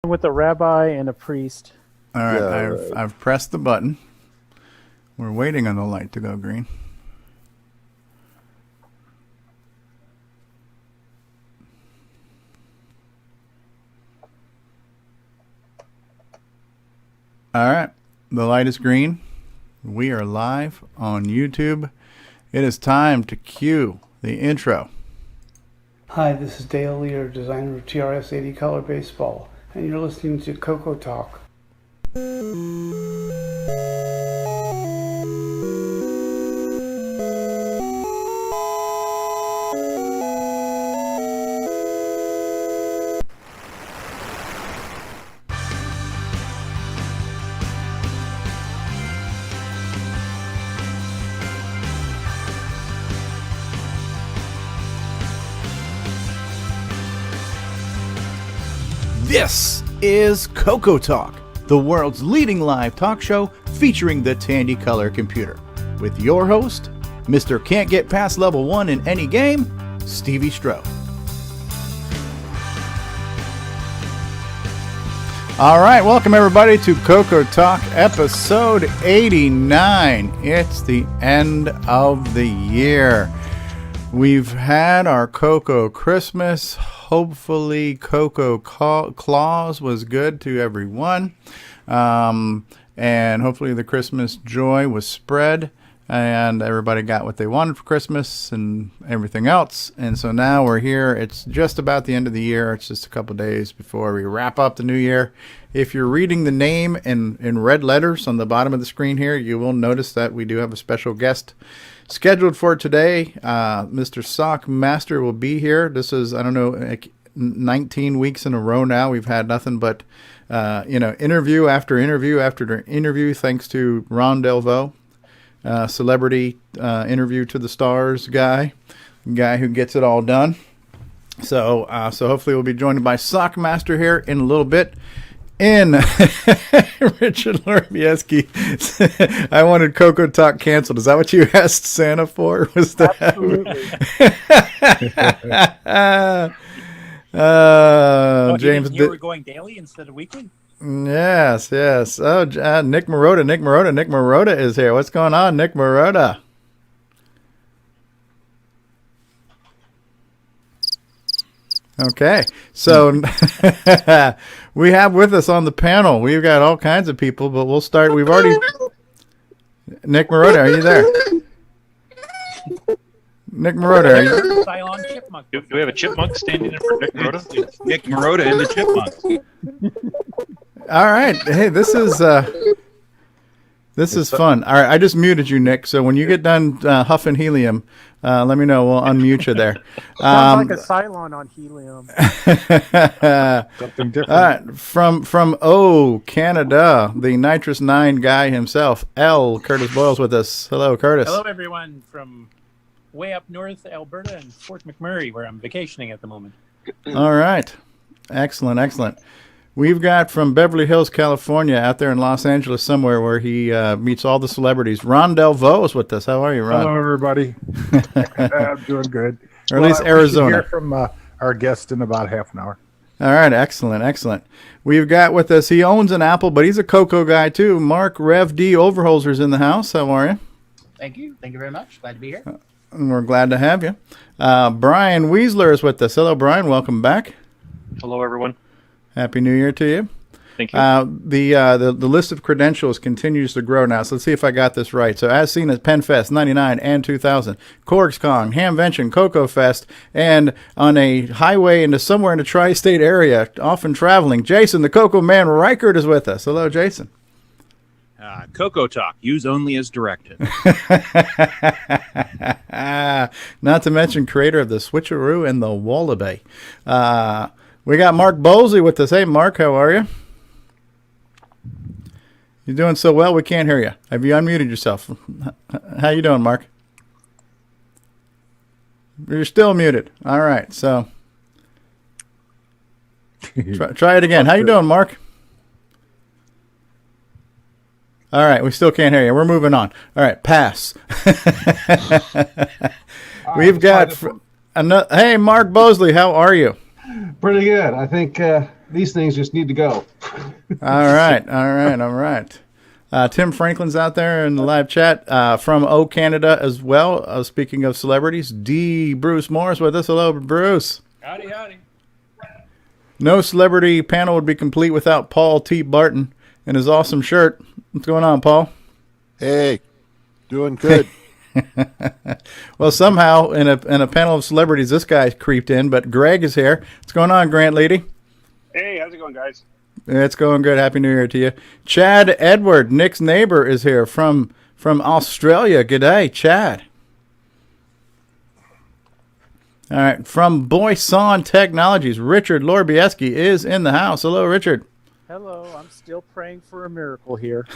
with a rabbi and a priest. All right, Yeah, I've pressed the button. We're waiting on the light to go green. All right, the light is green. We are live on YouTube. It is time to cue the intro. Hi, this is Dale Lear, designer of TRS-80 Color Baseball, and you're listening to CoCoTALK. This is CoCoTALK, the world's leading live talk show featuring the Tandy Color computer. With your host, Mr. Can't Get Past Level 1 in any game, Stevie Stroh. All right, welcome everybody to CoCoTALK episode 89. It's the end of the year. We've had our Coco Christmas. Hopefully Coco Claus was good to everyone. And hopefully the Christmas joy was spread and everybody got what they wanted for Christmas and everything else. And so now we're here. It's just about the end of the year. It's just a couple days before we wrap up the new year. If you're reading the name in red letters on the bottom of the screen here, you will notice that we do have a special guest scheduled for today. Mr. Sock Master will be here. This is, I don't know, like 19 weeks in a row now. We've had nothing but, interview after interview after interview, thanks to Ron Delvaux, celebrity interview to the stars guy who gets it all done. So hopefully we'll be joined by Sock Master here in a little bit. In Richard Lormieski, I wanted CoCoTALK canceled. Is that what you asked Santa for? Was that Absolutely. James? You were going daily instead of weekly? Yes. Oh, Nick Marotta is here. What's going on, Nick Marotta? Okay, so we have with us on the panel, we've got all kinds of people, but we'll start. We've already... Nick Marotta, are you there? Nick Marotta, are you... Cylon chipmunk. Do we have a chipmunk standing in for Nick Marotta? It's Nick Marotta and the Chipmunks. All right, hey, this is fun. All right, I just muted you, Nick, so when you get done huffing helium, let me know. We'll unmute you there. Sounds like a Cylon on helium. something different. All right, from Canada, the Nitrous 9 guy himself, L. Curtis Boyle's with us. Hello, Curtis. Hello, everyone from way up north, Alberta, and Fort McMurray, where I'm vacationing at the moment. All right. Excellent. We've got from Beverly Hills, California, out there in Los Angeles somewhere where he meets all the celebrities. Ron Delvaux is with us. How are you, Ron? Hello, everybody. I'm doing good. Or at least Arizona. We should hear from our guest in about half an hour. All right, excellent. We've got with us, he owns an Apple, but he's a Coco guy too. Mark Rev D. Overholzer's in the house. How are you? Thank you very much. Glad to be here. And we're glad to have you. Brian Weasler is with us. Hello, Brian. Welcome back. Hello, everyone. Happy New Year to you. Thank you. The list of credentials continues to grow now, so let's see if I got this right. So as seen at PenFest 99 and 2000, CorgsCon, Hamvention, Coco Fest, and on a highway into somewhere in the tri-state area, often traveling, Jason, the Coco Man Reichert is with us. Hello, Jason. CoCoTALK, use only as directed. Not to mention creator of the Switcheroo and the Wallaby. We got Mark Bosley with us. Hey, Mark, how are you? You're doing so well, we can't hear you. Have you unmuted yourself? How you doing, Mark? You're still muted. All right, so try it again. How you doing, Mark? All right, we still can't hear you. We're moving on. All right, pass. We've got... Hey, Mark Bosley, how are you? Pretty good. I think these things just need to go. All right. Tim Franklin's out there in the live chat from Canada as well. Speaking of celebrities, D. Bruce Morris with us. Hello, Bruce. Howdy, howdy. No celebrity panel would be complete without Paul T. Barton and his awesome shirt. What's going on, Paul? Hey, doing good. Well, somehow in a panel of celebrities, this guy creeped in, but Greg is here. What's going on, Grant Leedy? Hey, how's it going, guys? It's going good. Happy New Year to you. Chad Edward, Nick's neighbor, is here from Australia. G'day, Chad. All right, from Boyson Technologies, Richard Lorbieski is in the house. Hello, Richard. Hello, I'm still praying for a miracle here.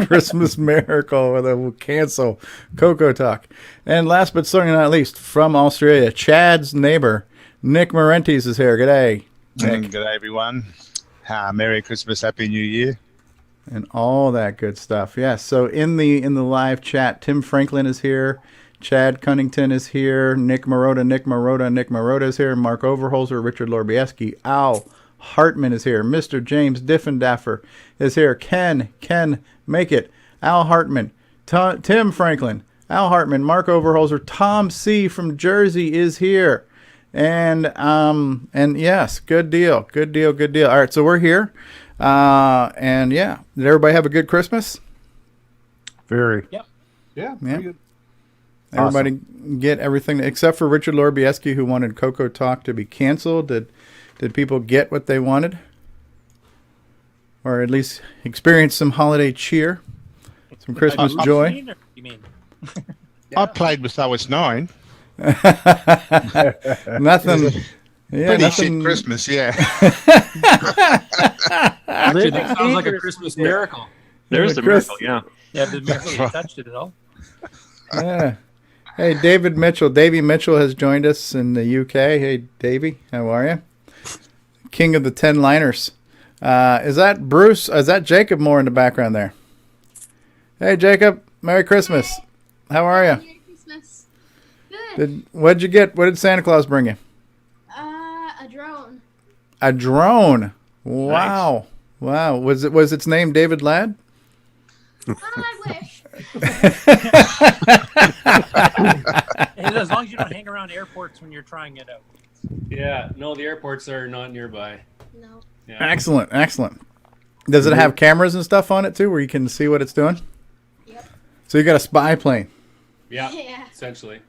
Christmas miracle, where they will cancel CoCoTALK. And last but certainly not least, from Australia, Chad's neighbor, Nick Marentes is here. G'day, Nick. G'day, everyone. Merry Christmas, Happy New Year. And all that good stuff. Yes, so in the live chat, Tim Franklin is here. Chad Cunnington is here. Nick Marotta is here. Mark Overholzer, Richard Lorbieski, Al Hartman is here. Mr. James Diffendaffer is here. Ken Make It, Al Hartman, Tim Franklin, Al Hartman, Mark Overholzer, Tom C. from Jersey is here. And yes, good deal. All right, so we're here. And yeah, did everybody have a good Christmas? Very. Yep. Yeah. Good. Everybody get everything except for Richard Lorbieski, who wanted CoCoTALK to be canceled. Did people get what they wanted? Or at least experience some holiday cheer? Some Christmas joy? You mean? I played with OS9. Nothing. Yeah, Pretty nothing. shit Christmas, yeah. Actually, that sounds like a Christmas miracle. There's the miracle, yeah. Yeah, the miracle you touched it at all. Yeah. Hey, David Mitchell. Davey Mitchell has joined us in the UK. Hey, Davey, how are you? King of the 10-liners. Is that Bruce? Is that Jacob Moore in the background there? Hey, Jacob. Merry Christmas. How are you? Merry Christmas. Good. What'd you get? What did Santa Claus bring you? A drone. A drone. Wow. Nice. Wow. Was its name David Ladd? I wish. And as long as you don't hang around airports when you're trying it out. Yeah, no, the airports are not nearby. No. Yeah. Excellent. Does it have cameras and stuff on it too, where you can see what it's doing? Yep. So you got a spy plane. Yeah, Yeah. essentially.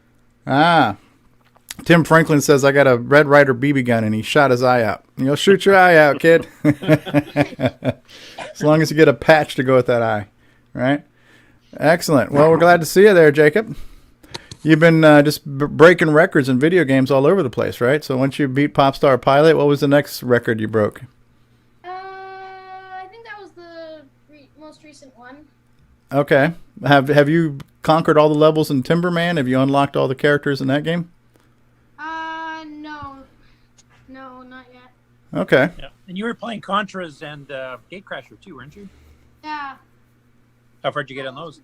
Tim Franklin says, I got a Red Ryder BB gun and he shot his eye out. You'll shoot your eye out, kid. As long as you get a patch to go with that eye. Right? Excellent. Well, we're glad to see you there, Jacob. You've been just breaking records in video games all over the place, right? So once you beat Popstar Pilot, what was the next record you broke? I think that was the most recent one. Okay. Have you conquered all the levels in Timberman? Have you unlocked all the characters in that game? No, not yet. Okay. Yeah. And you were playing Contras and Gatecrasher too, weren't you? Yeah. How far did you get on those?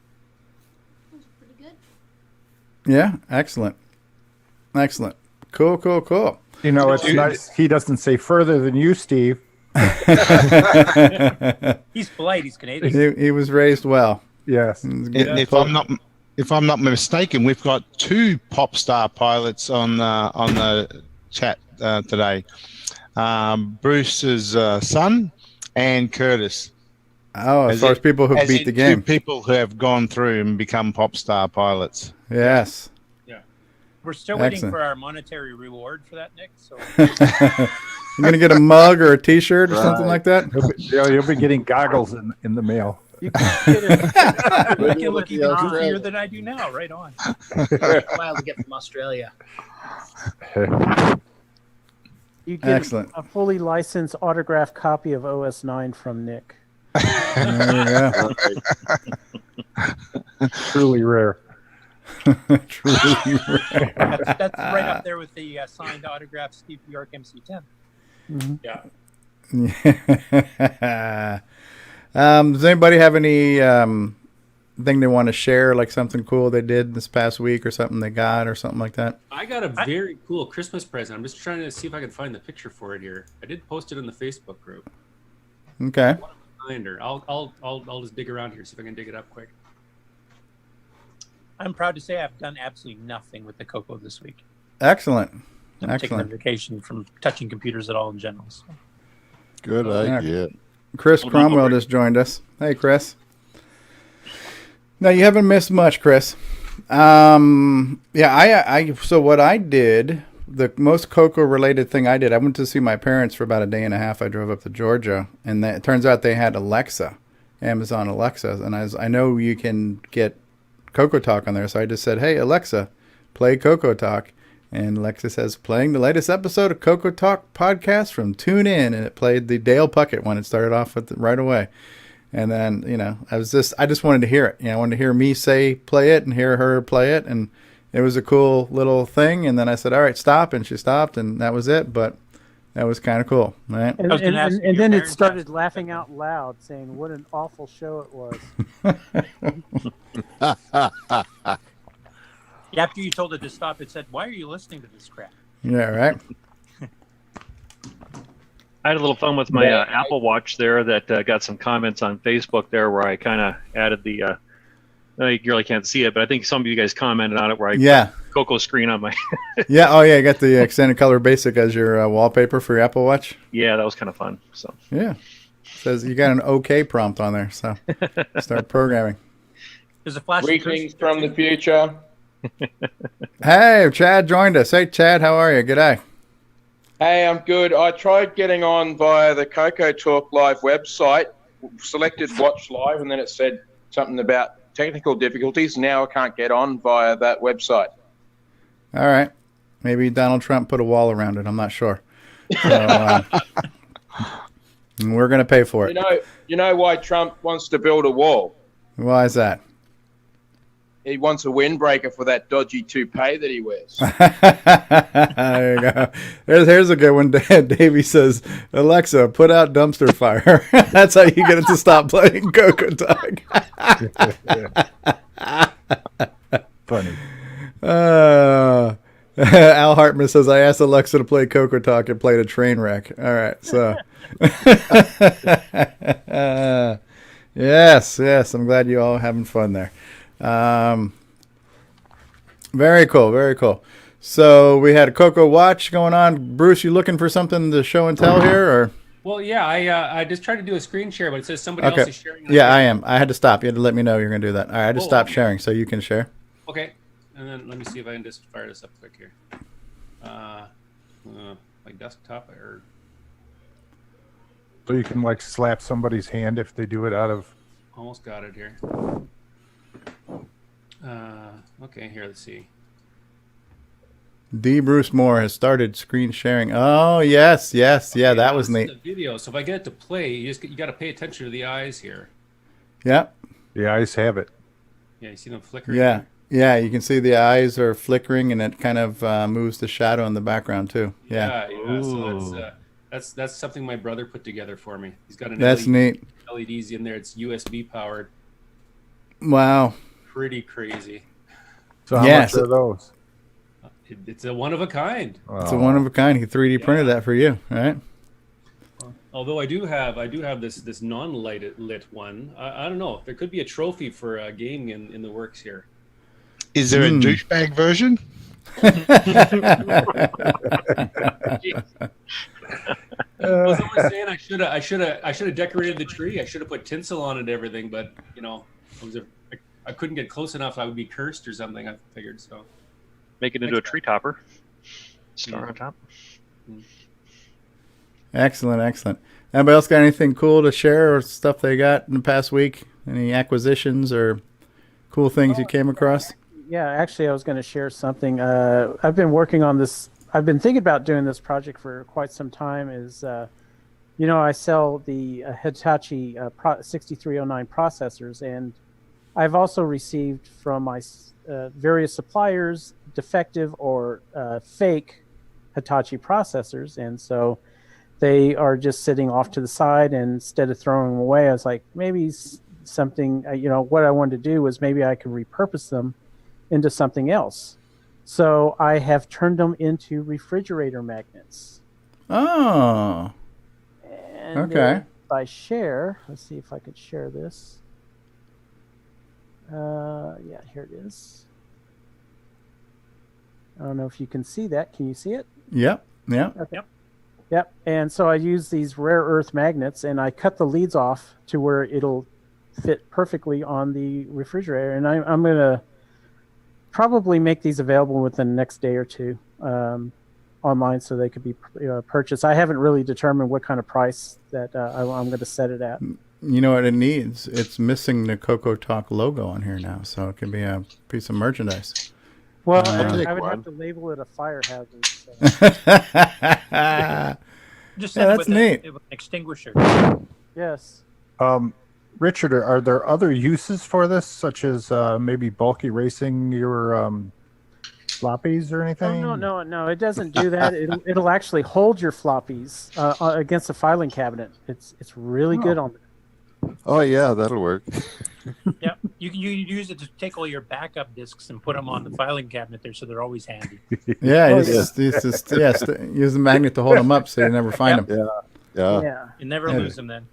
That was pretty good. Yeah. Excellent. Cool. You know, it's nice. He doesn't say further than you, Steve. He's polite. He's Canadian. He was raised well. Yes. If I'm not mistaken, we've got two pop star pilots on the chat today. Bruce's son and Curtis. Oh, as far as people who beat the game. Two people who have gone through and become pop star pilots. Yes. Yeah. We're still waiting for our monetary reward for that, Nick. So you're gonna get a mug or a T-shirt or something like that. You'll be getting goggles in the mail. You can look even easier than I do now. Right on. A while to get from Australia. You get Excellent. a fully licensed autographed copy of OS9 from Nick. There you go. Truly rare. Truly rare. That's right up there with the signed autograph Steve York MC10. Mm-hmm. Yeah. Does anybody have any thing they want to share, like something cool they did this past week or something they got or something like that? I got a very cool Christmas present. I'm just trying to see if I can find the picture for it here. I did post it in the Facebook group. Okay. I'll just dig around here, see if I can dig it up quick. I'm proud to say I've done absolutely nothing with the Coco this week. Excellent. I'm taking a vacation from touching computers at all in general. So. Good idea. Chris Cromwell just joined us. Hey, Chris. No, you haven't missed much, Chris. Yeah, so what I did, the most Coco related thing I did, I went to see my parents for about a day and a half. I drove up to Georgia, and it turns out they had Alexa, Amazon Alexa, and I know you can get CoCoTALK on there, so I just said, hey, Alexa, play CoCoTALK. And Alexa says, playing the latest episode of CoCoTALK podcast from TuneIn, and it played the Dale Puckett one. It started off with right away. And then, I just wanted to hear it. I wanted to hear me say play it and hear her play it. And it was a cool little thing. And then I said, all right, stop. And she stopped. And that was it. But that was kind of cool. Right? And then it started laughing out loud, saying what an awful show it was. After you told it to stop, it said, why are you listening to this crap? Yeah, right. I had a little fun with my Apple Watch there that got some comments on Facebook there where I kind of added the, you really can't see it, but I think some of you guys commented on it where I put Coco screen on my... Yeah, oh yeah, you got the extended color basic as your wallpaper for your Apple Watch? Yeah, that was kind of fun. So yeah. It says you got an OK prompt on there, so start programming. There's a flash. Greetings from the future. Hey, Chad joined us. Hey, Chad, how are you? G'day. Hey, I'm good. I tried getting on via the CoCoTALK Live website, selected Watch Live, and then it said something about technical difficulties. Now I can't get on via that website. All right. Maybe Donald Trump put a wall around it. I'm not sure. So, we're going to pay for it. You know why Trump wants to build a wall? Why is that? He wants a windbreaker for that dodgy toupee that he wears. There you go. Here's a good one. Davey says, Alexa, put out dumpster fire. That's how you get it to stop playing CoCoTALK. Funny. Al Hartman says, I asked Alexa to play CoCoTALK and played a train wreck. All right, so. Yes, I'm glad you all are having fun there. Very cool, very cool. So we had a Coco Watch going on. Bruce, you looking for something to show and tell here, or? Well, yeah, I just tried to do a screen share, but it says somebody else is sharing. Yeah, I am. I had to stop. You had to let me know you were going to do that. All right, I just stopped sharing so you can share. Okay, and then let me see if I can just fire this up quick here. Like desktop or. So you can like slap somebody's hand if they do it out of. Almost got it here. Okay, here, let's see. D. Bruce Moore has started screen sharing. Oh, yes. Yeah, that was neat. The video. So if I get it to play, you got to pay attention to the eyes here. Yeah. The eyes have it. Yeah, you see them flickering. Yeah, you can see the eyes are flickering, and it kind of moves the shadow in the background too. Yeah. So that's something my brother put together for me. He's got an neat. LEDs in there. It's USB powered. Wow. Pretty crazy. So how much are those? It's a one of a kind. It's a one of a kind. He 3D printed that for you, right? Although I do have this non-lit one. I don't know. There could be a trophy for a game in the works here. Is there a douchebag version? I was always saying I should have decorated the tree. I should have put tinsel on it and everything, but I couldn't get close enough. I would be cursed or something. I figured so. Make it into a tree topper. Star on top. Excellent. Anybody else got anything cool to share or stuff they got in the past week? Any acquisitions or cool things you came across? Yeah, actually, I was going to share something. I've been working on this. I've been thinking about doing this project for quite some time. I sell the Hitachi 6309 processors, and I've also received from my various suppliers defective or fake Hitachi processors, and so they are just sitting off to the side. And instead of throwing them away, I was like, maybe something. What I wanted to do was maybe I could repurpose them into something else. So I have turned them into refrigerator magnets. Oh. And okay. If I share, let's see if I could share this. Yeah, here it is. I don't know if you can see that. Can you see it? Yep. Yeah. Okay. Yep. And so I use these rare earth magnets, and I cut the leads off to where it'll fit perfectly on the refrigerator. And I'm going to probably make these available within the next day or two online, so they could be purchased. I haven't really determined what kind of price that I'm going to set it at. You know what it needs? It's missing the CoCoTALK logo on here now, so it can be a piece of merchandise. Well, I would have to label it a fire hazard. So. Just that's neat. With an extinguisher. Yes. Richard, are there other uses for this, such as maybe bulky racing your floppies or anything? Oh, no. It doesn't do that. It'll actually hold your floppies against a filing cabinet. It's really good on. Oh yeah, that'll work. Yeah, you can use it to take all your backup discs and put them on the filing cabinet there, so they're always handy. Yeah, use the magnet to hold them up, so you never find them. Yeah. You never lose them then.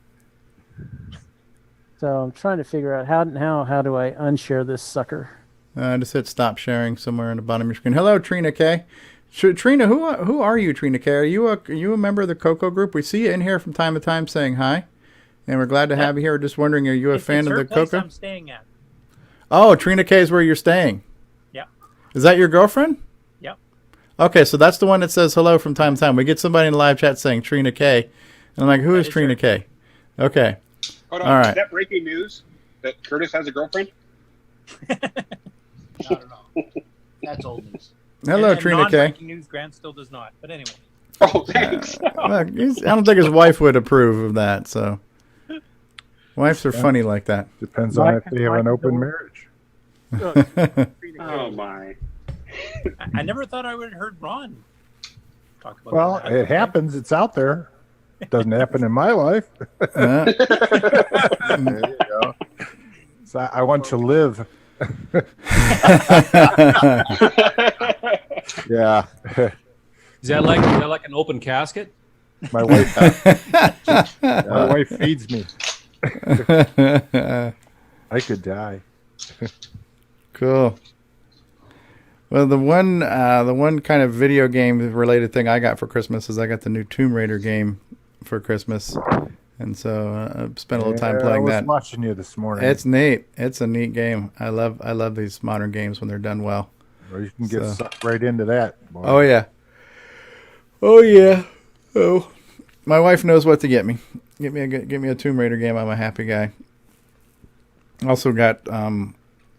So I'm trying to figure out how do I unshare this sucker. Just hit stop sharing somewhere on the bottom of your screen. Hello, Trina K. Trina, who are you, Trina K? Are you a member of the CoCo group? We see you in here from time to time saying hi. And we're glad to have you here. Just wondering, are you a fan of the CoCo? I'm staying at. Oh, Trina K is where you're staying. Yeah. Is that your girlfriend? Yep. Okay, so that's the one that says hello from time to time. We get somebody in the live chat saying Trina K. And I'm like, who is Trina K? Okay. Hold on. All right. Is that breaking news that Curtis has a girlfriend? I don't know. That's old news. Hello, Trina K. Non-breaking news, Grant still does not. But anyway. Oh, thanks. Look, I don't think his wife would approve of that, so. Wives are funny like that. Depends on if they have an open marriage. Oh my! I never thought I would have heard Ron talk about Well, that. it happens. It's out there. It doesn't happen in my life. There you go. So I want to live. Yeah. Is that like an open casket? My wife feeds me. I could die. Cool. Well, the one kind of video game related thing I got for Christmas is I got the new Tomb Raider game for Christmas, and so I've spent a little time playing that. I was watching you this morning. It's neat. It's a neat game. I love these modern games when they're done well. Well, you can get sucked right into that. Boy. Oh yeah. Oh yeah. Oh, my wife knows what to get me. Get me a Tomb Raider game. I'm a happy guy. Also got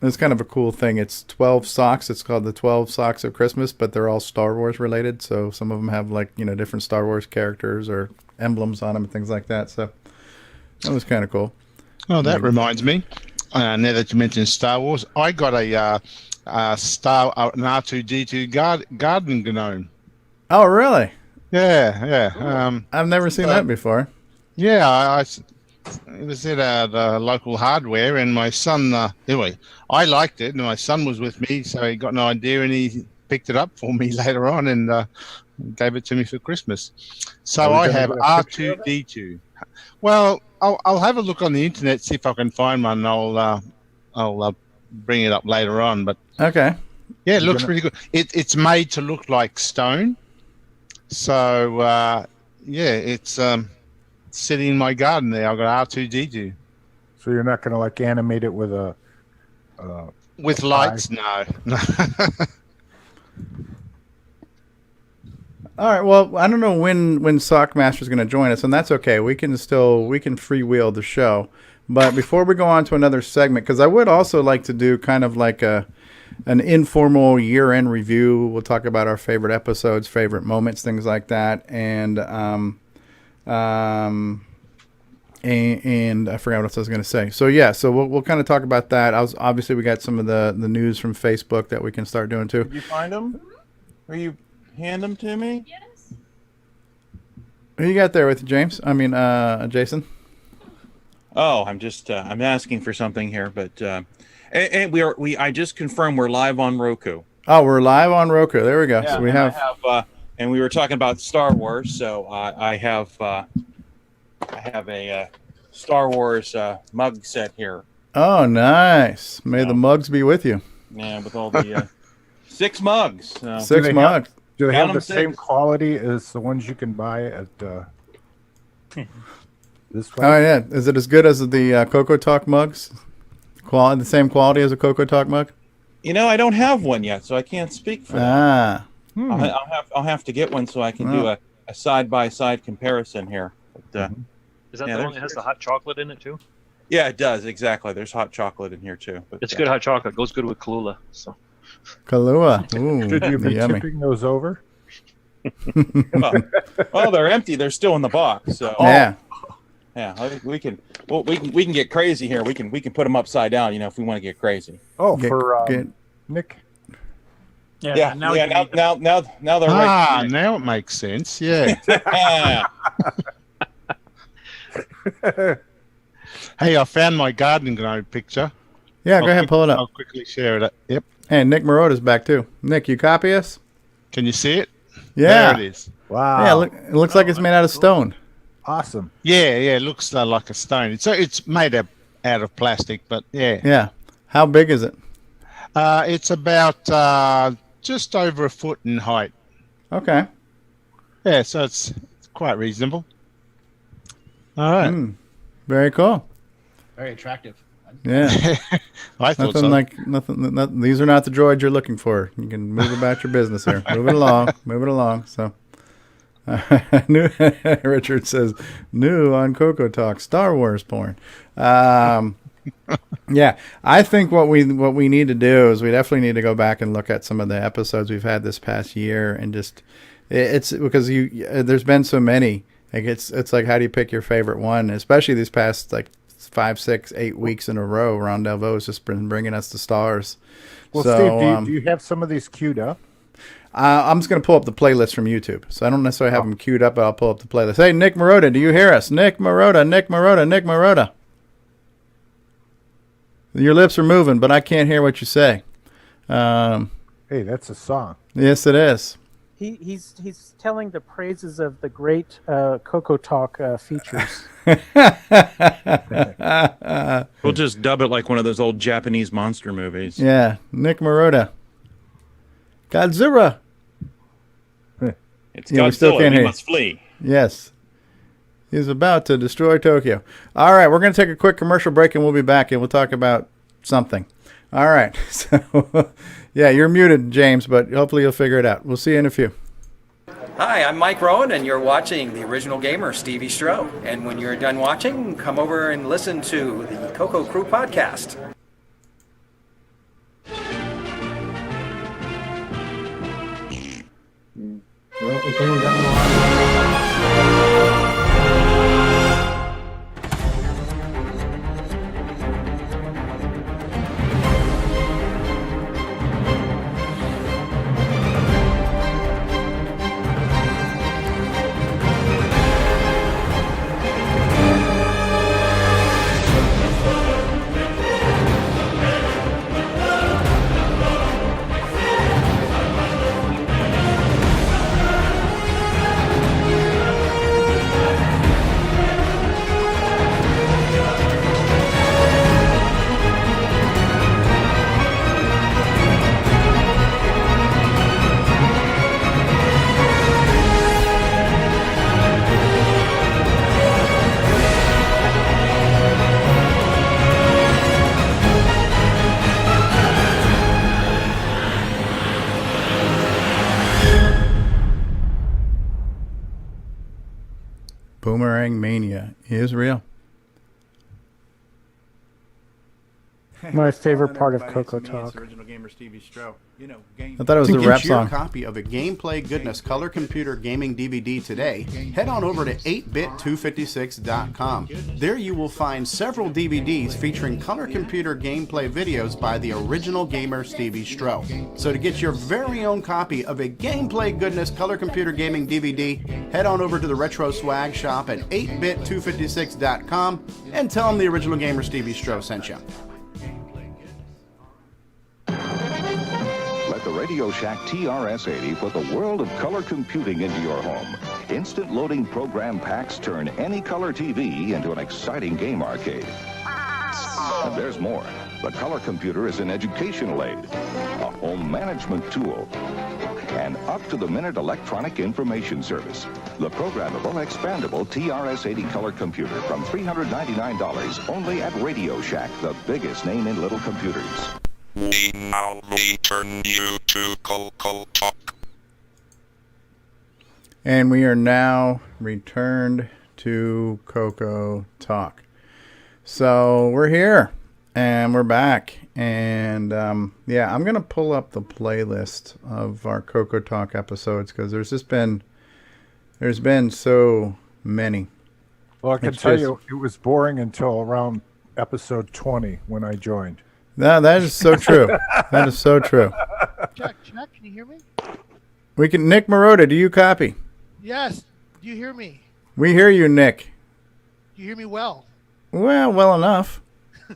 it's kind of a cool thing. It's 12 socks. It's called the 12 Socks of Christmas, but they're all Star Wars related. So some of them have different Star Wars characters or emblems on them and things like that. So that was kind of cool. Oh, that reminds me. Now that you mentioned Star Wars, I got an R2D2 garden gnome. Oh, really? Yeah. I've never seen that before. Yeah, it was at the local hardware, and my son, anyway, I liked it, and my son was with me, so he got an idea, and he picked it up for me later on, and gave it to me for Christmas. So I have R2D2. Well, I'll have a look on the internet, see if I can find one. I'll bring it up later on. But okay, yeah, it looks pretty good. It's made to look like stone. So yeah, it's sitting in my garden there. I've got R2D2. So you're not going to animate it with a with lights? No. All right. Well, I don't know when Sockmaster's going to join us, and that's okay. We can freewheel the show. But before we go on to another segment, because I would also like to do kind of like an informal year-end review. We'll talk about our favorite episodes, favorite moments, things like that, and I forgot what else I was going to say. So yeah, so we'll kind of talk about that. Obviously we got some of the news from Facebook that we can start doing too. Did you find them? Will you hand them to me? Yes. Who you got there with you, James? I mean, Jason. Oh, I'm just I'm asking for something here, but and I just confirmed we're live on Roku. Oh, we're live on Roku. There we go. Yeah, So we and have, and we were talking about Star Wars, so I have a Star Wars mug set here. Oh, nice. May the mugs be with you. Yeah, with all the 6 mugs. Six mugs. Do they Count have the 'em same 6. quality as the ones you can buy at this place? Oh, yeah. Is it as good as the CoCoTALK mugs? The same quality as a CoCoTALK mug? You know, I don't have one yet, so I can't speak for that. I'll have to get one so I can do a side-by-side comparison here. But, Is that the one that has the hot chocolate in it too? Yeah, it does, exactly. There's hot chocolate in here too. But, It's good hot chocolate. Goes good with Kahlua. So. Kahlua. Ooh, Should you be yummy. tipping those over? well, they're empty. They're still in the box. So. Yeah. Yeah, I think we can. Well, we can get crazy here. We can put them upside down. You know, if we want to get crazy. Oh, Nick. Yeah. Now they're right. Now it makes sense. Yeah. Hey, I found my garden gnome picture. Yeah, go ahead, pull it up. I'll quickly share it. Yep. And Nick Marota's back too. Nick, you copy us? Can you see it? Yeah. There it is. Wow. Yeah, it looks like it's made out of stone. Awesome. Yeah, it looks like a stone. It's made out of plastic, but yeah. Yeah. How big is it? It's about just over a foot in height. Okay. Yeah, so it's quite reasonable. All right. Very cool. Very attractive. Yeah. I thought so. Nothing. These are not the droids you're looking for. You can move about your business here. Move it along. Move it along. So, Richard says, new on CoCoTALK, Star Wars porn. Yeah, I think what we need to do is we definitely need to go back and look at some of the episodes we've had this past year, and just it's because there's been so many. Like it's like, how do you pick your favorite one? Especially these past like 5, 6, 8 weeks in a row. Ron Delvaux has just been bringing us the stars. Well, so, Steve, do you have some of these queued up? I'm just going to pull up the playlist from YouTube. So I don't necessarily have them queued up, but I'll pull up the playlist. Hey, Nick Marota, do you hear us? Nick Marota, Nick Marota, Nick Marota. Your lips are moving, but I can't hear what you say. Hey, that's a song. Yes, it is. He's telling the praises of the great CoCoTALK features. We'll just dub it like one of those old Japanese monster movies. Yeah, Nick Marota. Godzilla. It's Godzilla. We must flee. Yes. He's about to destroy Tokyo. All right, we're going to take a quick commercial break, and we'll be back, and we'll talk about something. All right. So, yeah, you're muted, James, but hopefully you'll figure it out. We'll see you in a few. Hi, I'm Mike Rowan, and you're watching The Original Gamer, Stevie Stroh. And when you're done watching, come over and listen to the Coco Crew podcast. Well, okay, we got Boomerang Mania is real. My favorite part of CoCoTALk. Original Gamer Stevie Stroh. You know, I thought it was the rap song. To get your copy of a Gameplay Goodness Color Computer Gaming DVD today, head on over to 8bit256.com. There you will find several DVDs featuring color computer gameplay videos by the original gamer Stevie Stroh. So to get your very own copy of a Gameplay Goodness Color Computer Gaming DVD, head on over to the Retro Swag Shop at 8bit256.com and tell them the original gamer Stevie Stroh sent you. Let the Radio Shack TRS-80 put the world of color computing into your home. Instant loading program packs turn any color TV into an exciting game arcade. And there's more. The color computer is an educational aid, a home management tool, and up-to-the-minute electronic information service. The programmable, expandable TRS-80 color computer from $399 only at Radio Shack, the biggest name in little computers. We now return you to CoCoTALk. And we are now returned to CoCoTALk. So we're here and we're back. And yeah, I'm going to pull up the playlist of our CoCoTALk episodes because there's been so many. Well, I can tell you it was boring until around episode 20 when I joined. No, that is so true. That is so true. Jack, can you hear me? We can. Nick Marotta, do you copy? Yes. Do you hear me? We hear you, Nick. Do you hear me well? Well enough.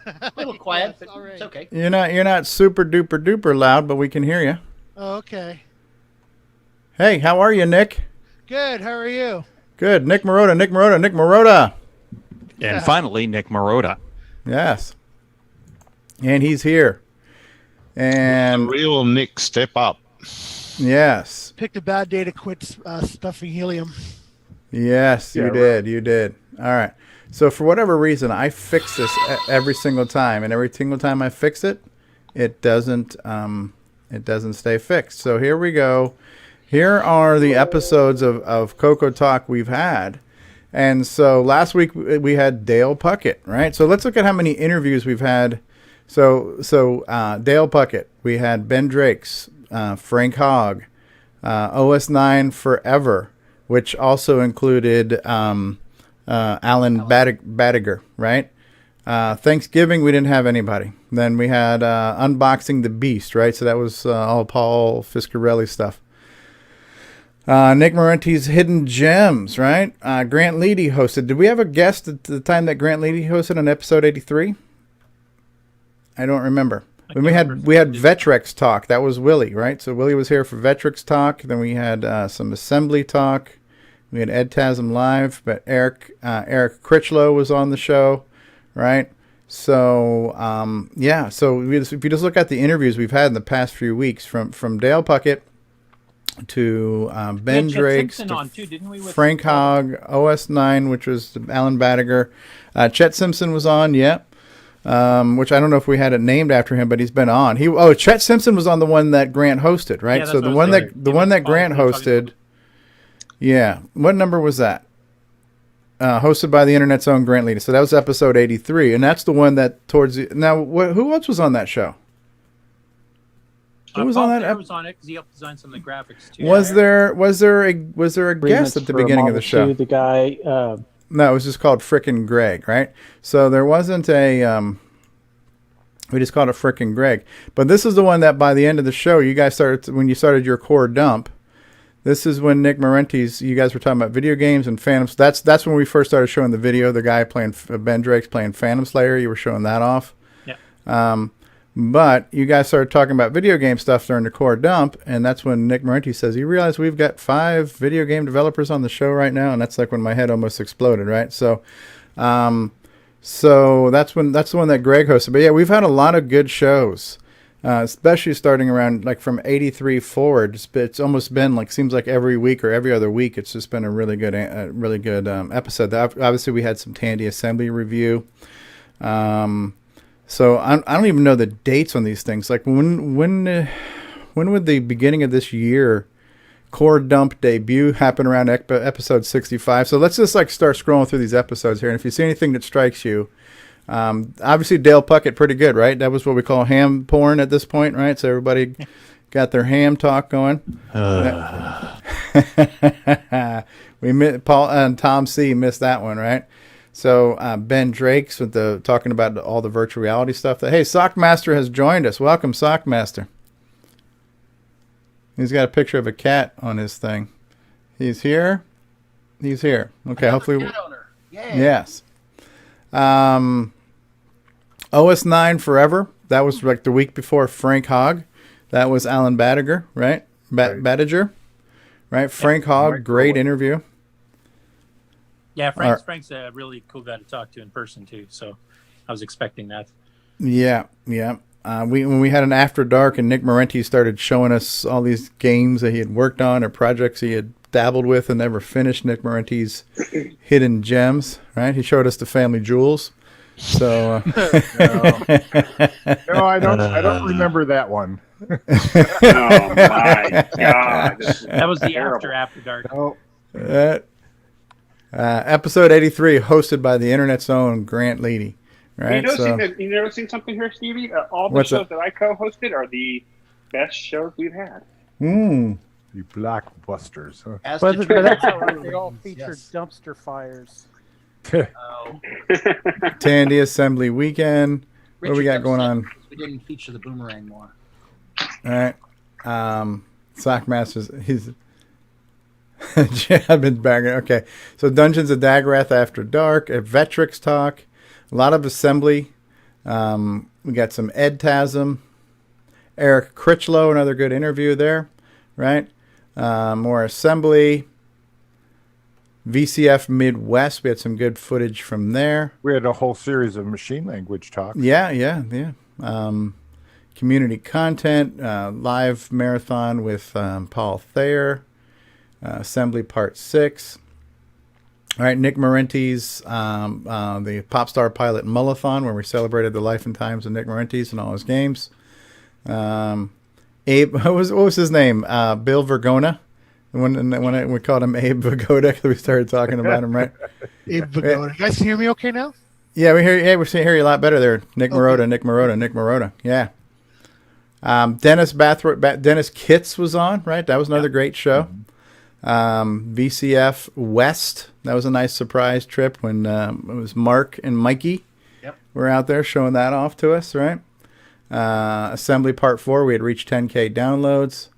A little quiet, but it's okay. You're not super duper loud, but we can hear you. Oh, okay. Hey, how are you, Nick? Good. How are you? Good. Nick Marotta. And finally, Nick Marotta. Yes. And he's here. And the real Nick, step up. Yes. Picked a bad day to quit stuffing helium. Yes, you did. You did. All right. So for whatever reason, I fix this every single time, and every single time I fix it, it doesn't stay fixed. So here we go. Here are the episodes of CoCoTALk we've had. And so last week we had Dale Puckett, right? So let's look at how many interviews we've had. So Dale Puckett, we had Ben Drakes, Frank Hogg, OS9 Forever, which also included Alan Badiger, right? Thanksgiving, we didn't have anybody. Then we had Unboxing the Beast, right? So that was all Paul Fiscarelli stuff. Nick Marenti's Hidden Gems, right? Grant Leedy hosted. Did we have a guest at the time that Grant Leedy hosted on episode 83? I don't remember. When we had Vectrex Talk, that was Willie, right? So Willie was here for Vectrex Talk. Then we had some Assembly Talk. We had Ed Tasm Live, but Eric Critchlow was on the show, right? So yeah. So if you just look at the interviews we've had in the past few weeks, from Dale Puckett to Ben Drakes to Frank Hogg, OS9, which was Alan Badiger. Chet Simpson was on, yep. Which I don't know if we had it named after him, but he's been on. Chet Simpson was on the one that Grant hosted, right? Yeah, so the one that Grant hosted. Yeah, what number was that? Hosted by the internet's own Grant Leedy. So that was episode 83, and that's the one that who else was on that show? Who was on that? Was on it because he helped design some of the graphics too. Was there a guest at the beginning of the show? The guy. No, it was just called Frickin' Greg, right? So there wasn't a. We just called it Frickin' Greg, but this is the one that by the end of the show, you guys when you started your core dump. This is when Nick Marenti's. You guys were talking about video games and Phantoms. That's when we first started showing the video. The guy playing Ben Drakes playing Phantom Slayer. You were showing that off. Yeah. But you guys started talking about video game stuff during the core dump, and that's when Nick Marenti says, "You realize we've got 5 video game developers on the show right now," and that's like when my head almost exploded, right? So, so that's the one that Greg hosted. But yeah, we've had a lot of good shows, especially starting around like from 83 forward. It's almost been like seems like every week or every other week. It's just been a really good episode. Obviously, we had some Tandy Assembly review. So I don't even know the dates on these things. Like when would the beginning of this year core dump debut happen around episode 65? So let's just like start scrolling through these episodes here. And if you see anything that strikes you, Obviously, Dale Puckett, pretty good, right? That was what we call ham porn at this point, right? So everybody got their ham talk going. Paul and Tom C missed that one, right? So Ben Drake's with talking about all the virtual reality stuff. Hey, Sockmaster has joined us. Welcome, Sockmaster. He's got a picture of a cat on his thing. He's here. He's here. Okay, hopefully. Cat owner. Yay. Yes. OS9 Forever. That was like the week before Frank Hogg. That was Alan Badiger, right? Badiger, right? Frank Hogg, great interview. Yeah, Frank's a really cool guy to talk to in person too. So I was expecting that. Yeah. When we had an After Dark and Nick Marenti started showing us all these games that he had worked on or projects he had dabbled with and never finished, Nick Marenti's hidden gems, right? He showed us the Family Jewels. So no, I don't remember that one. Oh my God! That was the After Dark. No. Episode 83, hosted by the internet's own Grant Leedy. Right? You noticing something here, Stevie? All the shows that I co-hosted are the best shows we've had. The blockbusters. Huh? But that's all right. They all feature dumpster fires. Tandy Assembly Weekend. What do we got going on? We didn't feature the boomerang more. All right. Sockmasters. I've been bagging. Okay. So Dungeons of Dagrath After Dark. A Vetrix talk. A lot of assembly. We got some Ed Tasm. Eric Critchlow, another good interview there. Right. More assembly. VCF Midwest. We had some good footage from there. We had a whole series of machine language talks. Yeah. Community content, live marathon with Paul Thayer, Assembly Part 6. All right, Nick Marenti's the Popstar Pilot Mullathon, where we celebrated the life and times of Nick Marenti's and all his games. Abe, what was his name? Bill Vergona. When we called him Abe Vagoda, we started talking about him, right? Abe Vagoda. You guys hear me okay now? Yeah, we hear you. Hey, we're hear you a lot better there. Nick Marotta. Yeah. Dennis Kitts was on, right? That was another great show. VCF West. That was a nice surprise trip when it was Mark and Mikey were out there showing that off to us, right? Assembly Part 4. We had reached 10K downloads.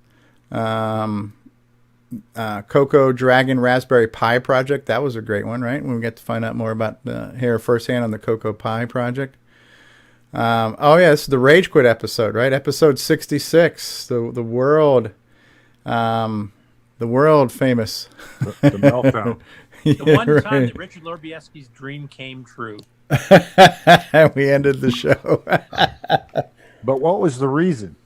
Coco Dragon Raspberry Pi project. That was a great one, right? When we get to find out more about here firsthand on the Coco Pi project. This is the Rage Quit episode, right? Episode 66. The world famous. The meltdown. The one time that Richard Lorbieski's dream came true. We ended the show. But what was the reason?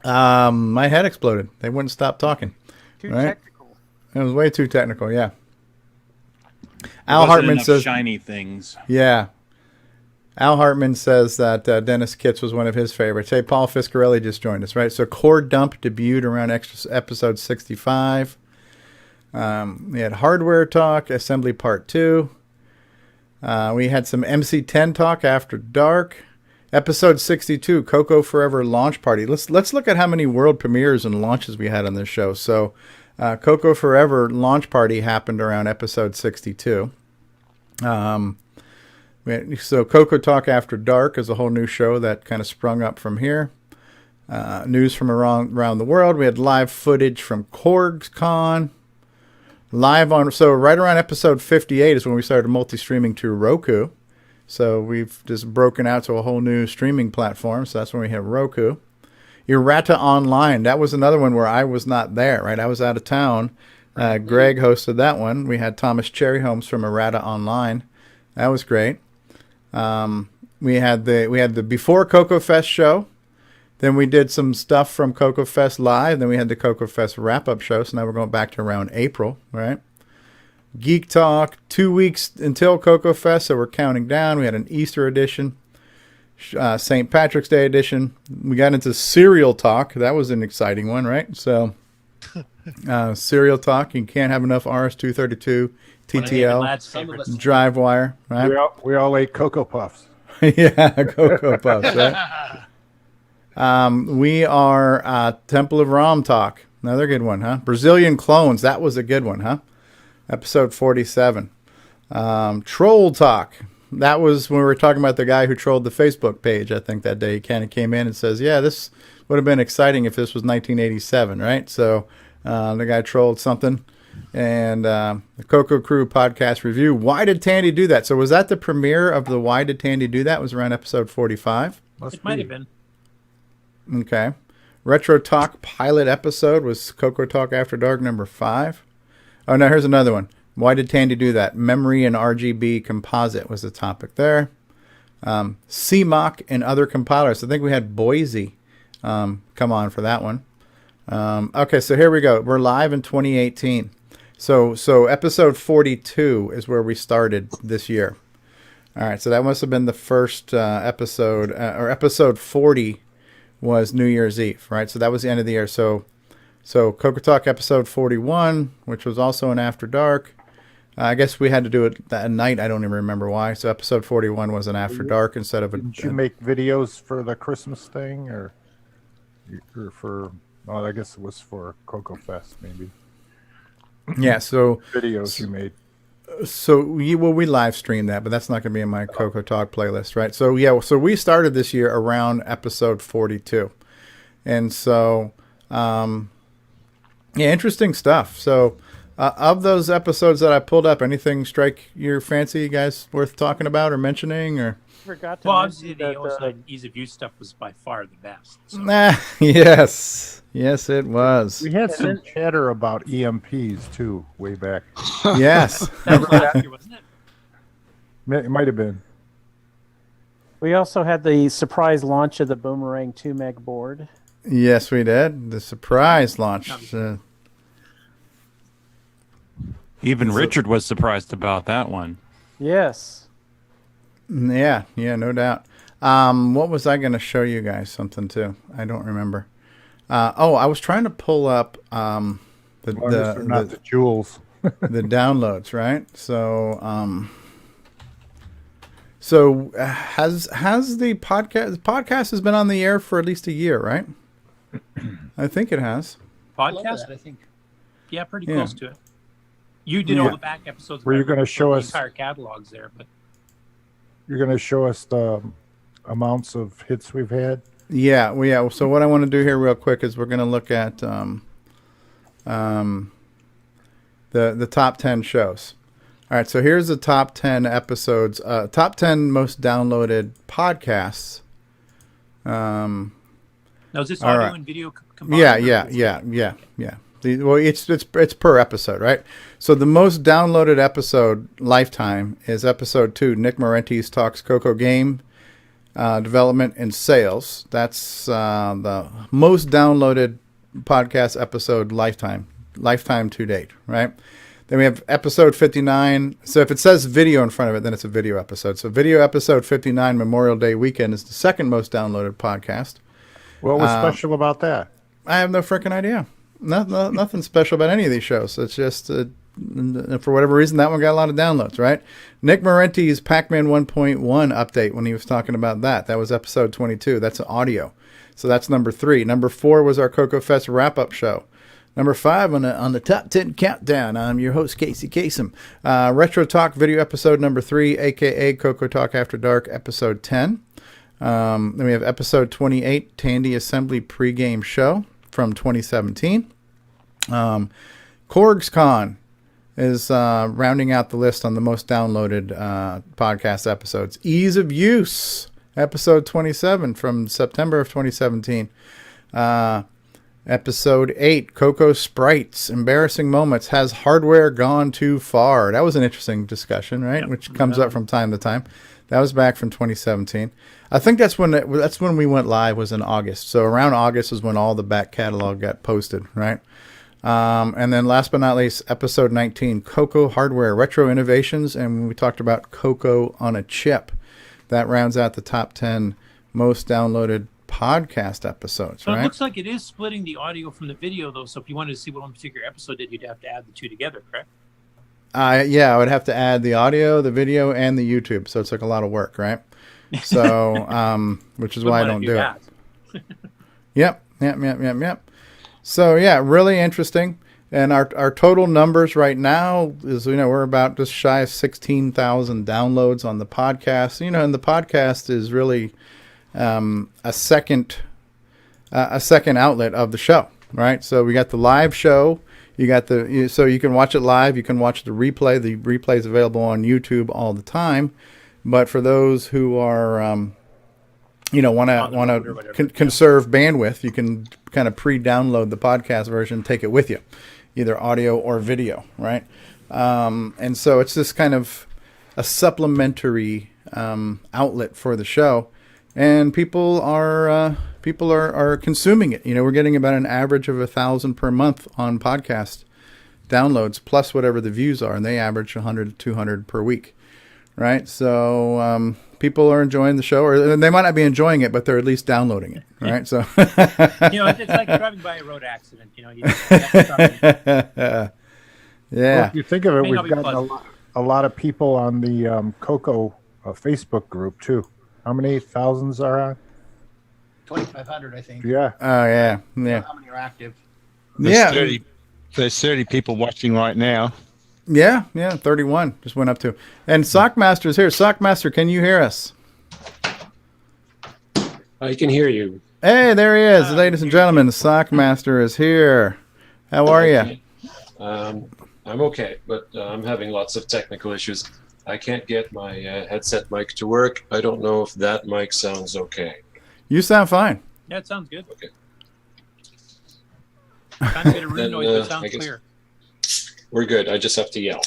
My head exploded. They wouldn't stop talking. Too technical. It was way too technical, yeah. Al Hartman says shiny things. Yeah. Al Hartman says that Dennis Kitts was one of his favorites. Hey, Paul Fiscarelli just joined us, right? So Core Dump debuted around episode 65. We had Hardware Talk, Assembly Part 2. We had some MC10 Talk After Dark. Episode 62, Coco Forever Launch Party. Let's look at how many world premieres and launches we had on this show. So Coco Forever Launch Party happened around episode 62. So Coco Talk After Dark is a whole new show that kind of sprung up from here. News from around the world. We had live footage from CorgsCon. So right around episode 58 is when we started multi-streaming to Roku. So we've just broken out to a whole new streaming platform. So that's when we hit Roku. Errata Online. That was another one where I was not there, right? I was out of town. Greg hosted that one. We had Thomas Cherryholmes from Errata Online. That was great. We had the Before Coco Fest show. Then we did some stuff from Coco Fest Live. Then we had the Coco Fest wrap-up show. So now we're going back to around April, right? Geek Talk, 2 weeks until Coco Fest, so we're counting down. We had an Easter edition, St. Patrick's Day edition. We got into Serial Talk. That was an exciting one, right? So, Serial Talk, you can't have enough RS-232 TTL, Drive Wire, right? We all ate Cocoa Puffs. Yeah, Cocoa Puffs, right? We are Temple of Rom Talk. Another good one, huh? Brazilian Clones. That was a good one, huh? Episode 47. Troll Talk. That was when we were talking about the guy who trolled the Facebook page. I think that day he kind of came in and says, yeah, this would have been exciting if this was 1987, right? So the guy trolled something. And the Coco Crew podcast review. Why did Tandy do that? So was that the premiere of the Why Did Tandy Do That? It was around episode 45? It might have been. Okay. Retro Talk pilot episode was CoCoTALK After Dark number 5. Oh, no, here's another one. Why did Tandy do that? Memory and RGB composite was the topic there. CMOC and other compilers. I think we had Boise come on for that one. Okay, so here we go. We're live in 2018. So episode 42 is where we started this year. All right, so that must have been the first episode, or episode 40 was New Year's Eve, right? So that was the end of the year. So CoCoTALK episode 41, which was also an After Dark. I guess we had to do it that night. I don't even remember why. So episode 41 was an After Dark instead of a... Did you make videos for the Christmas thing, or for... Oh, I guess it was for Coco Fest, maybe. Yeah, so... Videos you made. So, we live streamed that, but that's not going to be in my CoCoTALK playlist, right? So, yeah, so we started this year around episode 42. And so, yeah, interesting stuff. So, of those episodes that I pulled up, anything strike your fancy, you guys, worth talking about or mentioning, or... Forgot to obviously the outside ease of use stuff was by far the best. So. Yes, it was. We had some chatter about EMPs too, way back. Yes, that was last year, wasn't it? It might have been. We also had the surprise launch of the Boomerang 2 meg board. Yes, we did. The surprise launch. Even Richard was surprised about that one. Yes. Yeah, no doubt. What was I going to show you guys something too? I don't remember. I was trying to pull up the jewels, the downloads, right? So has the podcast has been on the air for at least a year, right? I think it has. Podcast, I think. Yeah, pretty close to it. You did all the back episodes. Were you going to show us the entire catalogs there? But you're going to show us the amounts of hits we've had. Yeah. So what I want to do here real quick is we're going to look at the top 10 shows. All right, so here's the top 10 episodes, top 10 most downloaded podcasts. Now is this audio and video combined? Yeah. Well, it's per episode, right? So the most downloaded episode lifetime is episode 2. Nick Marentes talks Coco game development and sales. That's the most downloaded podcast episode lifetime to date, right? Then we have episode 59. So if it says video in front of it, then it's a video episode. So video episode 59, Memorial Day weekend, is the second most downloaded podcast. What was special about that? I have no freaking idea. Nothing special about any of these shows. It's just, for whatever reason, that one got a lot of downloads, right? Nick Marentes' Pac-Man 1.1 update when he was talking about that. That was episode 22. That's audio. So that's number 3. Number 4 was our Coco Fest wrap-up show. Number 5 on the top 10 countdown, I'm your host, Casey Kasem. Retro Talk video episode number 3, a.k.a. CoCoTALK After Dark, episode 10. Then we have episode 28, Tandy Assembly pregame show from 2017. CorgsCon is rounding out the list on the most downloaded podcast episodes. Ease of Use, episode 27 from September of 2017. Episode 8, Coco Sprites, Embarrassing Moments. Has hardware gone too far? That was an interesting discussion, right? Yep. Which comes up from time to time. That was back from 2017. I think that's when we went live, was in August. So around August is when all the back catalog got posted, right? And then last but not least, episode 19, Coco Hardware, Retro Innovations, and we talked about Coco on a Chip. That rounds out the top 10 most downloaded podcast episodes, so right? It looks like it is splitting the audio from the video, though. So if you wanted to see what one particular episode did, you'd have to add the two together, correct? Yeah, I would have to add the audio, the video, and the YouTube. So it's like a lot of work, right? So, which is why I don't do it. Yep. So yeah, really interesting. And our total numbers right now is, we're about just shy of 16,000 downloads on the podcast. And the podcast is really a second outlet of the show, right? So we got the live show. You got so you can watch it live. You can watch the replay. The replay is available on YouTube all the time. But for those who are, want to conserve bandwidth, you can kind of pre-download the podcast version, take it with you, either audio or video, right? And so it's this kind of a supplementary outlet for the show, and people are consuming it. We're getting about an average of 1,000 per month on podcast downloads, plus whatever the views are, and they average 100 to 200 per week, right? So people are enjoying the show, or they might not be enjoying it, but they're at least downloading it, right? So it's like driving by a road accident. Yeah. Well, if you think of it, we've gotten a lot of people on the Coco Facebook group too. How many thousands are on? 2,500, I think. Yeah. Oh yeah. How many are active? There's 30 people watching right now. Yeah, 31 just went up to. And Sockmaster's here. Sockmaster, can you hear us? I can hear you. Hey, there he is. Ladies and gentlemen, the Sockmaster is here. How are you? I'm okay, but I'm having lots of technical issues. I can't get my headset mic to work. I don't know if that mic sounds okay. You sound fine. Yeah, it sounds good. Okay. Kind of get a room noise, but it sounds clear. We're good. I just have to yell.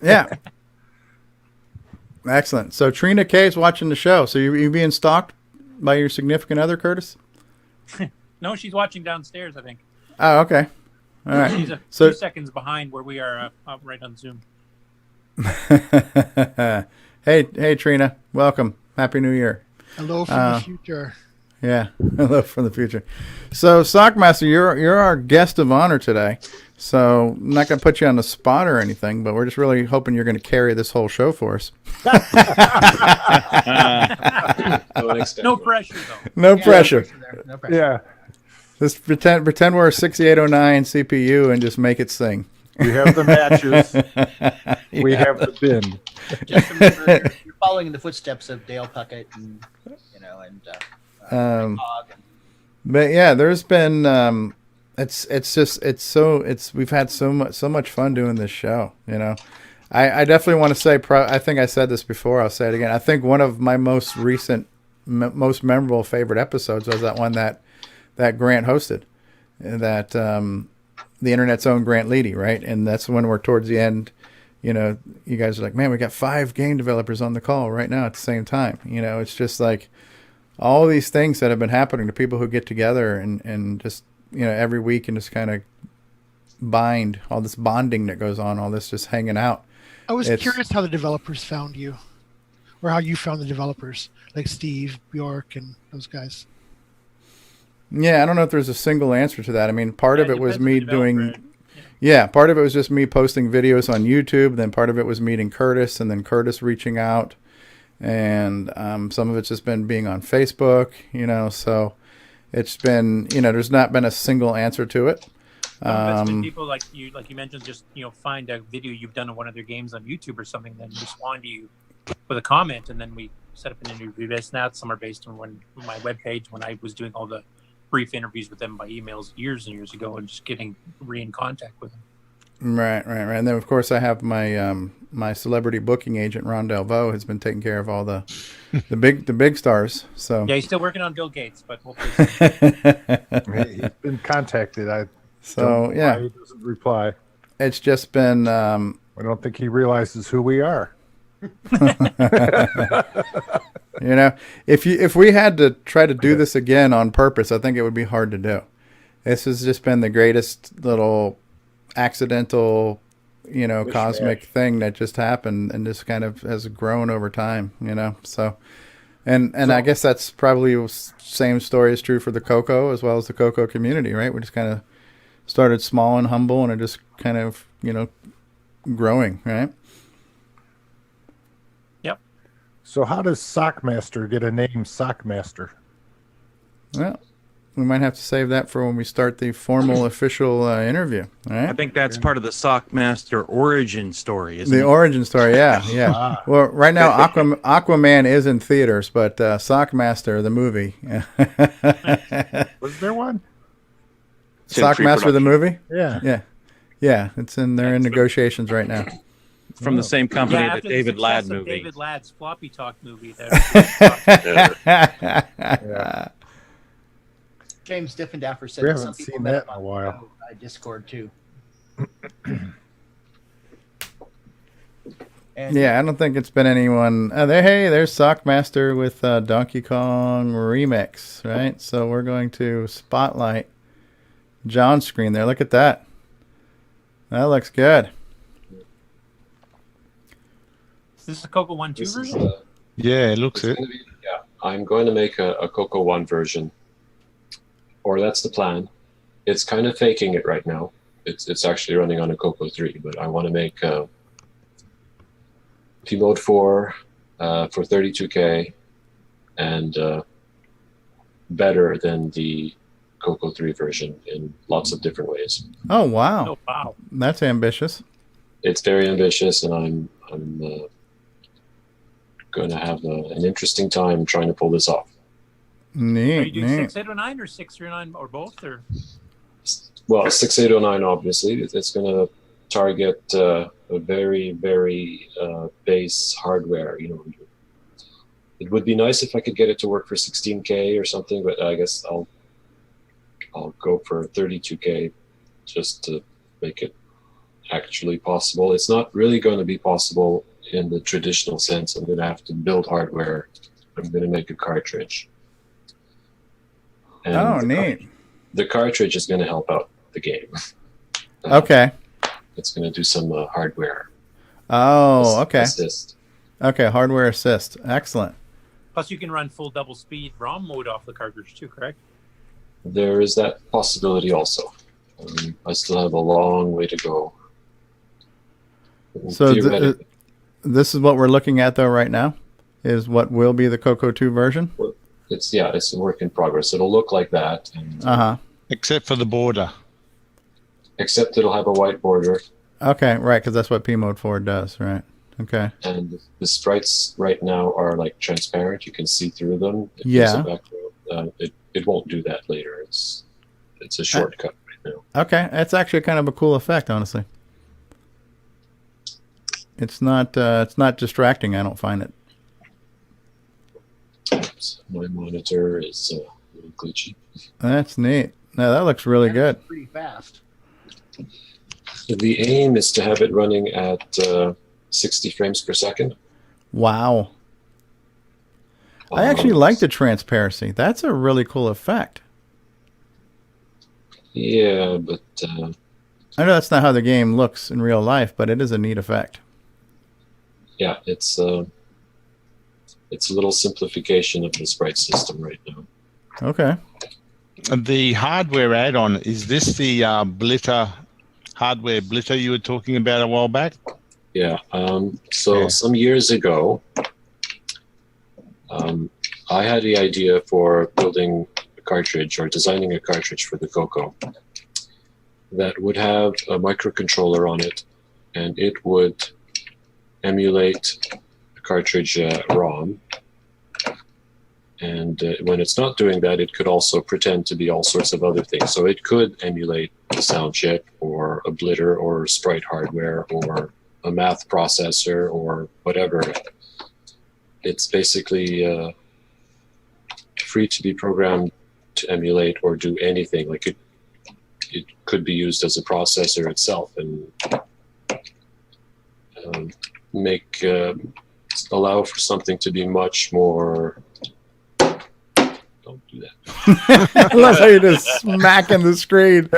Yeah. Excellent. So Trina K is watching the show. So you being stalked by your significant other, Curtis? No, she's watching downstairs, I think. Oh, okay. All right. She's a few seconds behind where we are right on Zoom. Hey, Trina. Welcome. Happy New Year. Hello from the future. Yeah, hello from the future. So, Sockmaster, you're our guest of honor today. So, I'm not going to put you on the spot or anything, but we're just really hoping you're going to carry this whole show for us. No pressure, though. No pressure. No pressure. Yeah. Just pretend we're a 6809 CPU and just make it sing. We have the matches. We have the bin. Just remember, you're following in the footsteps of Dale Puckett and but yeah, there's been we've had so much fun doing this show. I definitely want to say I think I said this before. I'll say it again. I think one of my most recent, most memorable favorite episodes was that one that Grant hosted, that the internet's own Grant Leedy, right? And that's when we're towards the end. You guys are like, man, we got 5 game developers on the call right now at the same time. It's just like all these things that have been happening to people who get together and just, every week and just kind of bind all this bonding that goes on, all this just hanging out. I was curious how the developers found you, or how you found the developers, like Steve, Bjork, and those guys. Yeah, I don't know if there's a single answer to that. I mean, part of it was me doing... Yeah, part of it was just me posting videos on YouTube. Then part of it was meeting Curtis, and then Curtis reaching out. And some of it's just been being on Facebook, so it's been, there's not been a single answer to it. It's been people like you mentioned, just, find a video you've done of one of their games on YouTube or something, then respond to you with a comment, and then we set up an interview. Now some are based on my webpage when I was doing all the brief interviews with them by emails years and years ago, and just getting in contact with them. Right. And then of course I have my my celebrity booking agent Ron Delvaux has been taking care of all the big stars. So yeah, he's still working on Bill Gates, but we'll he's been contacted. He doesn't reply. It's just been. I don't think he realizes who we are. If we had to try to do this again on purpose, I think it would be hard to do. This has just been the greatest little accidental, cosmic thing that just happened and just kind of has grown over time, So, and I guess that's probably the same story is true for the Coco as well as the Coco community, right? We just kind of started small and humble, and it just kind of, growing, right? Yep. So how does Sockmaster get a name, Sockmaster? Well, we might have to save that for when we start the formal official interview. All right? I think that's part of the Sockmaster origin story, isn't The it? origin story, yeah, yeah. Ah. Well, right now, Aquaman is in theaters, but Sockmaster, the movie. Was there one? Sockmaster, the movie? Yeah. Yeah. Yeah, they're in negotiations right now. From the same company Yeah, that after David the Ladd success of movie. David Ladd's Floppy Talk movie. Yeah. James Diffendaffer said We that haven't some people seen met that him in a on while. Discord too. Yeah, I don't think it's been anyone. There's Sockmaster with Donkey Kong Remix, right? So we're going to spotlight John's screen there. Look at that. That looks good. Is this a Coco 1.2 version? Yeah, it looks it. Yeah, I'm going to make a Coco 1 version, or that's the plan. It's kind of faking it right now. It's actually running on a Coco 3, but I want to make P-Mode 4 for 32K and better than the Coco 3 version in lots of different ways. Oh, wow. Oh, wow. That's ambitious. It's very ambitious, and I'm going to have an interesting time trying to pull this off. Are Neat, you doing neat. 6809 or 639 or both? Or Well, 6809, obviously, it's going to target a very, very base hardware. It would be nice if I could get it to work for 16K or something, but I guess I'll go for 32K just to make it actually possible. It's not really going to be possible in the traditional sense. I'm going to have to build hardware. I'm going to make a cartridge. And Neat. The cartridge is going to help out the game. Okay. It's going to do some hardware. Oh, okay. Assist. Okay, hardware assist. Excellent. plus, you can run full double speed ROM mode off the cartridge too, correct? There is that possibility also. I still have a long way to go. So this is what we're looking at, though, right now, is what will be the Coco 2 version? It's a work in progress. It'll look like that. And, except for the border. Except it'll have a white border. Okay, right, because that's what P-Mode 4 does, right? Okay. And the sprites right now are like transparent. You can see through them. Yeah. It won't do that later. It's a shortcut right now. Okay, that's actually kind of a cool effect, honestly. It's not distracting. I don't find it. My monitor is a little glitchy. That's neat. No, that looks really good. Pretty fast. The aim is to have it running at 60 frames per second. Wow. I actually like the transparency. That's a really cool effect. Yeah, but I know that's not how the game looks in real life, but it is a neat effect. yeah, it's a little simplification of the sprite system right now. Okay. The hardware add-on, is this the blitter hardware blitter you were talking about a while back? Yeah. Some years ago, I had the idea for building a cartridge or designing a cartridge for the Coco that would have a microcontroller on it, and it would emulate the cartridge ROM. And when it's not doing that, it could also pretend to be all sorts of other things. So it could emulate the sound chip or a blitter or sprite hardware or a math processor or whatever. It's basically free to be programmed to emulate or do anything. Like it could be used as a processor itself and allow for something to be much more. Don't do that. I love how you're just smacking the screen.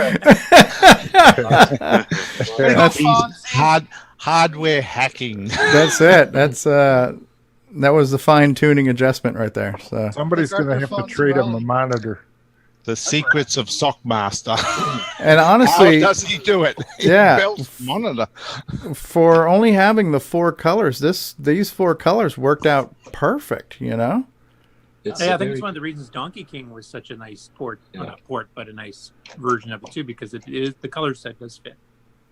That's hardware hacking. That's it. That was the fine tuning adjustment right there. So Somebody's going to have to trade him a monitor. The secrets of Sockmaster. And honestly, how does he do it? He Yeah. built monitor. For only having the 4 colors, these 4 colors worked out perfect. You know. I think it's one of the reasons Donkey King was such a nice port, well, not port, but a nice version of it too, because it is the color set does fit.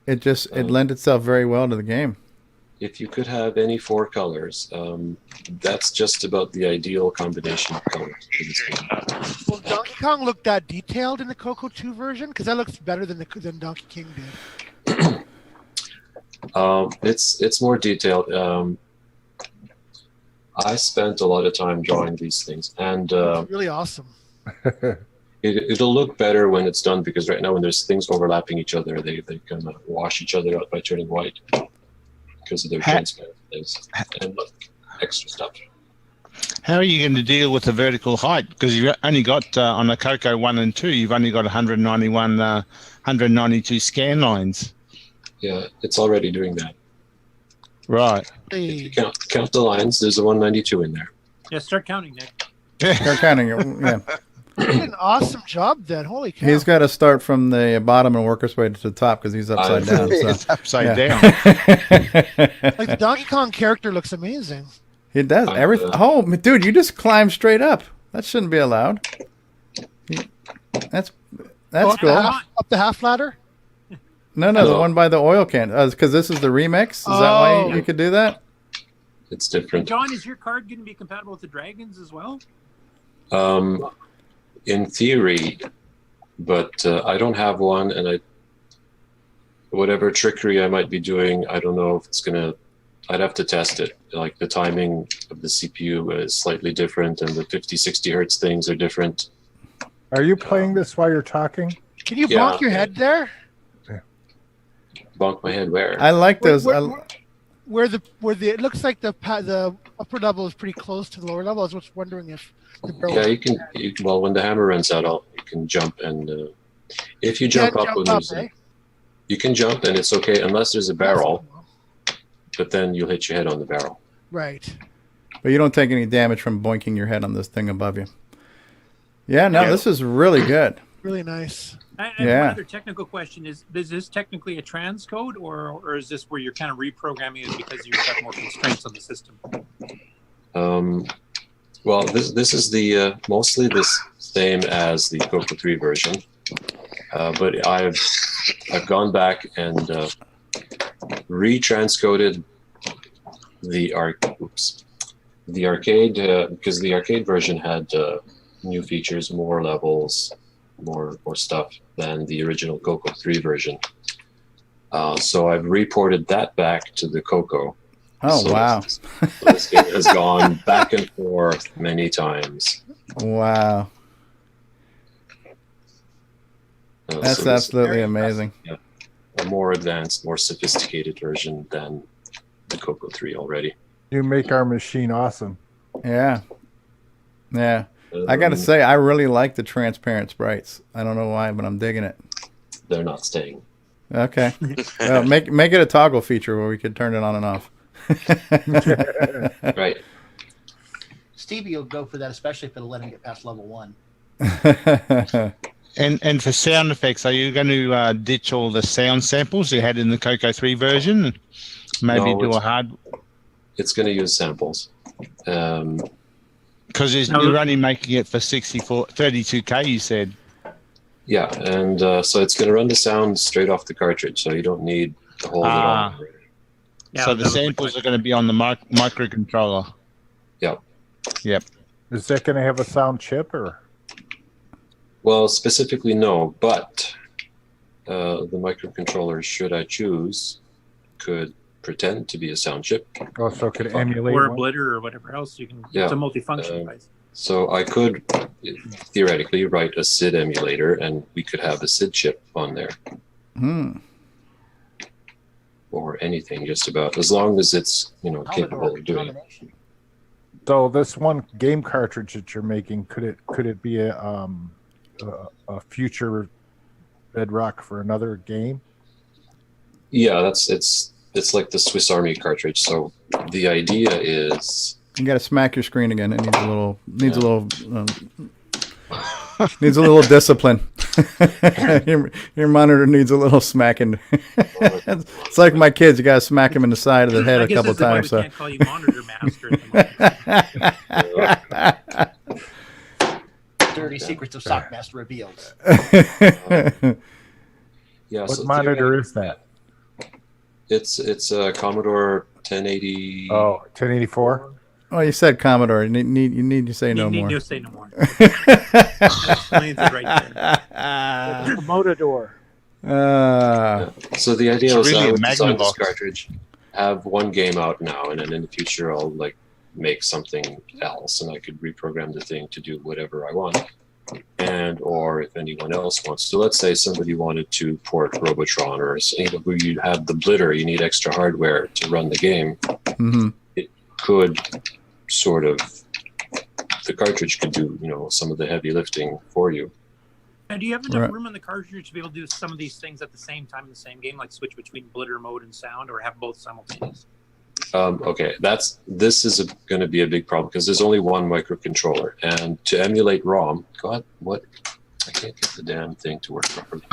It lent itself very well to the game. If you could have any 4 colors, that's just about the ideal combination of colors for this game. Will Donkey Kong look that detailed in the Coco 2 version? Because that looks better than Donkey King did. It's more detailed. I spent a lot of time drawing these things, and It's really awesome. it'll look better when it's done, because right now when there's things overlapping each other, they kind of wash each other out by turning white because of their transparent things and extra stuff. How are you going to deal with the vertical height? Because you've only got, on the Coco 1 and 2, you've only got 192 scan lines. Yeah, it's already doing that. Right. If you count the lines, there's a 192 in there. Yeah, start counting, Nick. Start counting. Yeah. You did an awesome job then. Holy cow. He's got to start from the bottom and work his way to the top because he's upside down. So. It's upside down. Like the Donkey Kong character looks amazing. He does everything. Oh, dude, you just climbed straight up. That shouldn't be allowed. That's cool. Up the half ladder? No, the one by the oil can. Because this is the remix. Is that why you could do that? It's different. John, is your card going to be compatible with the dragons as well? In theory, but I don't have one, and whatever trickery I might be doing, I don't know if it's gonna. I'd have to test it. Like the timing of the CPU is slightly different, and the 50-60 hertz things are different. Are you playing this while you're talking? Can you bonk your head there? Bonk my head where? I like those. Where it looks like the upper level is pretty close to the lower level. I was just wondering if the barrel. Yeah, you can. Well, when the hammer runs out, you can jump, and if you jump up when there's, you can jump, and it's okay unless there's a barrel. But then you'll hit your head on the barrel. Right. But you don't take any damage from boinking your head on this thing above you. Yeah, no, this is really good. Really nice. And one other technical question is this technically a transcode, or is this where you're kind of reprogramming it because you've got more constraints on the system? Well, this is the mostly the same as the Coco 3 version, but I've gone back and retranscoded the arcade because the arcade version had new features, more levels, more stuff than the original Coco 3 version. So I've reported that back to the Coco. Oh, so wow. This game has gone back and forth many times. Wow. That's absolutely amazing. Yeah, a more advanced, more sophisticated version than the Coco 3 already. You make our machine awesome. Yeah. Yeah. I got to say, I really like the transparent sprites. I don't know why, but I'm digging it. They're not staying. Okay. Make it a toggle feature where we could turn it on and off. Right. Stevie will go for that, especially if it'll let him get past level 1. And for sound effects, are you going to ditch all the sound samples you had in the Coco 3 version? Maybe do a hard... It's going to use samples. Because you're only making it for 32K, you said. Yeah, and so it's going to run the sound straight off the cartridge, so you don't need to hold it on. Yeah, so the samples are going to be on the microcontroller. Yep. Yep. Is that going to have a sound chip or? Well, specifically no, but the microcontroller, should I choose, could pretend to be a sound chip. Oh, so it could emulate or a one? blitter or whatever else. You can. Yeah. It's a multifunction device. So I could theoretically write a SID emulator, and we could have a SID chip on there. Or anything, just about, as long as it's capable of doing it. So this one game cartridge that you're making, could it be a future bedrock for another game? Yeah, it's like the Swiss Army cartridge. So the idea is you got to smack your screen again. It needs a little. Needs a little discipline. Your monitor needs a little smacking. It's like my kids. You got to smack them in the side of the head a couple times. We can't call you monitor master at the moment. Dirty secrets of Sockmaster revealed. Yeah. What monitor is that? It's a Commodore 1080. Oh, 1084. Oh, you said Commodore. You need to say no more. You need to say no more. Explains it right there. It's a Motodor. So the idea was really I a would design this Magnavox. cartridge, have one game out now, and then in the future I'll like make something else, and I could reprogram the thing to do whatever I want, and or if anyone else wants. So let's say somebody wanted to port Robotron, or where you have the blitter, you need extra hardware to run the game. Mm-hmm. It could sort of, the cartridge could do some of the heavy lifting for you. Now, do you have enough room on the cartridge to be able to do some of these things at the same time in the same game, like switch between blitter mode and sound, or have both simultaneous? Okay, this is going to be a big problem because there's only one microcontroller, and to emulate ROM, God, what? I can't get the damn thing to work properly.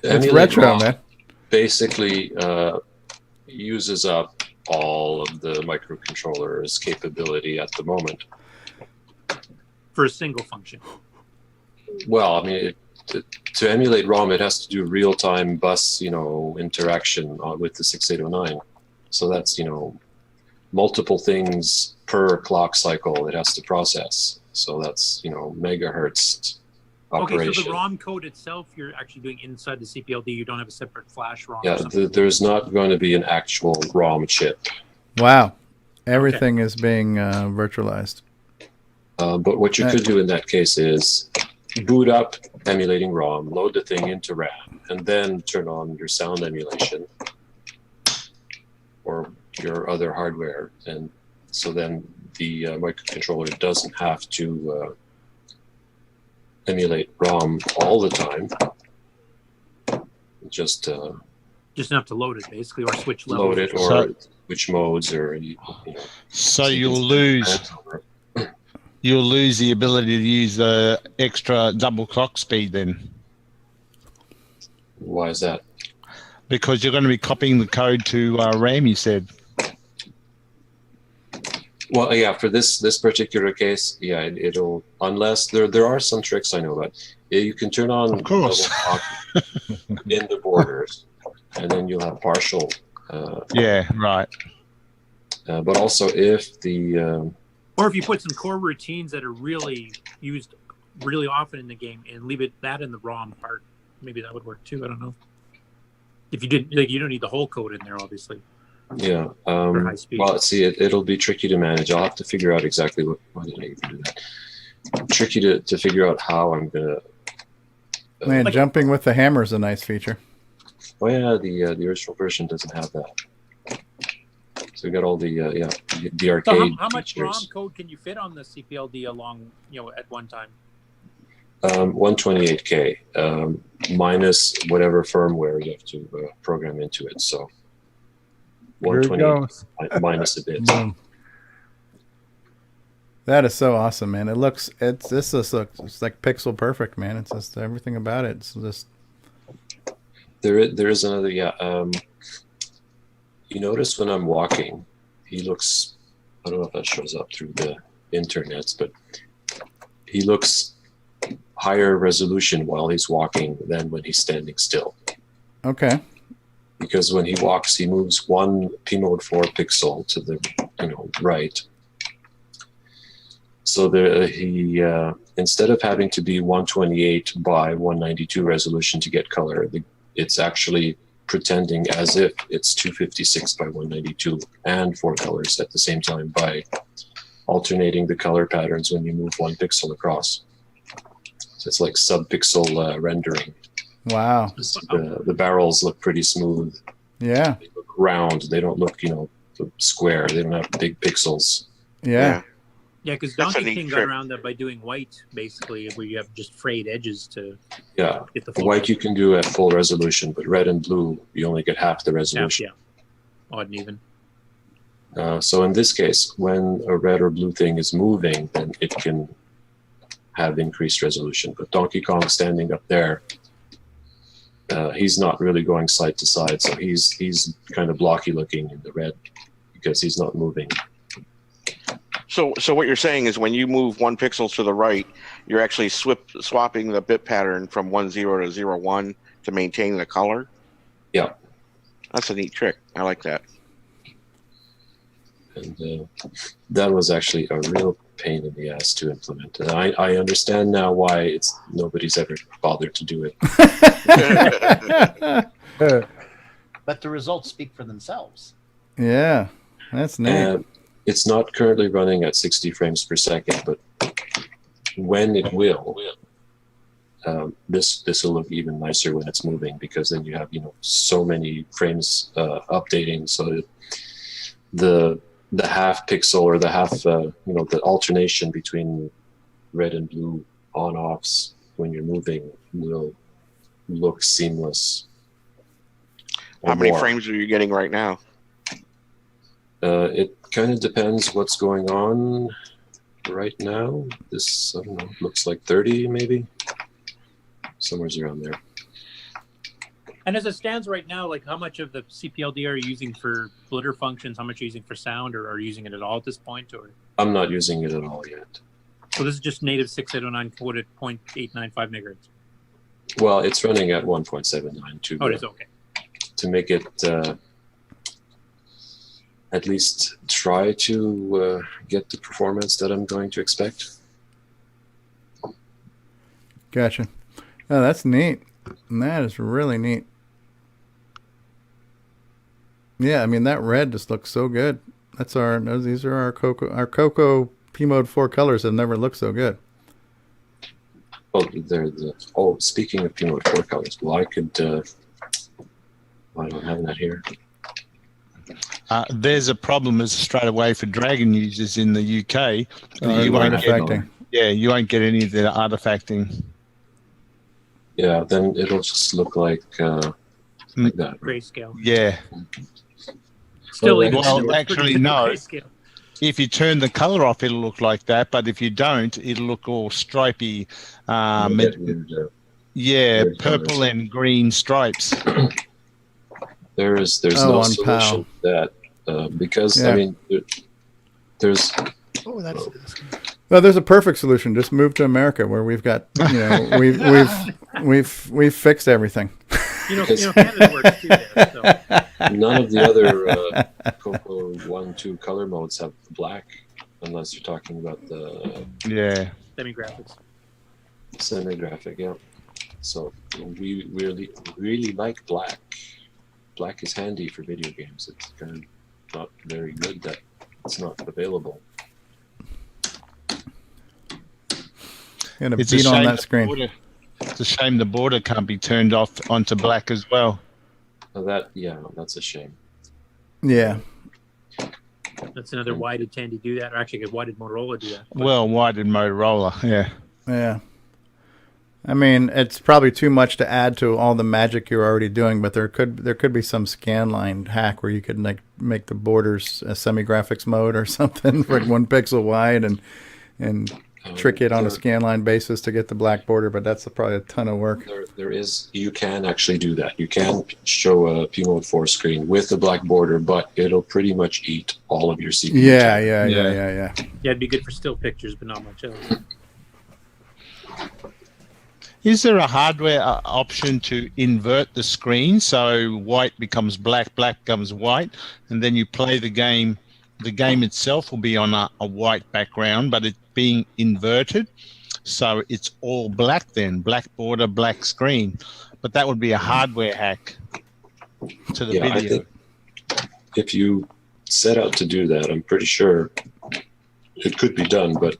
It's retro, ROM man. Basically, uses up all of the microcontroller's capability at the moment. For a single function. Well, I mean, to emulate ROM, it has to do real-time bus, interaction with the 6809. So that's, multiple things per clock cycle it has to process. So that's, megahertz operation. Okay, so the ROM code itself, you're actually doing inside the CPLD. You don't have a separate flash ROM. Yeah, there's not going to be an actual ROM chip. Wow. Everything is being virtualized. But what you could do in that case is boot up emulating ROM, load the thing into RAM, and then turn on your sound emulation or your other hardware. And so then the microcontroller doesn't have to emulate ROM all the time. Just enough to load it, basically, or switch levels. Load it, or switch modes, or So you'll lose. You'll lose the ability to use the extra double clock speed then. Why is that? Because you're going to be copying the code to RAM, you said. Well, yeah, for this particular case, yeah, it'll, unless there are some tricks I know about. You can turn on of course double clock in the borders, and then you'll have partial. Yeah, right. But also, if the or if you put some core routines that are really used really often in the game and leave that in the ROM part, maybe that would work too. I don't know. If you didn't, you don't need the whole code in there, obviously. Yeah. For high speed. Well, see, it'll be tricky to manage. I'll have to figure out exactly why did I even do that. Tricky to figure out how I'm gonna. Man, jumping with the hammer is a nice feature. Oh yeah, the original version doesn't have that. So we got all the the arcade. So how much features. ROM code can you fit on the CPLD along, at one time? 128K minus whatever firmware you have to program into it. So 128 minus a bit. That is so awesome, man. It's like pixel perfect, man. It's just everything about it. It's just there is another you notice when I'm walking, he looks, I don't know if that shows up through the internets, but he looks higher resolution while he's walking than when he's standing still. Okay. Because when he walks, he moves one P mode 4 pixel to the right. So he instead of having to be 128 by 192 resolution to get color, it's actually pretending as if it's 256 by 192 and 4 colors at the same time by alternating the color patterns when you move one pixel across. So it's like sub-pixel rendering. Wow. The barrels look pretty smooth. Yeah. They look round. They don't look, square. They don't have big pixels. Yeah. Yeah, because Donkey King got around that by doing white, basically, where you have just frayed edges to get the full white you can do at full resolution, but red and blue, you only get half the resolution. Yeah. Odd and even. So in this case, when a red or blue thing is moving, then it can have increased resolution. But Donkey Kong standing up there, he's not really going side to side, so he's kind of blocky looking in the red because he's not moving. So what you're saying is when you move 1 pixel to the right, you're actually swapping the bit pattern from 10 to 01 to maintain the color? Yeah. That's a neat trick. I like that. And that was actually a real pain in the ass to implement. And I understand now why nobody's ever bothered to do it. But the results speak for themselves. Yeah, that's neat. It's not currently running at 60 frames per second, but when it will, this will look even nicer when it's moving, because then you have so many frames updating, so the half pixel or the half the alternation between red and blue on-offs when you're moving will look seamless. How many frames are you getting right now? It kind of depends what's going on right now. This, I don't know, looks like 30 maybe. Somewhere's around there. And as it stands right now, like how much of the CPLD are you using for blitter functions? How much are you using for sound, or are you using it at all at this point? Or I'm not using it at all yet. So this is just native 6809 coded 0.895 megahertz. Well, it's running at 1.79 to it is okay. To make it at least try to get the performance that I'm going to expect. Gotcha. Oh, that's neat. That is really neat. Yeah, I mean that red just looks so good. These are our Coco P Mode 4 colors have never looked so good. Oh, speaking of P Mode 4 colors, well, I don't have that here. There's a problem as straight away for Dragon users in the UK. You won't get any of the artifacting. Yeah, then it'll just look like that. Grayscale. Yeah. Still, well, actually, no. If you turn the color off, it'll look like that. But if you don't, it'll look all stripy. Purple and green stripes. There's no solution to that because I mean there's. Oh, that's. Well, there's a perfect solution. Just move to America, where we've got we've fixed everything. Canada works too there, so. None of the other Coco 1-2 color modes have black, unless you're talking about the semi-graphic, yeah. So we really like black. Black is handy for video games. It's kind of not very good that it's not available. It's beat on that screen. It's a shame the border can't be turned off onto black as well. That's a shame. Yeah. That's another. Why did Tandy do that? Or actually, why did Motorola do that? Well, why did Motorola? Yeah. Yeah. I mean, it's probably too much to add to all the magic you're already doing, but there could be some scanline hack where you could make the borders a semi-graphics mode or something, like 1 pixel wide, and trick it on a scanline basis to get the black border. But that's probably a ton of work. You can actually do that. You can show a P Mode 4 screen with the black border, but it'll pretty much eat all of your CPU. Yeah. Yeah, it'd be good for still pictures, but not much else. Is there a hardware option to invert the screen so white becomes black, black becomes white, and then you play the game? The game itself will be on a white background, but it's being inverted, so it's all black then, black border, black screen. But that would be a hardware hack to the video. I think if you set out to do that, I'm pretty sure it could be done, but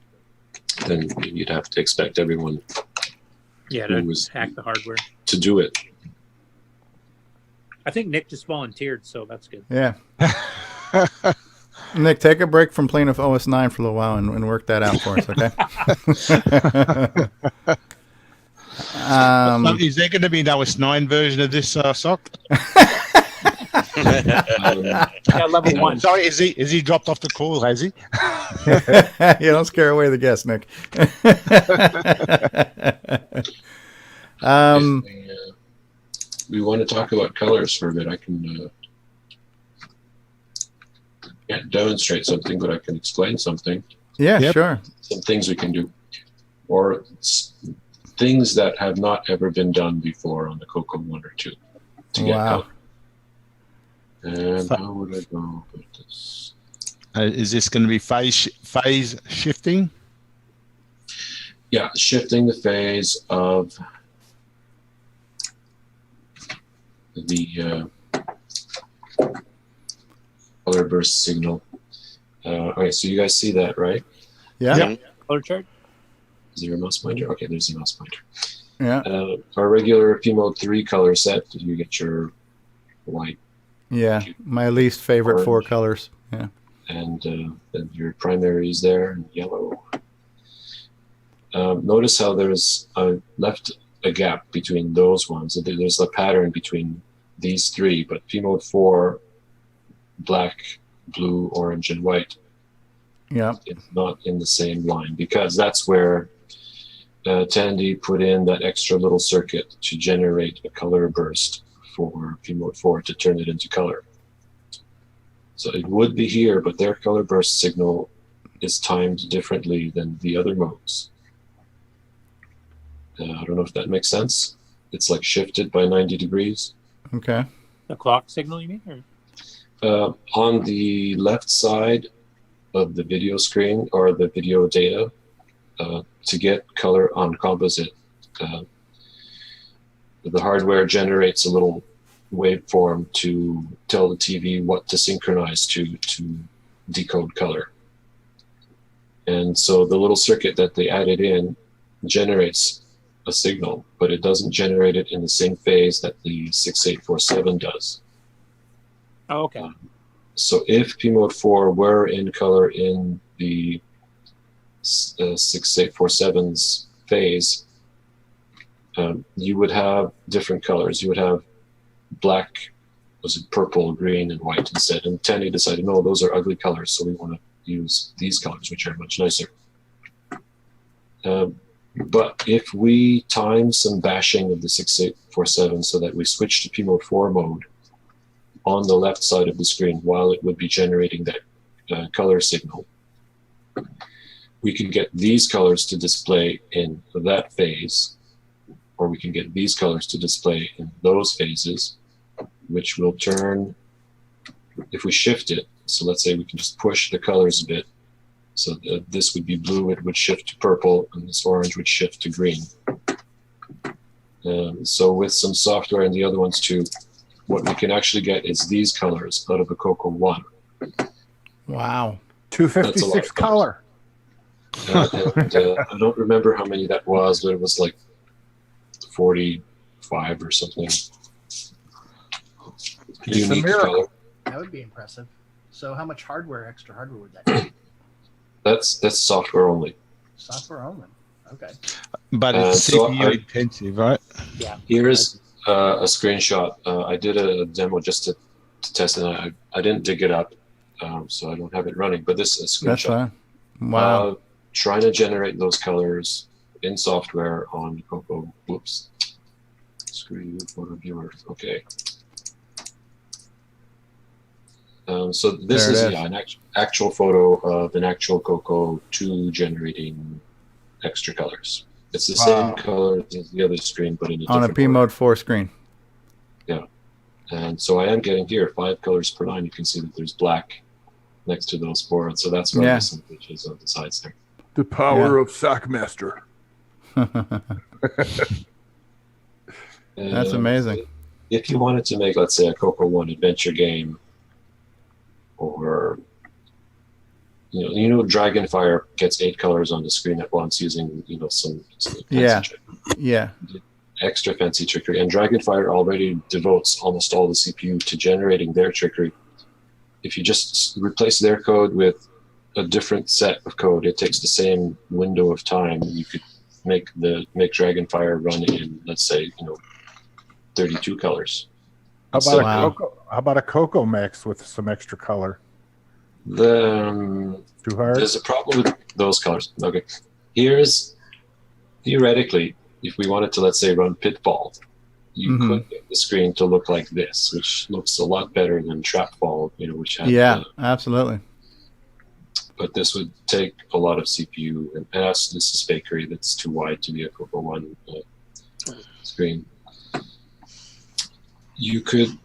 then you'd have to expect everyone to hack the hardware to do it. I think Nick just volunteered, so that's good. Yeah. Nick, take a break from playing with OS 9 for a little while and work that out for us, okay? Is there going to be an OS 9 version of this sock? Level 1. Sorry, is he dropped off the call, has he? You don't scare away the guests, Nick. We want to talk about colors for a bit. I can can't demonstrate something, but I can explain something. Yeah, sure. Some things we can do, or things that have not ever been done before on the Coco 1 or 2 to get color. And how would I go about this? Is this going to be phase shifting? Yeah, shifting the phase of the color burst signal. Okay, so you guys see that, right? Yeah. Yep. Color chart. Is there a mouse pointer? Okay, there's a mouse pointer. Yeah. Our regular P mode 3 color set, you get your white. Yeah, my least favorite orange, 4 colors. Yeah. And then your primaries there, and yellow. Notice how there's left a gap between those ones. There's a pattern between these 3, but P mode 4, black, blue, orange, and white. Yeah. It's not in the same line, because that's where Tandy put in that extra little circuit to generate a color burst for P mode 4 to turn it into color. So it would be here, but their color burst signal is timed differently than the other modes. I don't know if that makes sense. It's like shifted by 90 degrees. Okay. The clock signal, you mean? On the left side of the video screen, or the video data, to get color on composite, the hardware generates a little waveform to tell the TV what to synchronize to decode color. And so the little circuit that they added in generates a signal, but it doesn't generate it in the same phase that the 6847 does. Oh, okay. So if P mode 4 were in color in the 6847's phase, you would have different colors. You would have black, was it purple, green, and white instead. And Tandy decided, no, those are ugly colors, so we want to use these colors, which are much nicer. But if we time some bashing of the 6847 so that we switch to P mode 4 mode on the left side of the screen while it would be generating that color signal, we can get these colors to display in that phase, or we can get these colors to display in those phases, which will turn, if we shift it, so let's say we can just push the colors a bit, so this would be blue, it would shift to purple, and this orange would shift to green. So with some software and the other ones too, what we can actually get is these colors out of a Coco 1. Wow. 256 color. And, I don't remember how many that was, but it was like 45 or something. Unique color. That would be impressive. So how much extra hardware would that be? That's software only. Software only. Okay. But it's CPU intensive, right? Yeah. Here's a screenshot. I did a demo just to test it. I didn't dig it up, so I don't have it running. But this is a screenshot. That's fine. Wow. Trying to generate those colors in software on Coco. Whoops. Screw you, photo viewer. Okay. So this is an actual photo of an actual Coco 2 generating extra colors. It's the same color as the other screen, but in a different on a P mode 4 screen. Yeah. And so I am getting here 5 colors per line. You can see that there's black next to those 4. So that's why there's some pitches on the sides there. The power of Sockmaster. That's amazing. If you wanted to make, let's say, a Coco 1 adventure game, or you know, Dragonfire gets 8 colors on the screen at once using some fancy extra fancy trickery, and Dragonfire already devotes almost all the CPU to generating their trickery. If you just replace their code with a different set of code, it takes the same window of time. You could make Dragonfire run in, let's say, 32 colors. How about a Coco mix with some extra color? Too hard? There's a problem with those colors. Okay. Here's, theoretically, if we wanted to, let's say, run Pitfall, you could get the screen to look like this, which looks a lot better than Trapfall, which had... absolutely. But this would take a lot of CPU, and this is Bakery, that's too wide to be a Coco 1 screen. You could...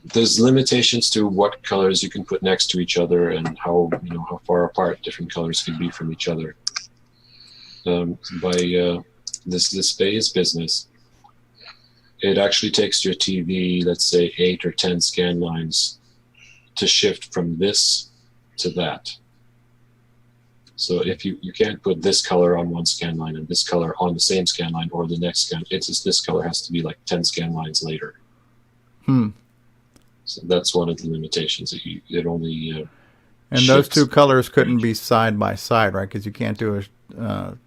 There's limitations to what colors you can put next to each other and how far apart different colors can be from each other. By this phase business, it actually takes your TV, let's say 8 or 10 scan lines, to shift from this to that. So if you can't put this color on one scan line and this color on the same scan line or the next scan, it's just this color has to be like 10 scan lines later. So that's one of the limitations. It only and those two colors couldn't be side by side, right? Because you can't do a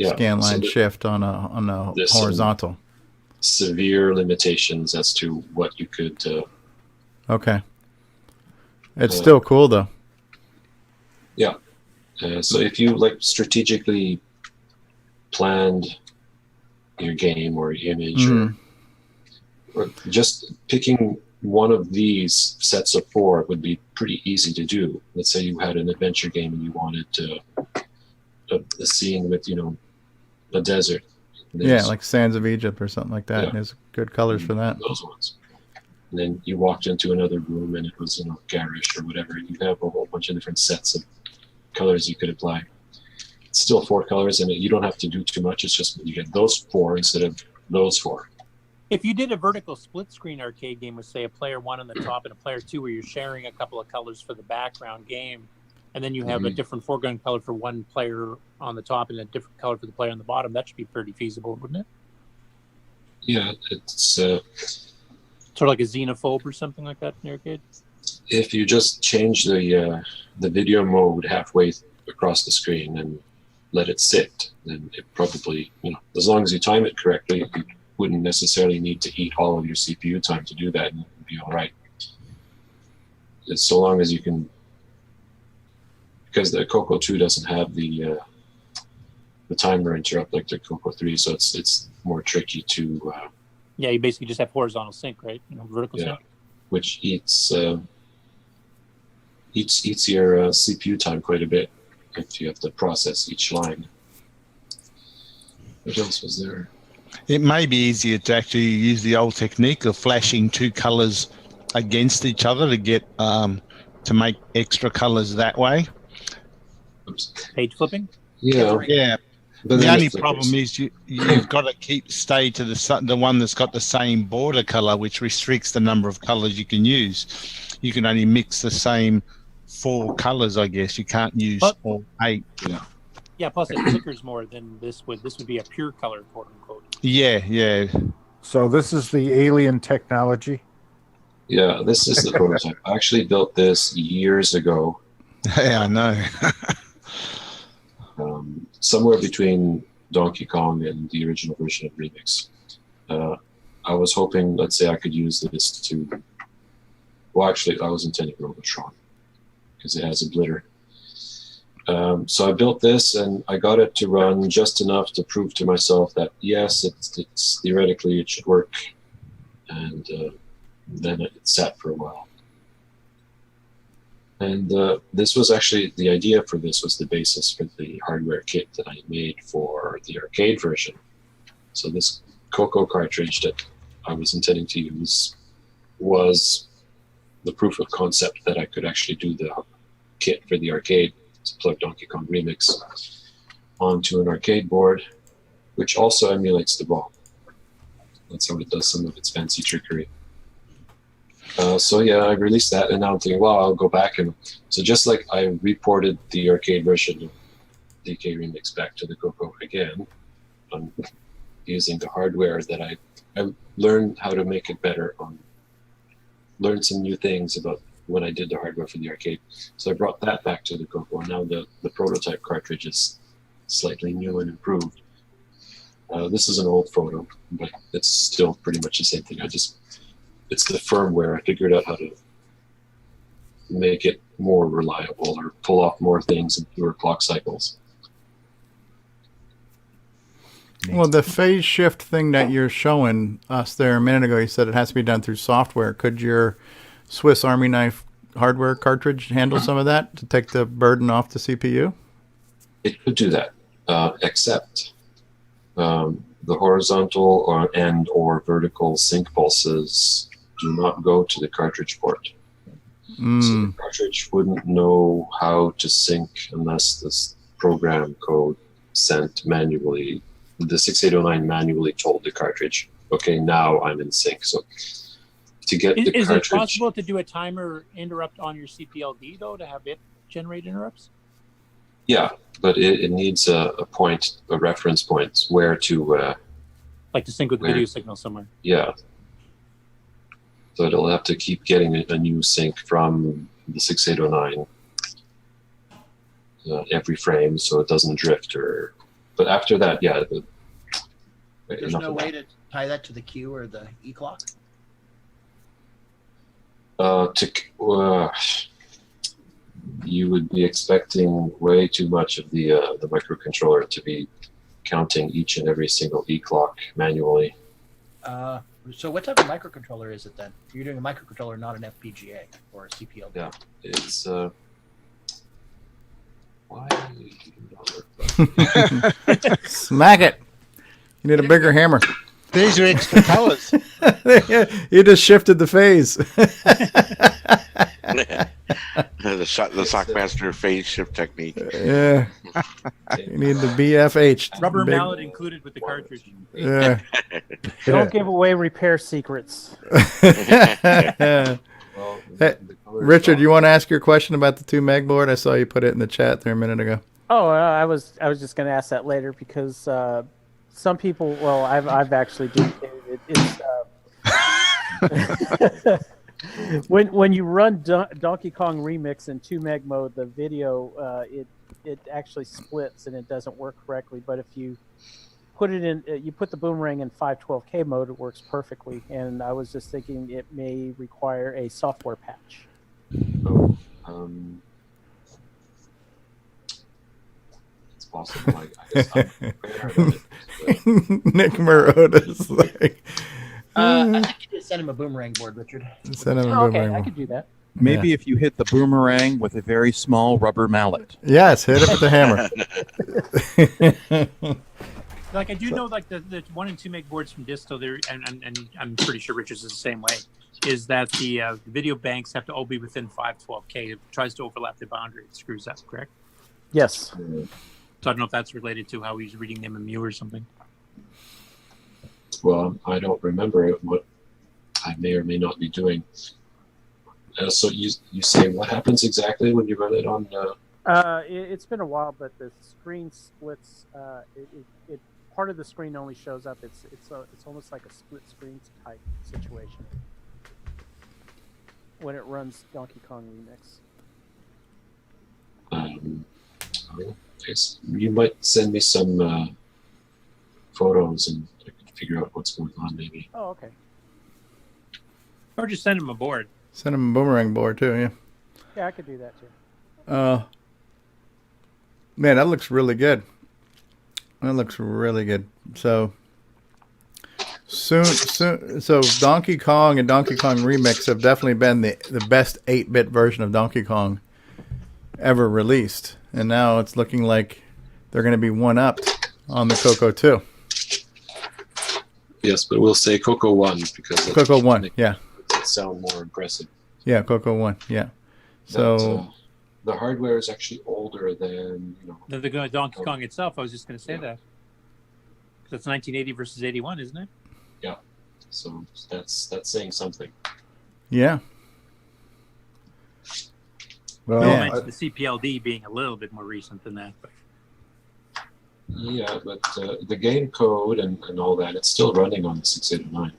scan line shift on a horizontal. Severe limitations as to what you could. Okay. It's still cool though. Yeah. So if you strategically planned your game or your image, or just picking one of these sets of 4 would be pretty easy to do. Let's say you had an adventure game and you wanted a scene with a desert. Like Sands of Egypt or something like that. Yeah. And there's good colors for that. Those ones. And then you walked into another room and it was garish or whatever. You have a whole bunch of different sets of colors you could apply. It's still 4 colors, and you don't have to do too much. It's just you get those 4 instead of those 4. If you did a vertical split screen arcade game with, say, a player 1 on the top and a player 2, where you're sharing a couple of colors for the background game, and then you have a different foreground color for one player on the top and a different color for the player on the bottom, that should be pretty feasible, wouldn't it? Yeah, it's sort of like a xenophobe or something like that in the arcade. If you just change the video mode halfway across the screen and let it sit, then it probably, as long as you time it correctly, you wouldn't necessarily need to eat all of your CPU time to do that, and it would be all right. It's so long as you can, because the Coco 2 doesn't have the timer interrupt like the Coco 3, so it's more tricky to. You basically just have horizontal sync, right? Vertical sync, which eats your CPU time quite a bit if you have to process each line. What else was there? It may be easier to actually use the old technique of flashing 2 colors against each other to get to make extra colors that way. Page flipping? Yeah. But the only problem is you've got to stay to the one that's got the same border color, which restricts the number of colors you can use. You can only mix the same 4 colors, I guess. You can't use all 8. Yeah, plus it flickers more than this would. This would be a pure color, quote unquote. Yeah. So this is the alien technology? Yeah, this is the prototype. I actually built this years ago. Yeah, I know. Somewhere between Donkey Kong and the original version of Remix. I was hoping, let's say, I could use this to... Well, actually, I was intending Robotron, because it has a blitter. So I built this, and I got it to run just enough to prove to myself that, yes, it's theoretically it should work. And then it sat for a while. And this was actually, the idea for this was the basis for the hardware kit that I made for the arcade version. So this Coco cartridge that I was intending to use was the proof of concept that I could actually do the kit for the arcade to plug Donkey Kong Remix onto an arcade board, which also emulates the ROM. That's how it does some of its fancy trickery. So yeah, I released that, and now I'm thinking, well, I'll go back and so just like I reported the arcade version of DK Remix back to the Coco again, I'm using the hardware that I learned how to make it better. Learned some new things about when I did the hardware for the arcade. So I brought that back to the Coco, and now the prototype cartridge is slightly new and improved. This is an old photo, but it's still pretty much the same thing. It's the firmware. I figured out how to make it more reliable or pull off more things in fewer clock cycles. Well, the phase shift thing that you're showing us there a minute ago, you said it has to be done through software. Could your Swiss Army knife hardware cartridge handle some of that to take the burden off the CPU? It could do that, except the horizontal or vertical sync pulses do not go to the cartridge port. So the cartridge wouldn't know how to sync unless this program code sent manually. The 6809 manually told the cartridge, okay, now I'm in sync. So to get the Is cartridge... it possible to do a timer interrupt on your CPLD, though, to have it generate interrupts? Yeah, but it needs a reference point where to... like to sync with the video signal somewhere. Yeah. So it'll have to keep getting a new sync from the 6809 every frame so it doesn't drift or... But after that, yeah. There's no way to tie that to the Q or the E clock? You would be expecting way too much of the microcontroller to be counting each and every single E clock manually. So what type of microcontroller is it then? You're doing a microcontroller, not an FPGA or a CPLD. Yeah, it's... Why Smack it. You need a bigger hammer. These are extra colors. You just shifted the phase. the Shockmaster phase shift technique. Yeah. You need the BFH. Rubber mallet included with the cartridge. Yeah. Don't give away repair secrets. Hey, Richard, you want to ask your question about the 2 meg board? I saw you put it in the chat there a minute ago. Oh, I was just going to ask that later because some people. Well, I've actually duplicated it. It's when you run Donkey Kong Remix in 2 meg mode, the video it actually splits and it doesn't work correctly. But if you put it in, you put the boomerang in 512K mode, it works perfectly. And I was just thinking it may require a software patch. Oh, it's possible. I guess I'm Nick Marota's like... I think you just send him a boomerang board, Richard. Send him a Okay, boomerang I board. could do that. Maybe if you hit the boomerang with a very small rubber mallet. Yes, hit it with the hammer. Like I do know, like the 1 and 2 meg boards from Disto, there, and I'm pretty sure Richard's is the same way. Is that the video banks have to all be within 512K? If it tries to overlap the boundary, it screws up. Correct? Yes. So I don't know if that's related to how he's reading them in MU or something. Well, I don't remember what I may or may not be doing. So you say what happens exactly when you run it on? It's been a while, but the screen splits. It part of the screen only shows up. It's almost like a split screen type situation when it runs Donkey Kong Remix. You might send me some photos and I can figure out what's going on maybe. Oh, okay. Or just send him a board. Send him a boomerang board too, yeah. Yeah, I could do that too. Man, that looks really good. That looks really good. So Donkey Kong and Donkey Kong Remix have definitely been the best 8-bit version of Donkey Kong ever released. And now it's looking like they're going to be one-upped on the Coco 2. Yes, but we'll say Coco 1 because Coco 1, yeah. It sound more impressive. Yeah, Coco 1, yeah. So the hardware is actually older than The Donkey Kong itself. I was just going to say that. Because it's 1980 versus 81, isn't it? Yeah. So that's saying something. Yeah. Well, mentioned the CPLD being a little bit more recent than that. But. Yeah, but the game code and all that, it's still running on the 6809.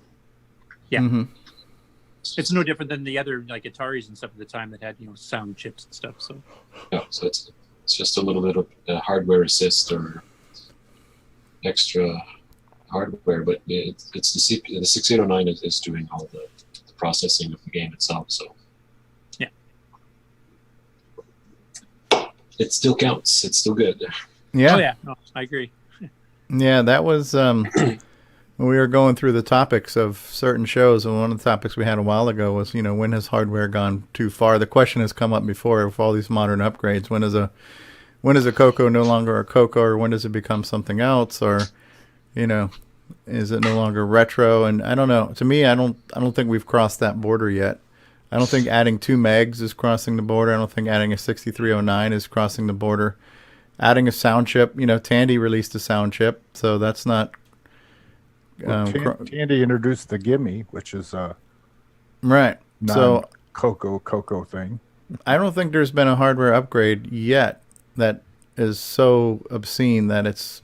Yeah. Mm-hmm. It's no different than the other like Ataris and stuff at the time that had sound chips and stuff. So yeah, so it's just a little bit of hardware assist or extra hardware, but it's the 6809 is doing all the processing of the game itself. So yeah. it still counts. It's still good. Yeah. Oh yeah, no, I agree. Yeah, that was when we were going through the topics of certain shows, and one of the topics we had a while ago was, when has hardware gone too far? The question has come up before with all these modern upgrades. When is a Coco no longer a Coco, or when does it become something else, or is it no longer retro? And I don't know. To me, I don't think we've crossed that border yet. I don't think adding 2 megs is crossing the border. I don't think adding a 6309 is crossing the border. Adding a sound chip, Tandy released a sound chip, so that's not. Tandy introduced the Gimme, which is a right. So Coco thing. I don't think there's been a hardware upgrade yet that is so obscene that it's,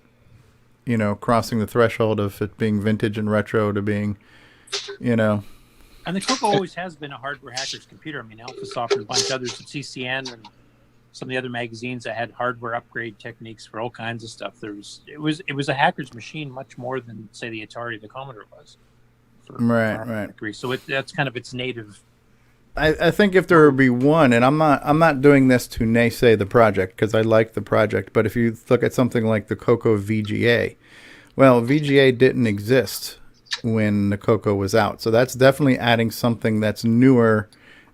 crossing the threshold of it being vintage and retro to being, And the Coco always has been a hardware hacker's computer. I mean, AlphaSoft and a bunch of others, and CCN and some of the other magazines that had hardware upgrade techniques for all kinds of stuff. It was a hacker's machine much more than, say, the Atari, the Commodore was. Right. So that's kind of its native. I think if there would be one, and I'm not doing this to naysay the project because I like the project, but if you look at something like the Coco VGA, well, VGA didn't exist when the Coco was out, so that's definitely adding something that's newer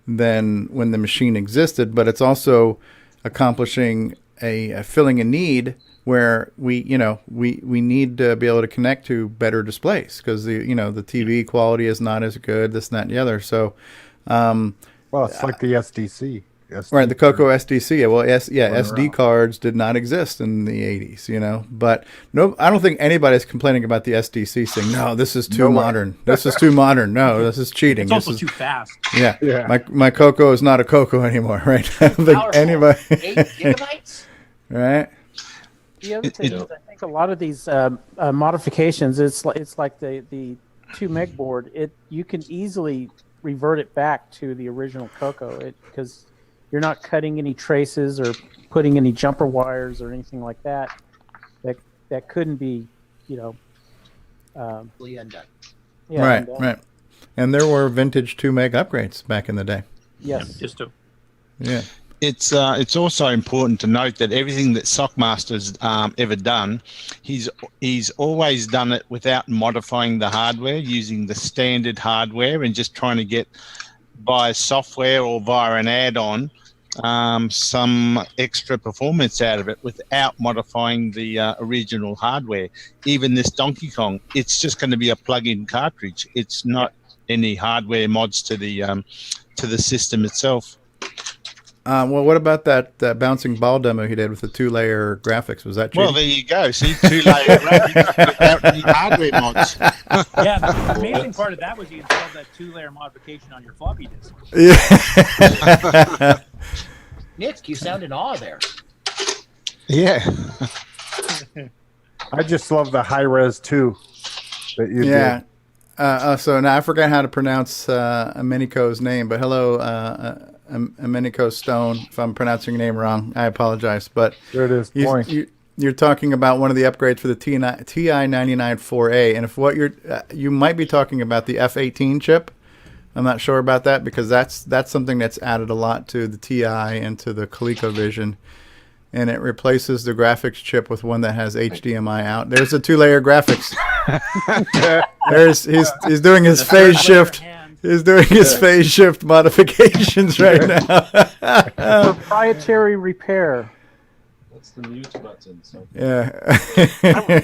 than when the machine existed, but it's also accomplishing a filling a need where we need to be able to connect to better displays because the TV quality is not as good, this, that, and the other. So, it's like the SDC. Right, the Coco SDC. Well, SD cards did not exist in the 80s, but no, I don't think anybody's complaining about the SDC saying, no, this is too modern. This is too modern. No, this is cheating. It's also too fast. Yeah. My Coco is not a Coco anymore, right? I don't think anybody. 8 gigabytes? Right. The other thing is, I think a lot of these modifications, it's like the 2 meg board. You can easily revert it back to the original Coco because you're not cutting any traces or putting any jumper wires or anything like that. That couldn't be, undone. Yeah, right. And there were vintage 2 meg upgrades back in the day. Yes. Just to. Yeah. It's also important to note that everything that Sockmaster's ever done, he's always done it without modifying the hardware, using the standard hardware and just trying to get via software or via an add-on some extra performance out of it without modifying the original hardware. Even this Donkey Kong, it's just going to be a plug-in cartridge. It's not any hardware mods to the system itself. Well, what about that bouncing ball demo he did with the 2-layer graphics? Was that cheating? Well, there you go. See, 2-layer graphics without any hardware mods. Yeah, the amazing part of that was you installed that 2-layer modification on your floppy disk. Yeah. Nick, you sound in awe there. Yeah. I just love the high-res 2 that you did. So now I forgot how to pronounce Ameniko's name, but hello, Ameniko Stone. If I'm pronouncing your name wrong, I apologize. But there it is. You're talking about one of the upgrades for the TI-99-4A, and if what you might be talking about the F18 chip. I'm not sure about that because that's something that's added a lot to the TI and to the ColecoVision, and it replaces the graphics chip with one that has HDMI out. There's a 2-layer graphics. He's doing his phase shift. He's doing his phase shift modifications right now. Proprietary repair. That's the mute button. So. Yeah.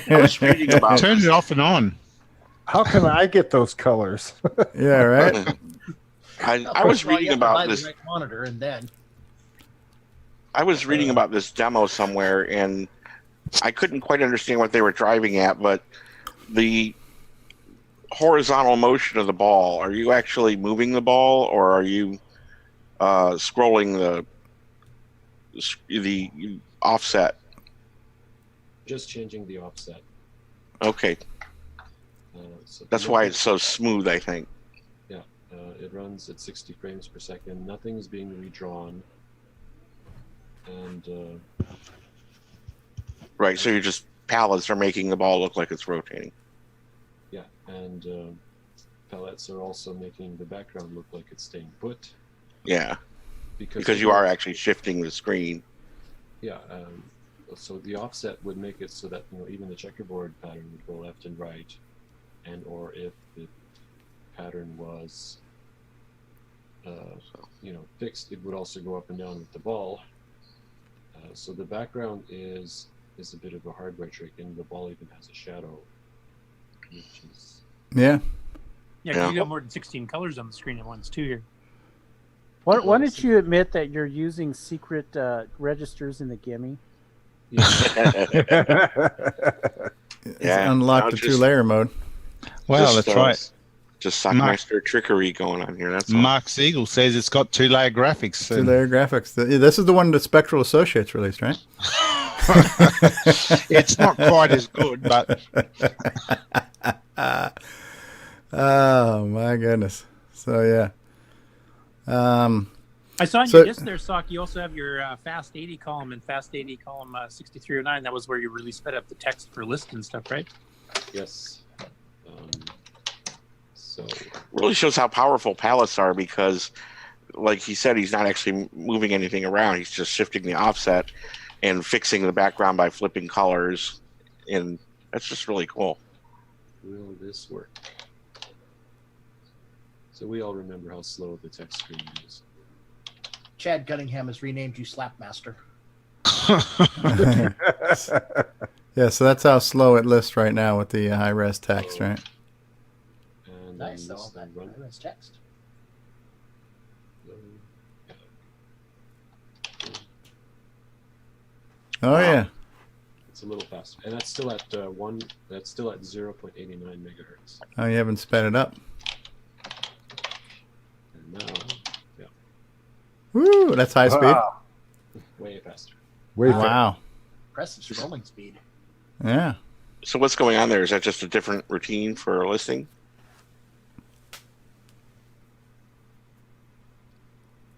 I was reading about. Turn it off and on. How can I get those colors? Yeah, right. I was reading about this monitor, and then I was reading about this demo somewhere, and I couldn't quite understand what they were driving at. But the horizontal motion of the ball, are you actually moving the ball, or are you scrolling the offset? Just changing the offset. Okay. So that's why it's so smooth, I think. Yeah, it runs at 60 frames per second. Nothing's being redrawn. And right, so you're just pallets are making the ball look like it's rotating. Yeah, and pellets are also making the background look like it's staying put. Yeah, because you are actually shifting the screen. Yeah. So the offset would make it so that even the checkerboard pattern would go left and right, and or if the pattern was fixed, it would also go up and down with the ball. So the background is a bit of a hardware trick, and the ball even has a shadow, which is yeah. Yeah, you got more than 16 colors on the screen at once too here. Why don't you admit that you're using secret registers in the gimme? It's unlocked the 2-layer mode. Well, that's right. Just Sockmeister trickery going on here. That's all. Mark Siegel says it's got 2-layer graphics. 2-layer graphics. This is the one that Spectral Associates released, right? It's not quite as good, but oh my goodness. So yeah. I saw in your disc there, Sock, you also have your Fast 80 column and Fast 80 column 6309. That was where you really sped up the text for list and stuff, right? Yes. So really shows how powerful palettes are, because like he said, he's not actually moving anything around. He's just shifting the offset and fixing the background by flipping colors. And that's just really cool. Will this work? So we all remember how slow the text screen is. Chad Cunningham has renamed you Slapmaster. Yeah, so that's how slow it lists right now with the high-res text, right? And nice, though, that high-res text. Oh yeah, it's a little faster, and that's still at That's still at 0.89 megahertz. Oh, you haven't sped it up. And now, yeah. Woo, that's high speed. Way faster. Wow. Impressive scrolling speed. Yeah. So what's going on there? Is that just a different routine for listing?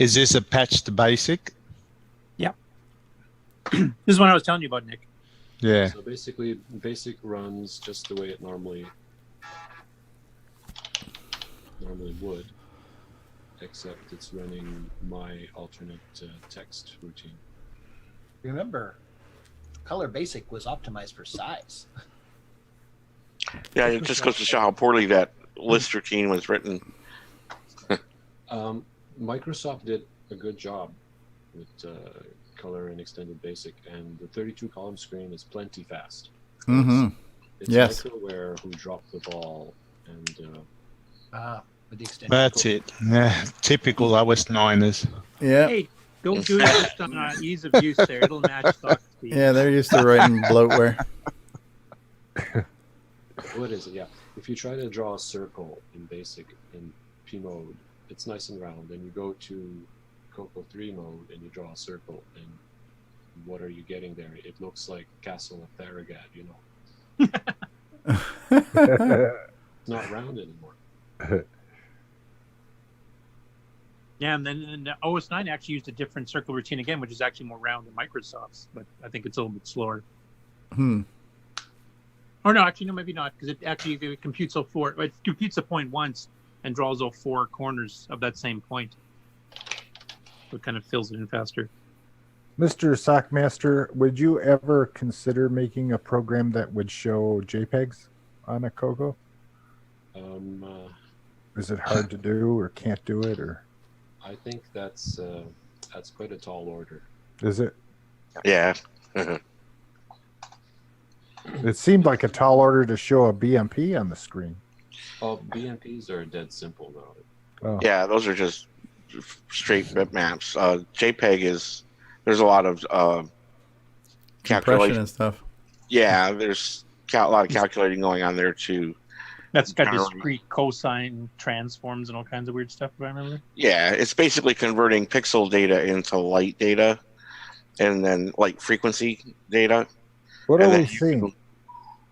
Is this a patch to basic? Yeah. This is what I was telling you about, Nick. Yeah. So basically, basic runs just the way it normally would, except it's running my alternate text routine. Remember, Color Basic was optimized for size. Yeah, it just goes to show how poorly that list routine was written. Microsoft did a good job with Color and Extended Basic, and the 32-column screen is plenty fast. Mm-hmm. It's Yes. Microware who dropped the ball, and with the extended. That's it. Yeah, typical OS 9ers. Yeah. Hey, go do it just on ease of use there. It'll match stock speed. Yeah, they're used to writing bloatware. what is it? Yeah, if you try to draw a circle in Basic in P mode, it's nice and round. Then you go to Coco 3 mode and you draw a circle, and what are you getting there? It looks like Castle of Tharagat, you know. It's not round anymore. Yeah, and then OS 9 actually used a different circle routine again, which is actually more round than Microsoft's, but I think it's a little bit slower. Or no, actually, no, maybe not, because it computes it computes a point once and draws all four corners of that same point. So it kind of fills it in faster. Mr. Sockmaster, would you ever consider making a program that would show JPEGs on a CoCo? Is it hard to do, or can't do it, or? I think that's quite a tall order. Is it? Yeah. It seemed like a tall order to show a BMP on the screen. Oh, BMPs are dead simple now. Oh. Yeah, those are just straight bitmaps. JPEG is, there's a lot of Compression calculation and stuff. Yeah, there's a lot of calculating going on there too. That's got discrete cosine transforms and all kinds of weird stuff, if I remember. Yeah, it's basically converting pixel data into light data, and then light frequency data. What are we seeing?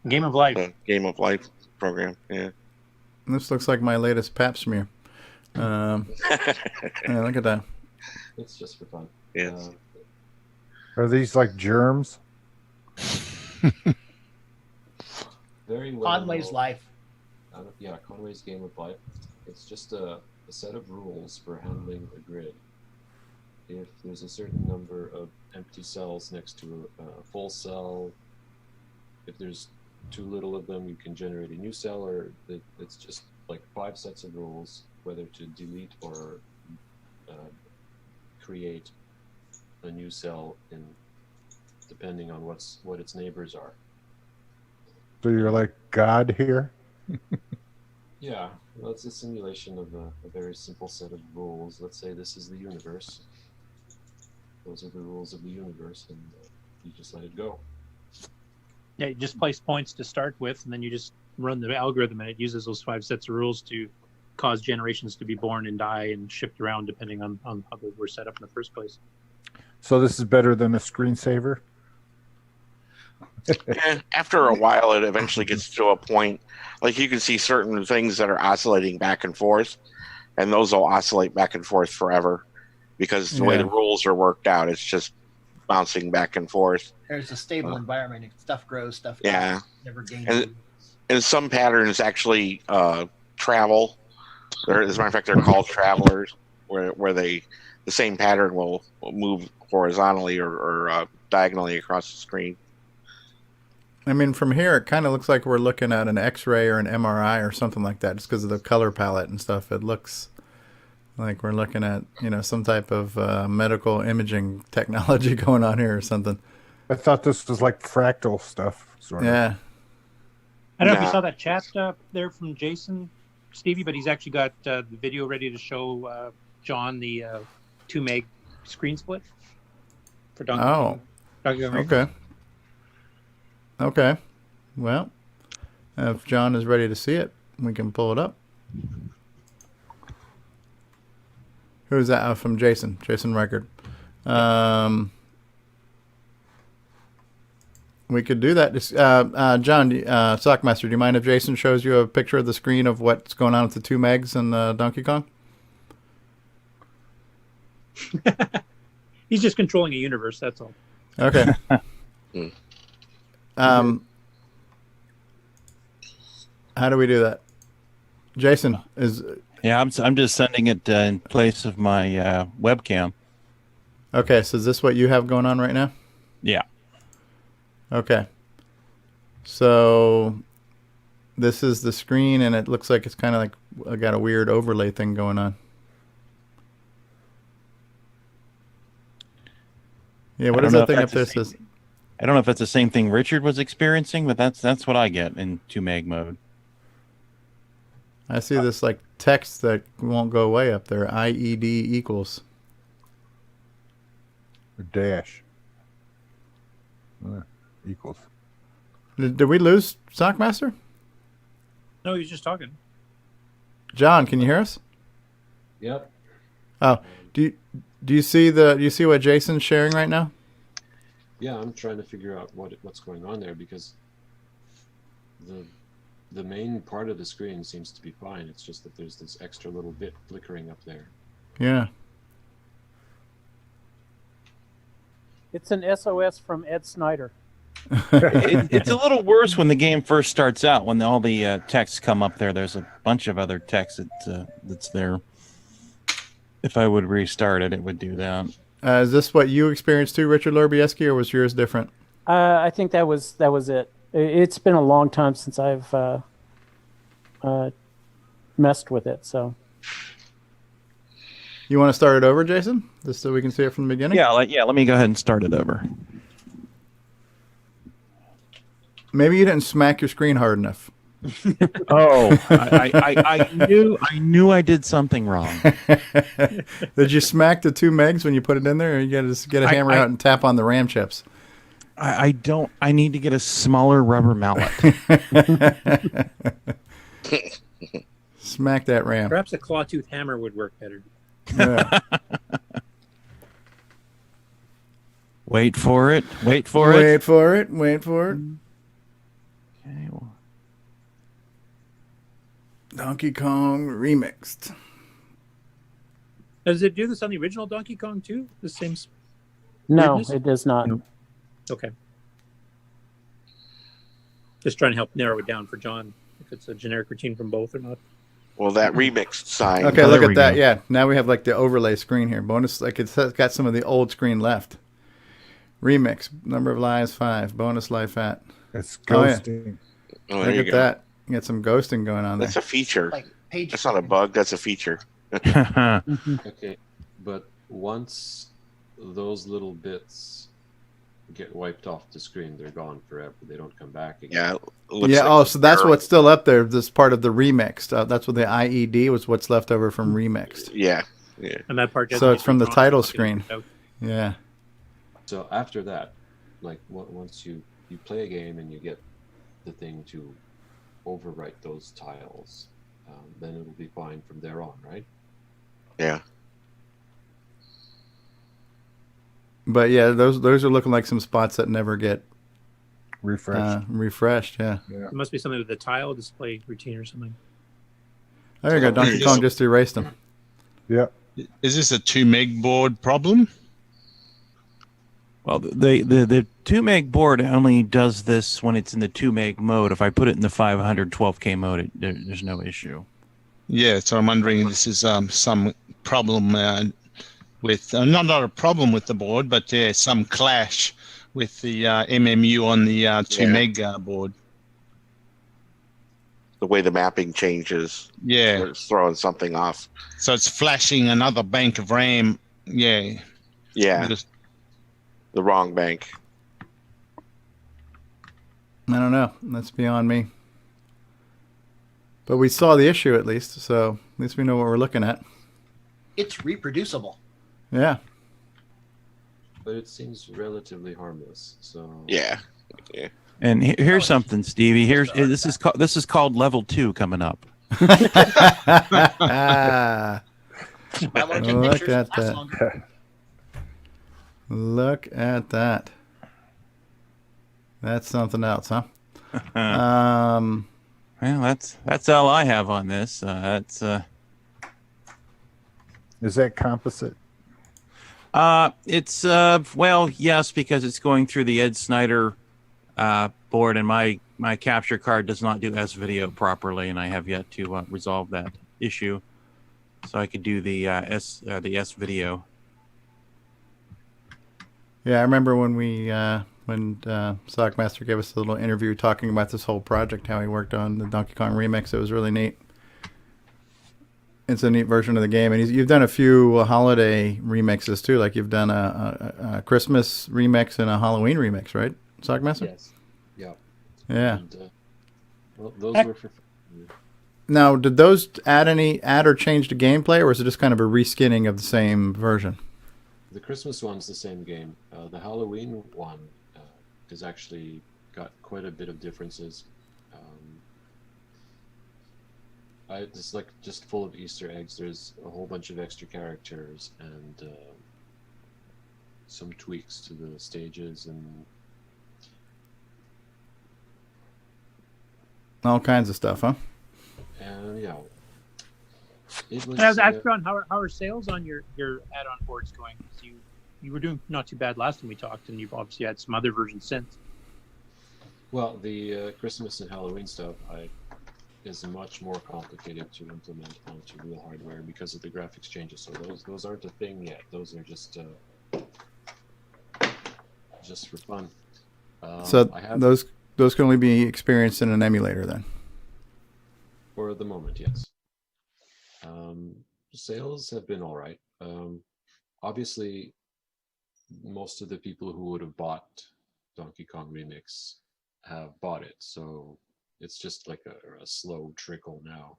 Game of Life. Game of Life program. Yeah. This looks like my latest pap smear. Yeah, look at that. It's just for fun. Yes. Are these like germs? Very well. Conway's Life. Yeah, Conway's Game of Life. It's just a set of rules for handling a grid. if there's a certain number of empty cells next to a full cell, if there's too little of them, you can generate a new cell, or it's just like 5 sets of rules, whether to delete or create a new cell depending on what its neighbors are. So you're like God here? Yeah, well, it's a simulation of a very simple set of rules. Let's say this is the universe. Those are the rules of the universe, and you just let it go. Yeah, you just place points to start with, and then you just run the algorithm, and it uses those 5 sets of rules to cause generations to be born and die and shift around depending on how they were set up in the first place. So this is better than a screensaver? After a while, it eventually gets to a point, like you can see certain things that are oscillating back and forth, and those will oscillate back and forth forever because the way the rules are worked out, it's just bouncing back and forth. There's a stable environment. Stuff grows, stuff dies, never gains. And some patterns actually travel. As a matter of fact, they're called travelers, where the same pattern will move horizontally or diagonally across the screen. I mean, from here, it kind of looks like we're looking at an X-ray or an MRI or something like that, just because of the color palette and stuff. It looks like we're looking at, some type of medical imaging technology going on here or something. I thought this was like fractal stuff. Sort of. Yeah. I don't know if you saw that chat there from Jason, Stevie, but he's actually got the video ready to show John the 2 meg screen split for Donkey Kong. Okay. Okay. Well, if John is ready to see it, we can pull it up. Who's that? From Jason Record. We could do that. John, Sockmaster, do you mind if Jason shows you a picture of the screen of what's going on with the 2 megs and Donkey Kong? He's just controlling a universe, that's all. Okay. How do we do that? Jason is. Yeah, I'm just sending it in place of my webcam. Okay, so is this what you have going on right now? Yeah. Okay. So this is the screen, and it looks like it's kind of like got a weird overlay thing going on. Yeah, what is that thing up there says? I don't know if it's the same thing Richard was experiencing, but that's what I get in 2 meg mode. I see this like text that won't go away up there. IED equals. Dash. Equals. Did we lose Sockmaster? No, he's just talking. John, can you hear us? Yep. Oh, do you see what Jason's sharing right now? Yeah, I'm trying to figure out what's going on there, because the main part of the screen seems to be fine. It's just that there's this extra little bit flickering up there. Yeah. It's an SOS from Ed Snyder. It's a little worse when the game first starts out, when all the texts come up there. There's a bunch of other text that's there. If I would restart it, it would do that. Is this what you experienced too, Richard Lorbieski, or was yours different? I think that was it. It's been a long time since I've messed with it. So, you want to start it over, Jason, just so we can see it from the beginning? Yeah, let me go ahead and start it over. Maybe you didn't smack your screen hard enough. Oh, I knew I did something wrong. Did you smack the 2 megs when you put it in there, or you got to just get a hammer out and tap on the RAM chips? I don't. I need to get a smaller rubber mallet. Smack that RAM. Perhaps a claw-tooth hammer would work better. Yeah. Wait for it. Wait for it. Okay. Well. Donkey Kong remixed. Does it do this on the original Donkey Kong too? The same? No, weirdness? it does not. No. Okay. Just trying to help narrow it down for John, if it's a generic routine from both or not. Well, that remixed sign. Okay, look at that. Yeah, now we have like the overlay screen here. Bonus, like it's got some of the old screen left. Remix, number of lives 5. Bonus life at. It's ghosting. Oh, Look there you at go. that. You got some ghosting going on there. That's a feature. Like page That's not a bug. That's a feature. Okay, but once those little bits get wiped off the screen, they're gone forever. They don't come back again. Yeah. So that's what's still up there. This part of the remixed. That's what the IED was. What's left over from remixed. Yeah. And that part. So it's from the title screen. Yeah. So after that, like once you play a game and you get the thing to overwrite those tiles, then it'll be fine from there on, right? Yeah. But yeah, those are looking like some spots that never get refreshed. Yeah. It must be something with the tile display routine or something. There you go. Donkey Kong just erased them. Yeah. Is this a 2 meg board problem? Well, the 2 meg board only does this when it's in the 2 meg mode. If I put it in the 512K mode, there's no issue. Yeah, so I'm wondering if this is some problem with not a problem with the board, but some clash with the MMU on the 2 meg board. The way the mapping changes. Yeah. It's throwing something off. So it's flashing another bank of RAM. Yeah. Yeah. The wrong bank. I don't know. That's beyond me. But we saw the issue at least, so at least we know what we're looking at. It's reproducible. Yeah. But it seems relatively harmless. So yeah. And here's something, Stevie. This is called level 2 coming up. Look at that. Look at that. That's something else, huh? Well, that's all I have on this. Is that composite? It's well, yes, because it's going through the Ed Snyder board, and my capture card does not do S-video properly, and I have yet to resolve that issue. So I could do the S-video. Yeah, I remember when when Sockmaster gave us a little interview talking about this whole project, how he worked on the Donkey Kong remix. It was really neat. It's a neat version of the game, and you've done a few holiday remixes too. Like you've done a Christmas remix and a Halloween remix, right, Sockmaster? Yes. Yeah. Yeah. And, well, those were for. Now, did those add or change the gameplay, or was it just kind of a reskinning of the same version? The Christmas one's the same game. The Halloween one has actually got quite a bit of differences. It's like just full of Easter eggs. There's a whole bunch of extra characters and some tweaks to the stages and all kinds of stuff, huh? And yeah. It was, And I was asking Ron, how are sales on your add-on boards going? You were doing not too bad last time we talked, and you've obviously had some other versions since. Well, the Christmas and Halloween stuff is much more complicated to implement onto real hardware because of the graphics changes. So those aren't a thing yet. Those are just for fun. So those can only be experienced in an emulator then. For the moment, yes. Sales have been all right. Obviously, most of the people who would have bought Donkey Kong Remix have bought it, so it's just like a slow trickle now.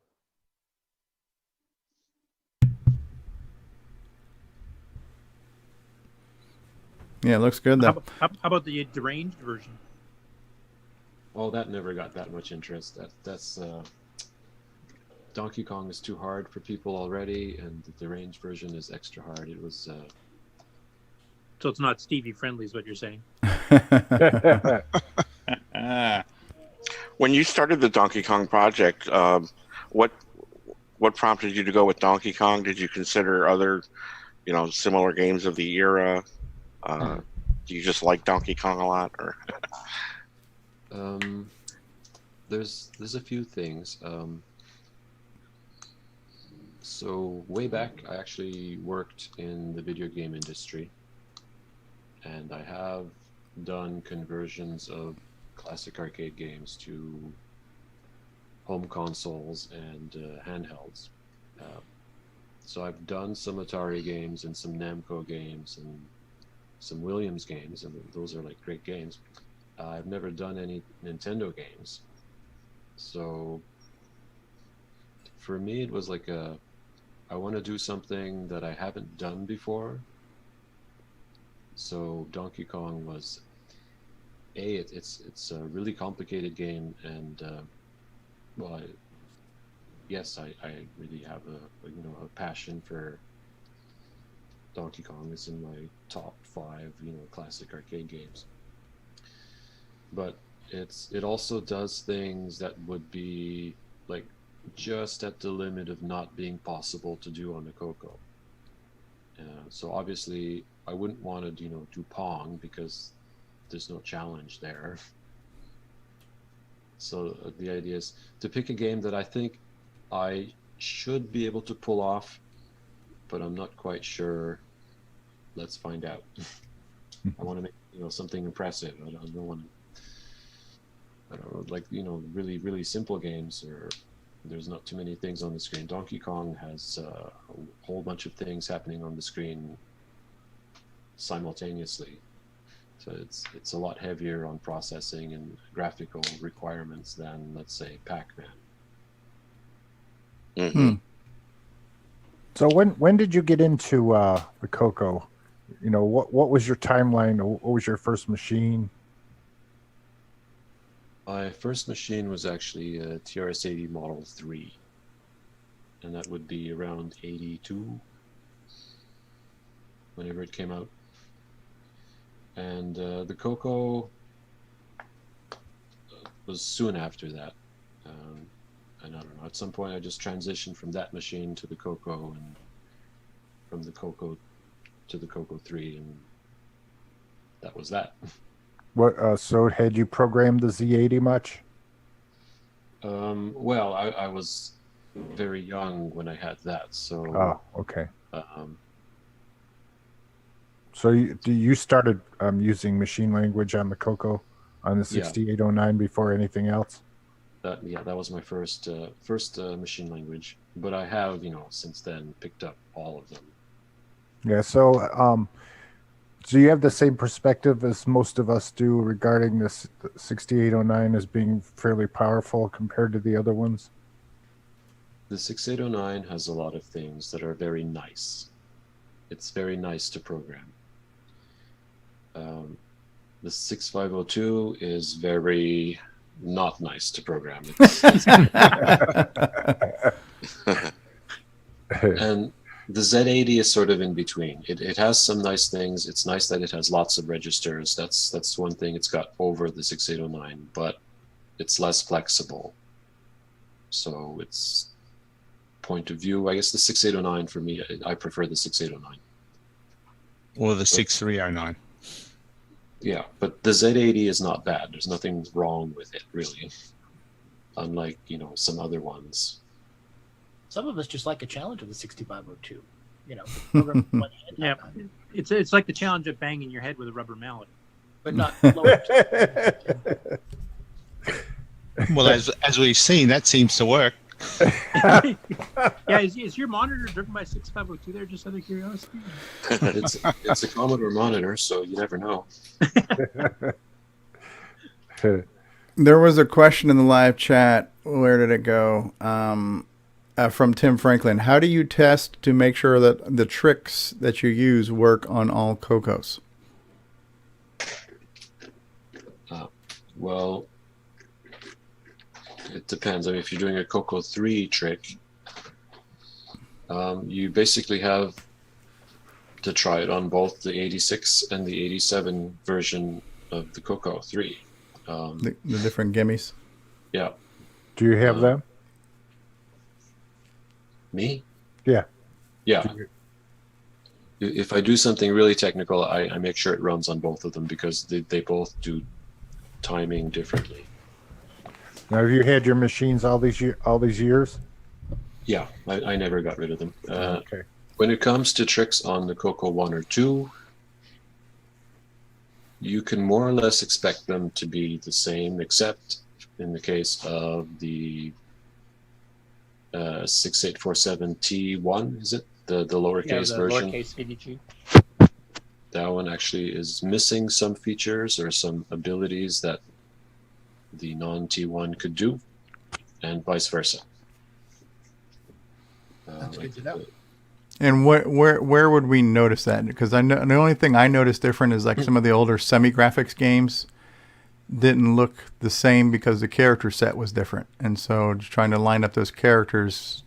Yeah, it looks good though. How about the deranged version? Oh, that never got that much interest. That's Donkey Kong is too hard for people already, and the deranged version is extra hard. It was. So it's not Stevie friendly, is what you're saying? When you started the Donkey Kong project, what prompted you to go with Donkey Kong? Did you consider other, similar games of the era? Do you just like Donkey Kong a lot, or? There's a few things. So way back, I actually worked in the video game industry, and I have done conversions of classic arcade games to home consoles and handhelds. So I've done some Atari games and some Namco games and some Williams games, and those are like great games. I've never done any Nintendo games. So for me, it was like I want to do something that I haven't done before. So Donkey Kong was it's a really complicated game, and well, yes, I really have a passion for Donkey Kong. It's in my top 5 classic arcade games. But it also does things that would be like just at the limit of not being possible to do on the Coco. So obviously I wouldn't want to do Pong because there's no challenge there. So the idea is to pick a game that I think I should be able to pull off, but I'm not quite sure. Let's find out. I want to make something impressive. I don't want to. I don't know, like really really simple games, or there's not too many things on the screen. Donkey Kong has a whole bunch of things happening on the screen simultaneously, so it's a lot heavier on processing and graphical requirements than, let's say, Pac-Man. Mm-hmm. So when did you get into the Coco? What was your timeline? What was your first machine? My first machine was actually a TRS-80 Model 3, and that would be around 82, whenever it came out. And the Coco was soon after that. And I don't know, at some point I just transitioned from that machine to the Coco, and from the Coco to the Coco 3, and that was that. What? So had you programmed the Z80 much? Well, I was very young when I had that, so. Oh, okay. So you started using machine language on the Coco on the 6809 before anything else? That was my first machine language, but I have since then picked up all of them. Yeah. So do you have the same perspective as most of us do regarding this 6809 as being fairly powerful compared to the other ones? The 6809 has a lot of things that are very nice. It's very nice to program. The 6502 is very not nice to program. And the Z80 is sort of in between. It has some nice things. It's nice that it has lots of registers. That's one thing it's got over the 6809, but it's less flexible. So it's point of view. I guess the 6809 for me, I prefer the 6809. Or the 6309. Yeah, but the Z80 is not bad. There's nothing wrong with it, really. Unlike, some other ones. Some of us just like a challenge of the 6502. Yeah, it's like the challenge of banging your head with a rubber mallet, but not lower. Well, as we've seen, that seems to work. Yeah, is your monitor driven by 6502 there, just out of curiosity? It's a Commodore monitor, so you never know. There was a question in the live chat. Where did it go? From Tim Franklin. How do you test to make sure that the tricks that you use work on all Cocos? Well, it depends. I mean, if you're doing a Coco 3 trick, you basically have to try it on both the 86 and the 87 version of the Coco 3. The different gimmies? Yeah. Do you have them? Me? Yeah. Yeah. If I do something really technical, I make sure it runs on both of them because they both do timing differently. Now, have you had your machines all these years? Yeah, I never got rid of them. Okay. When it comes to tricks on the Coco 1 or 2, you can more or less expect them to be the same, except in the case of the 6847T1, is it? The lowercase version. Lowercase VDG. That one actually is missing some features or some abilities that the non-T1 could do, and vice versa. That's good to know. And where would we notice that? Because I know the only thing I noticed different is like some of the older semi-graphics games didn't look the same because the character set was different, and so just trying to line up those characters,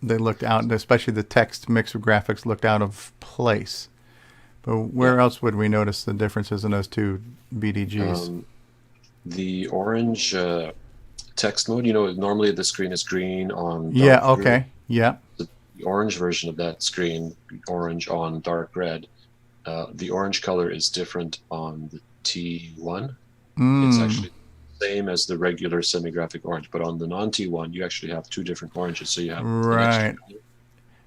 they looked out, and especially the text mixed with graphics looked out of place. But where else would we notice the differences in those two BDGs? The orange text mode, normally the screen is green on Yeah, dark okay. green. Yeah. The orange version of that screen, orange on dark red, the orange color is different on the T1. It's actually the same as the regular semi-graphic orange, but on the non-T1, you actually have two different oranges. So you have Right.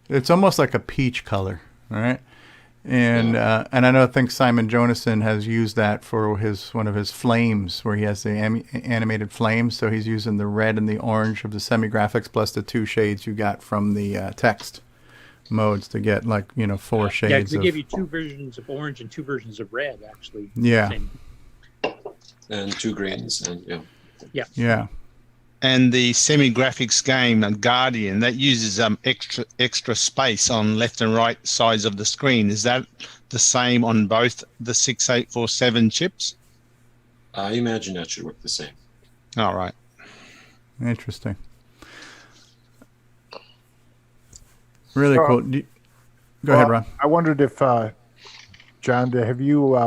It's almost like a peach color, right? And and I think Simon Jonason has used that for one of his flames, where he has the animated flames. So he's using the red and the orange of the semi-graphics plus the two shades you got from the text modes to get 4 shades. Yeah, they give you 2 versions of orange and 2 versions of red, actually. Yeah. And 2 greens, and yeah. Yeah. And the semi-graphics game Guardian, that uses extra space on left and right sides of the screen. Is that the same on both the 6847 chips? I imagine that should work the same. All right. Interesting. Really cool. Go ahead, Ron. I wondered if, John, have you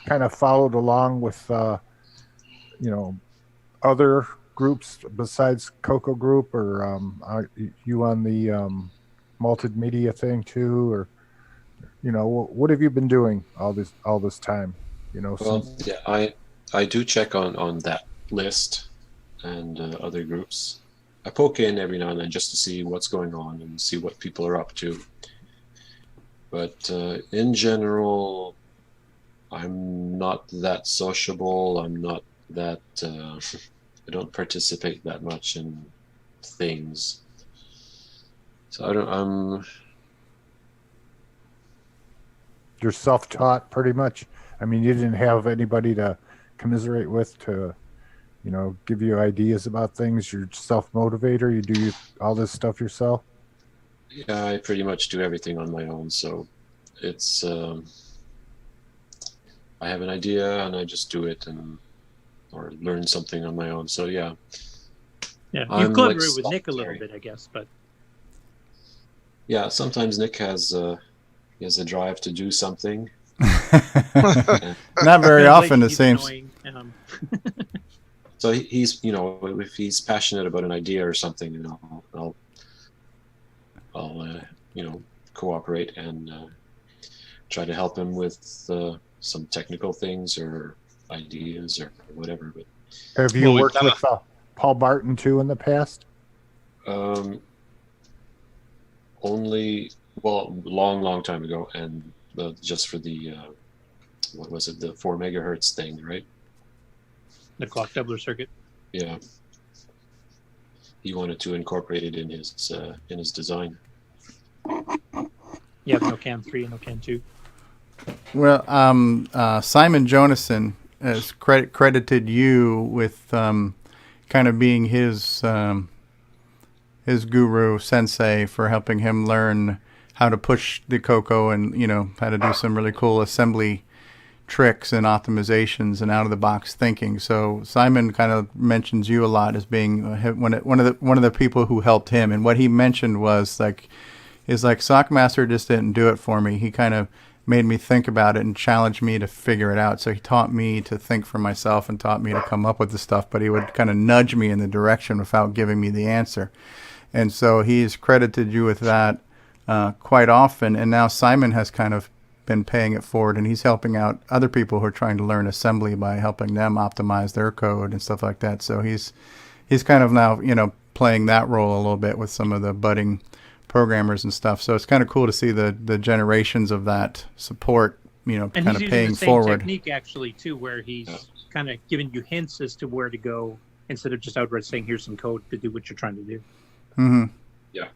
kind of followed along with, other groups besides Coco Group, or are you on the multimedia thing too, or what have you been doing all this time? I do check on that list and other groups. I poke in every now and then just to see what's going on and see what people are up to. But in general, I'm not that sociable. I'm not that. I don't participate that much in things. So You're self-taught pretty much. I mean, you didn't have anybody to commiserate with to, give you ideas about things. You're self-motivator. You do all this stuff yourself. Yeah, I pretty much do everything on my own. So it's, I have an idea and I just do it or learn something on my own. So yeah. Yeah, you collaborate with Nick a little bit, I guess, but. Yeah, sometimes Nick has a drive to do something. Not very often, it seems. So he's, if he's passionate about an idea or something, I'll cooperate and try to help him with some technical things or ideas or whatever. But have you worked with Paul Barton too in the past? Only, long time ago, and just for the what was it, the 4 megahertz thing, right? The clock doubler circuit. Yeah. He wanted to incorporate it in his design. Yeah, no CAN 3 and no CAN 2. Well, Simon Jonason has credited you with kind of being his guru sensei for helping him learn how to push the Coco and how to do some really cool assembly tricks and optimizations and out of the box thinking. So Simon kind of mentions you a lot as being one of the people who helped him. And what he mentioned was Sockmaster just didn't do it for me. He kind of made me think about it and challenged me to figure it out. So he taught me to think for myself and taught me to come up with the stuff, but he would kind of nudge me in the direction without giving me the answer. And so he's credited you with that quite often. And now Simon has kind of been paying it forward, and he's helping out other people who are trying to learn assembly by helping them optimize their code and stuff like that. So he's kind of now, playing that role a little bit with some of the budding programmers and stuff. So it's kind of cool to see the generations of that support, you know, And kind he's of using paying the same forward. technique actually too, where he's kind of giving you hints as to where to go instead of just outright saying, "Here's some code to do what you're trying to do." Mm-hmm. Yeah,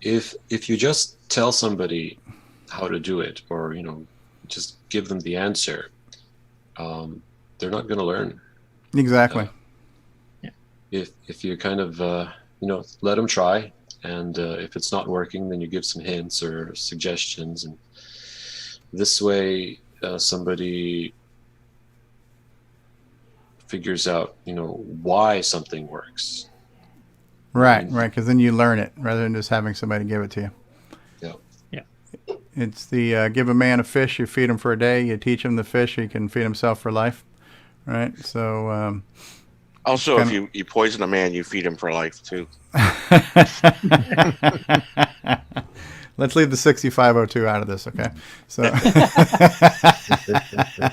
if you just tell somebody how to do it, or you know, just give them the answer, they're not going to learn. Exactly. If you kind of you know, let them try, and if it's not working, then you give some hints or suggestions, and this way somebody figures out, you know, why something works. Right, because then you learn it rather than just having somebody give it to you. Yeah. It's the give a man a fish, you feed him for a day, you teach him the fish, he can feed himself for life. Right? So also, if you poison a man, you feed him for life too. Let's leave the 6502 out of this, okay? So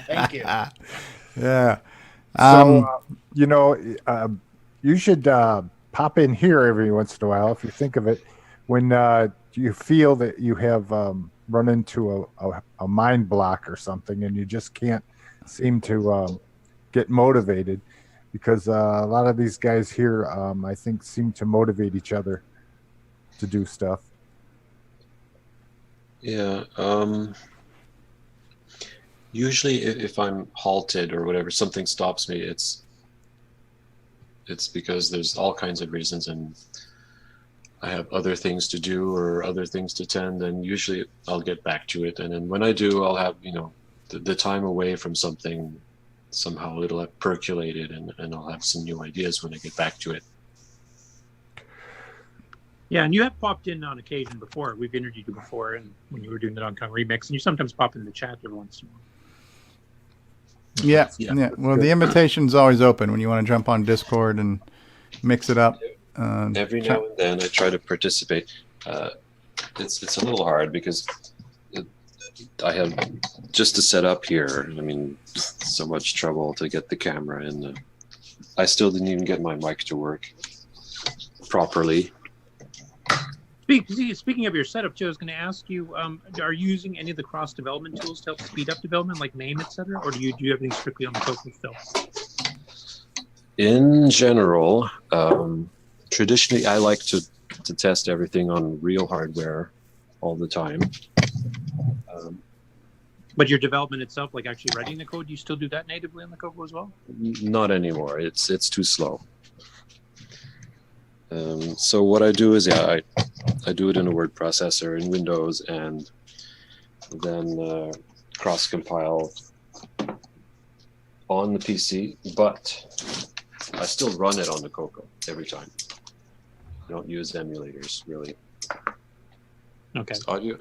Thank you. Yeah. So you know, you should pop in here every once in a while if you think of it, when you feel that you have run into a mind block or something, and you just can't seem to get motivated, because a lot of these guys here, I think, seem to motivate each other to do stuff. Yeah. Usually, if I'm halted or whatever, something stops me, it's because there's all kinds of reasons, and I have other things to do or other things to tend, and usually I'll get back to it. And then when I do, I'll have, you know, the time away from something, somehow it'll have percolated, and I'll have some new ideas when I get back to it. Yeah, and you have popped in on occasion before. We've interviewed you before, and when you were doing the Donkey Kong Remix, and you sometimes pop in the chat every once in a while. Yeah. Well, the invitation's always open when you want to jump on Discord and mix it up. Every now and then I try to participate. It's a little hard because I have just to set up here. I mean, so much trouble to get the camera, and I still didn't even get my mic to work properly. Speaking of your setup, too, I was going to ask you: are you using any of the cross development tools to help speed up development, like MAME, etc., or do you have anything strictly on the Coco still? In general, traditionally, I like to test everything on real hardware all the time. But your development itself, like actually writing the code, you still do that natively on the Coco as well? Not anymore. It's too slow. So what I do is, I do it in a word processor in Windows, and then cross-compile on the PC, but I still run it on the Coco every time. I don't use emulators, really. Okay. Audio.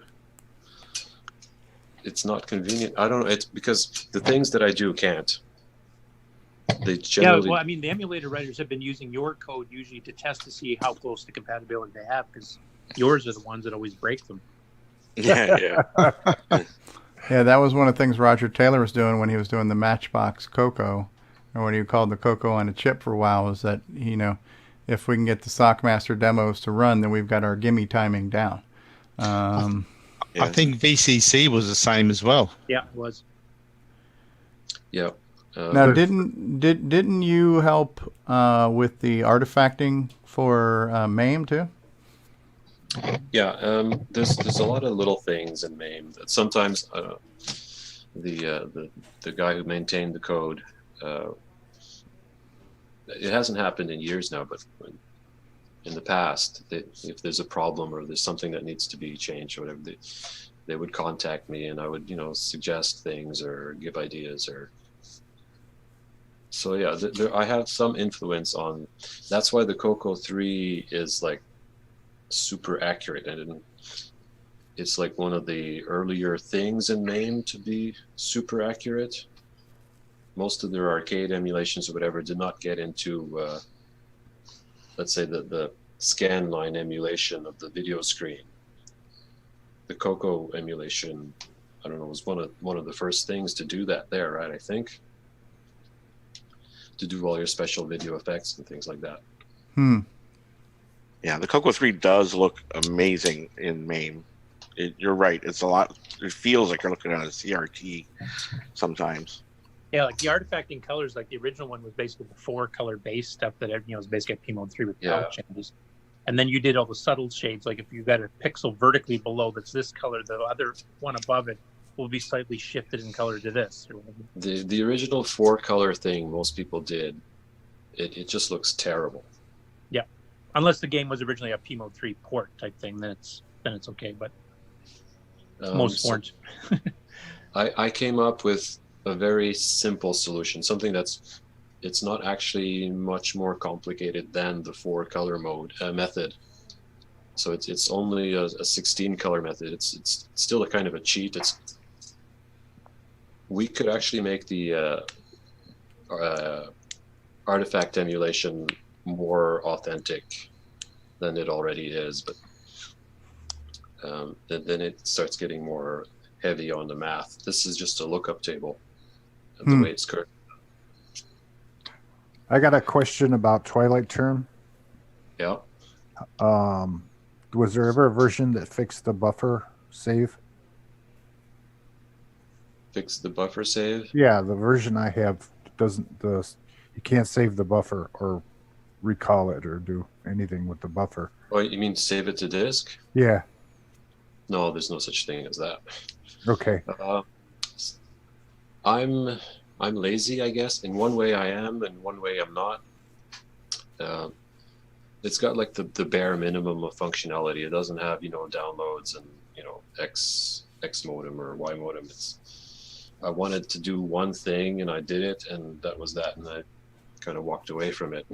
It's not convenient. I don't know. It's because the things that I do can't. They generally... Yeah, well, I mean, the emulator writers have been using your code usually to test to see how close to compatibility they have, because yours are the ones that always break them. Yeah. Yeah, that was one of the things Roger Taylor was doing when he was doing the Matchbox Coco, or what he called the Coco on a chip for a while, was that, you know, if we can get the Sockmaster demos to run, then we've got our gimme timing down. I think VCC was the same as well. Yeah, it was. Yeah. Now, didn't you help with the artifacting for MAME too? Yeah, there's a lot of little things in MAME that sometimes the guy who maintained the code, it hasn't happened in years now, but in the past, if there's a problem or there's something that needs to be changed or whatever, they would contact me, and I would, you know, suggest things or give ideas. Or so yeah, I have some influence on. That's why the Coco 3 is like super accurate, and it's like one of the earlier things in MAME to be super accurate. Most of their arcade emulations or whatever did not get into let's say the scan line emulation of the video screen. The Coco emulation, I don't know, was one of the first things to do that there, right? I think, to do all your special video effects and things like that. Yeah, the Coco 3 does look amazing in MAME. You're right. It's a lot. It feels like you're looking at a CRT sometimes. Yeah, like the artifacting colors, like the original one was basically the 4-color base stuff that was basically a P mode 3 with color changes. And then you did all the subtle shades. Like if you got a pixel vertically below that's this color, the other one above it will be slightly shifted in color to this. The original 4-color thing most people did, it just looks terrible. Yeah, unless the game was originally a P mode 3 port type thing, then it's okay. But most weren't. I came up with a very simple solution, something it's not actually much more complicated than the 4-color method. So it's only a 16-color method. It's still a kind of a cheat. We could actually make the artifact emulation more authentic than it already is, but then it starts getting more heavy on the math. This is just a lookup table, and the way it's current. I got a question about Twilight Term. Yeah. Was there ever a version that fixed the buffer save? Fix the buffer save? Yeah, the version I have doesn't. You can't save the buffer or recall it or do anything with the buffer. Oh, you mean save it to disk? Yeah. No, there's no such thing as that. Okay. I'm lazy, I guess. In one way I am, in one way I'm not. It's got like the bare minimum of functionality. It doesn't have, downloads and, X modem or Y modem. I wanted to do one thing and I did it, and that was that, and I kind of walked away from it.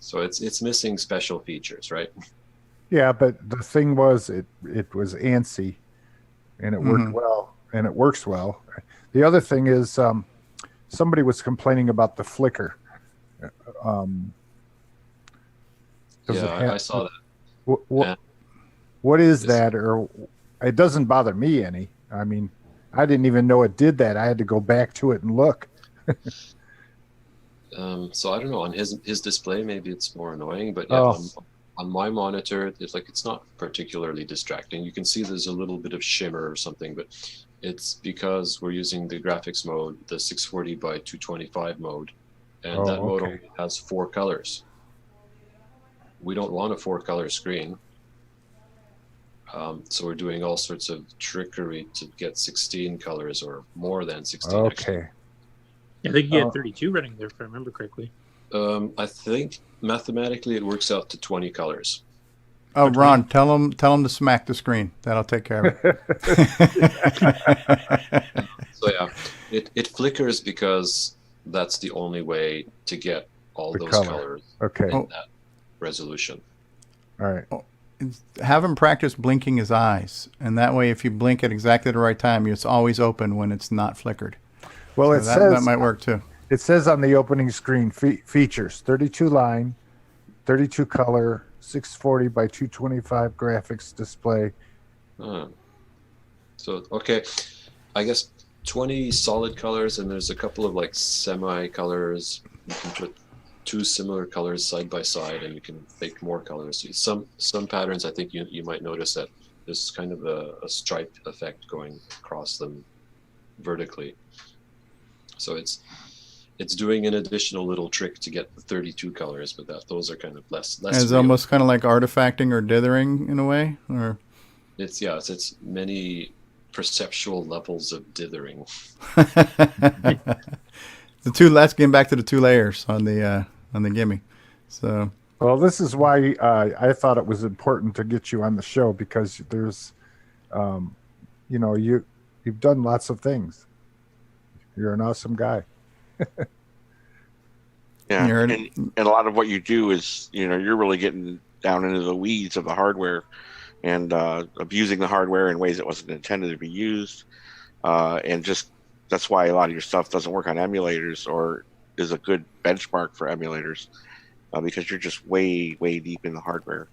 So it's missing special features, right? Yeah, but the thing was it was ANSI, and it worked well, and it works well. The other thing is somebody was complaining about the flicker. I saw that. What is that? Or it doesn't bother me any. I mean, I didn't even know it did that. I had to go back to it and look. So I don't know, on his display maybe it's more annoying, but yeah, on my monitor it's not particularly distracting. You can see there's a little bit of shimmer or something, but it's because we're using the graphics mode, the 640 by 225 mode, and that mode only has 4 colors. We don't want a 4-color screen, so we're doing all sorts of trickery to get 16 colors or more than 16. Okay. Actually. I think you had 32 running there, if I remember correctly. I think mathematically it works out to 20 colors. Oh, Ron, tell him to smack the screen. That'll take care of it. So yeah, it flickers because that's the only way to get all those colors in that resolution. All right. Have him practice blinking his eyes, and that way, if you blink at exactly the right time, it's always open when it's not flickered. Well, so that might work too. It says on the opening screen features 32 line, 32 color, 640 by 225 graphics display. So okay, I guess 20 solid colors, and there's a couple of like semi colors. You can put 2 similar colors side by side, and you can make more colors. Some patterns, I think you might notice that there's kind of a stripe effect going across them vertically. So it's doing an additional little trick to get the 32 colors, but those are kind of less. It's real. almost kind of like artifacting or dithering in a way, or it's many perceptual levels of dithering. Let's get back to the 2 layers on the gimme. So well, this is why I thought it was important to get you on the show, because there's you've done lots of things. You're an awesome guy. Yeah, and a lot of what you do is, you're really getting down into the weeds of the hardware and abusing the hardware in ways it wasn't intended to be used. And just that's why a lot of your stuff doesn't work on emulators or is a good benchmark for emulators, because you're just way, way deep in the hardware.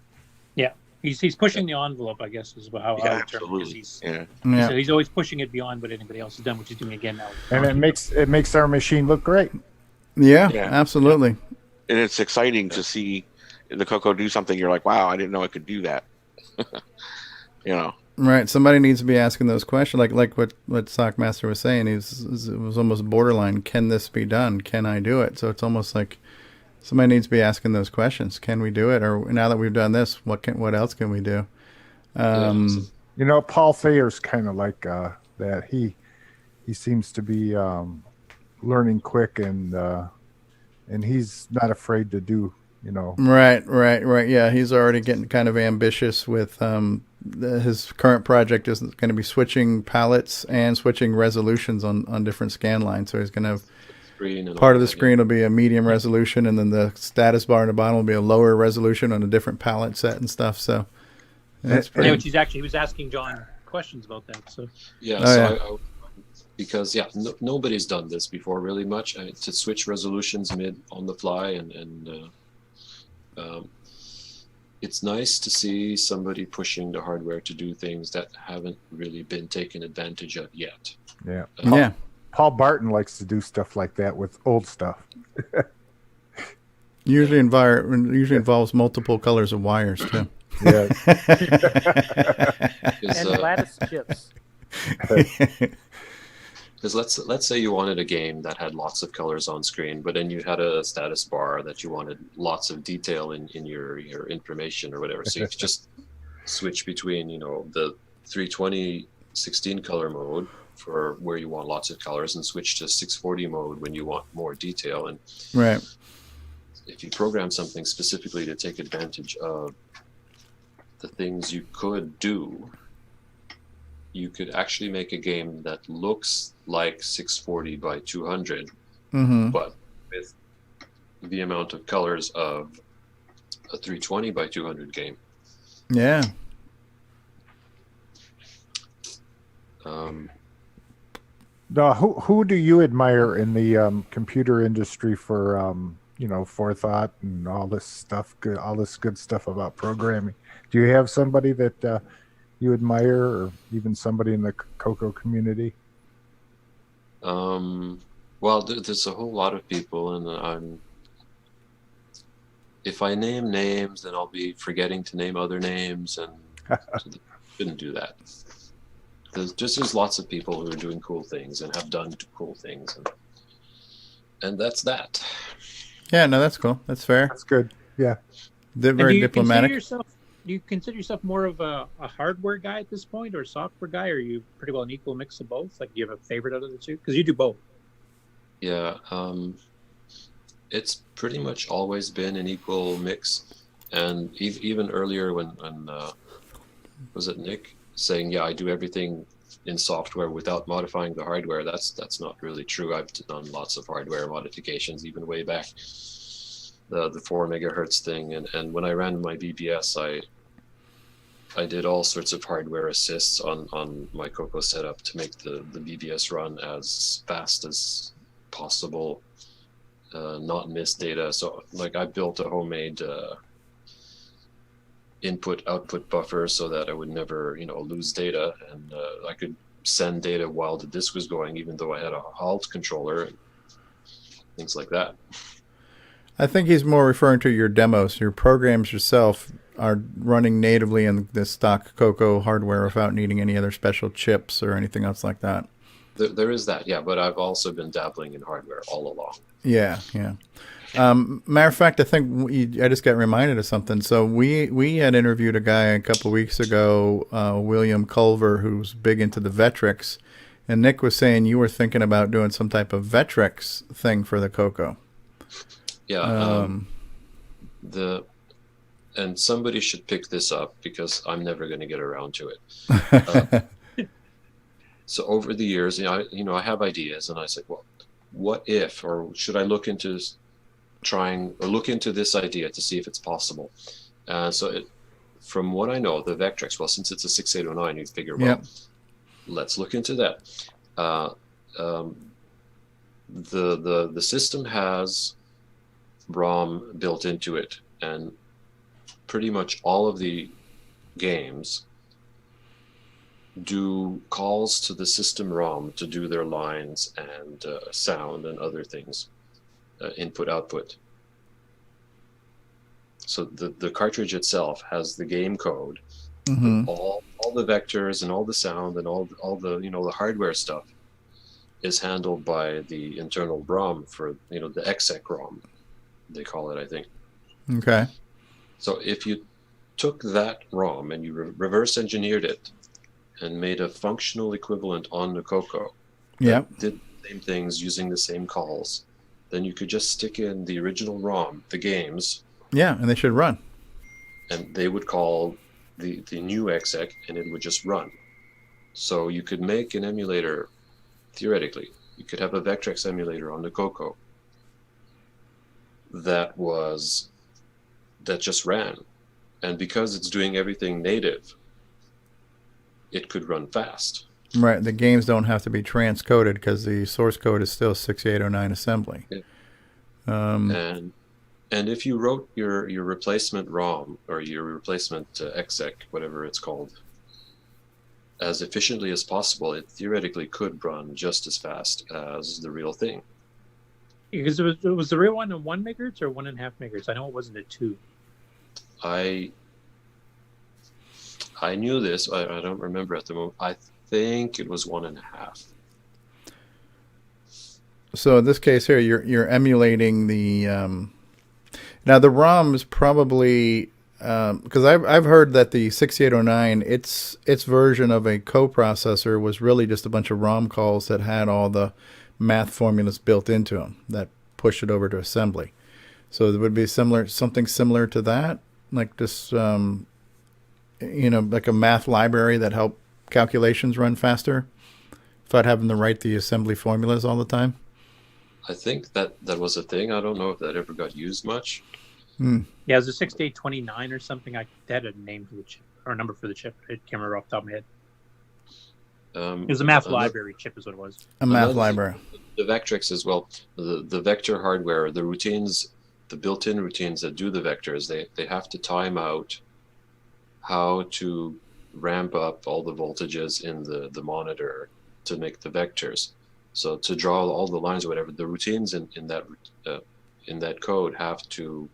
Yeah. He's pushing the envelope, I guess, is how I would term it. He's always pushing it beyond what anybody else has done, which he's doing again now. And it makes our machine look great. Yeah, absolutely. And it's exciting to see the Coco do something, you're like, wow, I didn't know I could do that. You know. Right. Somebody needs to be asking those questions, like what Sockmaster was saying. It was almost borderline. Can this be done? Can I do it? So it's almost like somebody needs to be asking those questions. Can we do it? Or now that we've done this, what else can we do? You know, Paul Thayer's kind of like that. He seems to be learning quick, and he's not afraid to do. You know. Right. Yeah, he's already getting kind of ambitious with his current project is going to be switching palettes and switching resolutions on different scan lines. So he's going to have part of the screen will be a medium resolution, and then the status bar in the bottom will be a lower resolution on a different palette set and stuff. So that's pretty. Yeah, which he was asking John questions about that. So yeah, because nobody's done this before really much to switch resolutions mid on the fly, and it's nice to see somebody pushing the hardware to do things that haven't really been taken advantage of yet. Yeah. Paul Barton likes to do stuff like that with old stuff. Usually involves multiple colors of wires too. Yeah. And lattice chips. Because let's say you wanted a game that had lots of colors on screen, but then you had a status bar that you wanted lots of detail in your information or whatever. So you could just switch between, the 320 16 color mode for where you want lots of colors, and switch to 640 mode when you want more detail. And right, if you program something specifically to take advantage of the things you could do, you could actually make a game that looks like 640 by 200, but with the amount of colors of a 320 by 200 game. Yeah. Now, who do you admire in the computer industry for forethought and all this stuff, all this good stuff about programming? Do you have somebody that you admire, or even somebody in the CoCo community? Well, there's a whole lot of people, and if I name names, then I'll be forgetting to name other names, and so shouldn't do that. There's lots of people who are doing cool things and have done cool things, and that's that. Yeah, no, that's cool. That's fair. That's good. Yeah, they're very diplomatic. Do you consider yourself more of a hardware guy at this point, or a software guy, or are you pretty well an equal mix of both? Like, do you have a favorite out of the two? Because you do both. Yeah, it's pretty much always been an equal mix, and even earlier when was it Nick saying, yeah, I do everything in software without modifying the hardware? That's not really true. I've done lots of hardware modifications, even way back. The 4 megahertz thing, and when I ran my BBS, I did all sorts of hardware assists on my CoCo setup to make the BBS run as fast as possible, not miss data. So like I built a homemade input-output buffer so that I would never lose data, and I could send data while the disk was going, even though I had a halt controller and things like that. I think he's more referring to your demos. Your programs yourself are running natively in the stock CoCo hardware without needing any other special chips or anything else like that. There is that, yeah, but I've also been dabbling in hardware all along. Yeah. Matter of fact, I think I just got reminded of something. So we had interviewed a guy a couple of weeks ago, William Culver, who's big into the Vectrex, and Nick was saying you were thinking about doing some type of Vectrex thing for the CoCo. Yeah, and somebody should pick this up because I'm never going to get around to it. So over the years, I have ideas, and I said, well, what if, or should I look into this idea to see if it's possible? From what I know, the Vectrex, well, since it's a 6809, you figure, well, let's look into that. The system has ROM built into it, and pretty much all of the games do calls to the system ROM to do their lines and sound and other things, input output. So the cartridge itself has the game code, Mm-hmm. all the vectors and all the sound and all the the hardware stuff is handled by the internal ROM for the exec ROM, they call it, I think. Okay. So if you took that ROM and you reverse engineered it and made a functional equivalent on the CoCo, Yep. did the same things using the same calls, then you could just stick in the original ROM, the games. Yeah, and they should run. And they would call the new exec, and it would just run. So you could make an emulator, theoretically. You could have a Vectrex emulator on the CoCo that just ran. And because it's doing everything native, it could run fast. Right. The games don't have to be transcoded because the source code is still 6809 assembly. Yeah. And if you wrote your replacement ROM or your replacement exec, whatever it's called, as efficiently as possible, it theoretically could run just as fast as the real thing. Because it was the real one at 1 megahertz or 1.5 megahertz? I know it wasn't at 2. I knew this. I don't remember at the moment. I think it was 1.5. So in this case here, you're emulating the. Now the ROM is probably because I've heard that the 6809 its version of a coprocessor was really just a bunch of ROM calls that had all the math formulas built into them that pushed it over to assembly. So it would be something similar to that, like this, like a math library that helped calculations run faster, without having to write the assembly formulas all the time. I think that was a thing. I don't know if that ever got used much. Hmm. Yeah, it was a 6829 or something. That had a name for the chip or a number for the chip. I can't remember off the top of my head. It was a math library chip, is what it was. A math library. The Vectrex as well. The vector hardware, the routines, the built-in routines that do the vectors, they have to time out how to ramp up all the voltages in the monitor to make the vectors. So to draw all the lines or whatever, the routines in that code have to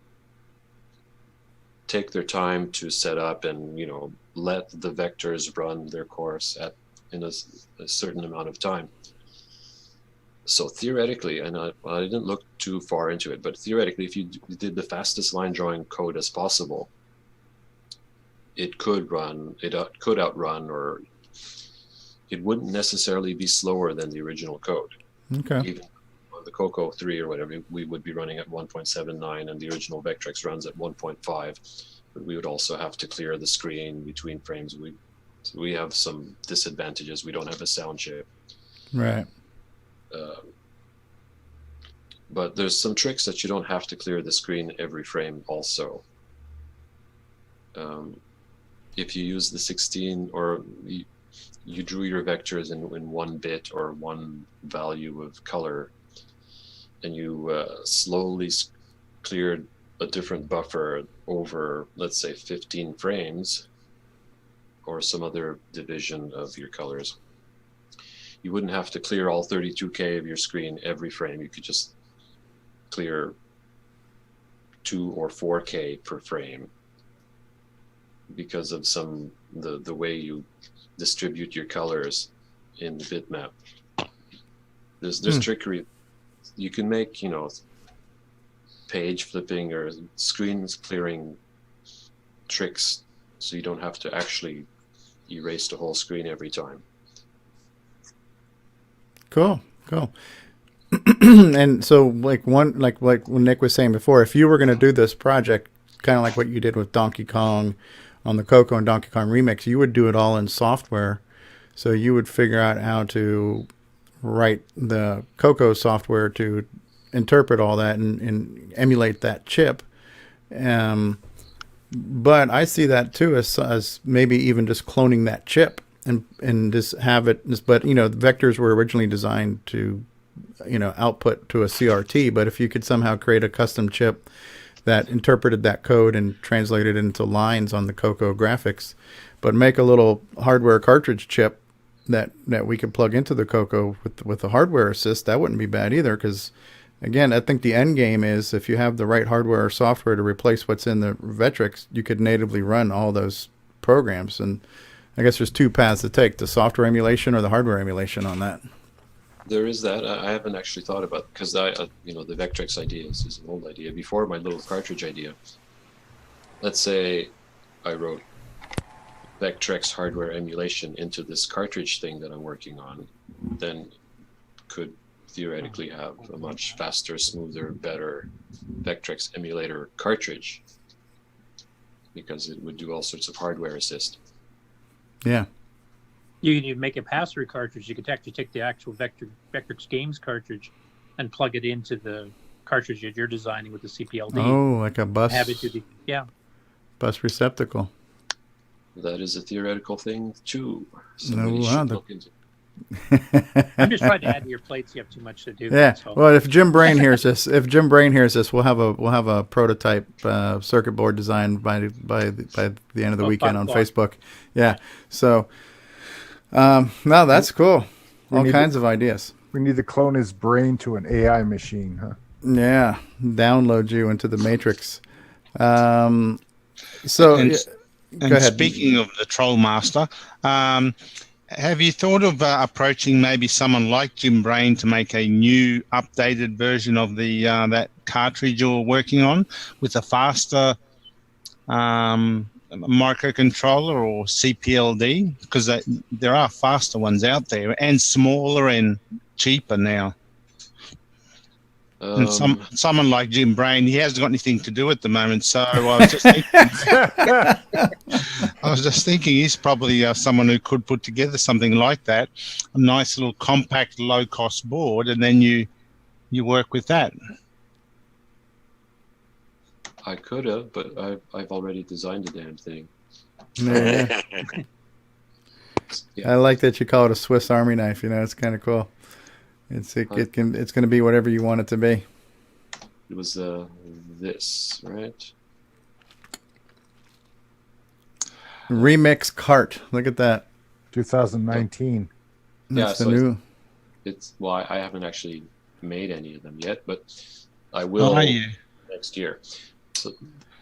take their time to set up and let the vectors run their course in a certain amount of time. So theoretically, and I didn't look too far into it, but theoretically, if you did the fastest line drawing code as possible, it could outrun, or it wouldn't necessarily be slower than the original code. Okay. Even on the CoCo 3 or whatever, we would be running at 1.79, and the original Vectrex runs at 1.5. But we would also have to clear the screen between frames. We have some disadvantages. We don't have a sound chip. Right. But there's some tricks that you don't have to clear the screen every frame also. If you use the 16 or you drew your vectors in 1 bit or 1 value of color, and you slowly cleared a different buffer over, let's say, 15 frames or some other division of your colors, you wouldn't have to clear all 32K of your screen every frame. You could just clear 2 or 4K per frame because of the way you distribute your colors in the bitmap. There's trickery. You can make, page flipping or screens clearing tricks so you don't have to actually erase the whole screen every time. Cool. And so like when Nick was saying before, if you were going to do this project, kind of like what you did with Donkey Kong on the CoCo and Donkey Kong Remix, you would do it all in software. So you would figure out how to write the CoCo software to interpret all that and emulate that chip. But I see that too as maybe even just cloning that chip and just have it. But the vectors were originally designed to output to a CRT. But if you could somehow create a custom chip that interpreted that code and translated it into lines on the CoCo graphics, but make a little hardware cartridge chip that we could plug into the CoCo with the hardware assist, that wouldn't be bad either, because again, I think the end game is if you have the right hardware or software to replace what's in the Vectrex, you could natively run all those programs. And I guess there's two paths to take: the software emulation or the hardware emulation on that. There is that. I haven't actually thought about, because the Vectrex idea is an old idea. Before my little cartridge idea, let's say I wrote Vectrex hardware emulation into this cartridge thing that I'm working on, then could theoretically have a much faster, smoother, better Vectrex emulator cartridge, because it would do all sorts of hardware assist. Yeah. You can make a pass-through cartridge. You could actually take the actual Vectrex Games cartridge and plug it into the cartridge that you're designing with the CPLD. Oh, like a bus. Have it do the bus receptacle. That is a theoretical thing too. Wow, I'm just trying to add to your plates. You have too much to do. Yeah. So. Well, if Jim Brain hears this, we'll have a prototype circuit board designed by the end of the weekend on Facebook. Yeah. So, no, that's cool. All kinds of ideas. We need to clone his brain to an AI machine, huh? Yeah. Download you into the Matrix. And speaking of the Trollmaster, have you thought of approaching maybe someone like Jim Brain to make a new, updated version of the that cartridge you're working on with a faster microcontroller or CPLD? Because there are faster ones out there and smaller and cheaper now. And someone like Jim Brain, he hasn't got anything to do at the moment, so I was just thinking, he's probably someone who could put together something like that, a nice little compact, low-cost board, and then you work with that. I could have, but I've already designed the damn thing. Yeah. I like that you call it a Swiss Army knife. It's kind of cool. It's going to be whatever you want it to be. It was this, right? Remix cart. Look at that. 2019. That's the new. I haven't actually made any of them yet, but I will next year. So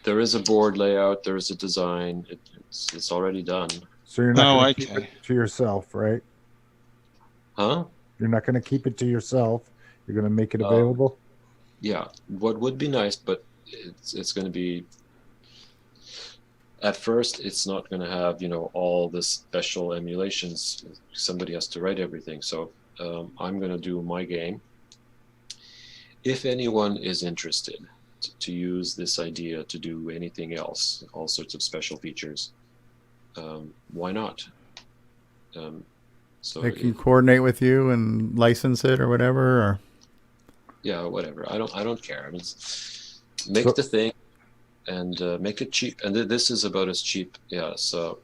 there is a board layout. There is a design. It's already done. So you're not going to keep it to yourself, right? Huh? You're not going to keep it to yourself. You're going to make it available. Yeah, what would be nice, but it's going to be. At first, it's not going to have all the special emulations. Somebody has to write everything. So I'm going to do my game. If anyone is interested to use this idea to do anything else, all sorts of special features, why not? So they can coordinate with you and license it or whatever, or yeah, whatever. I don't care. I mean, make the thing and make it cheap. And this is about as cheap. Yeah. So.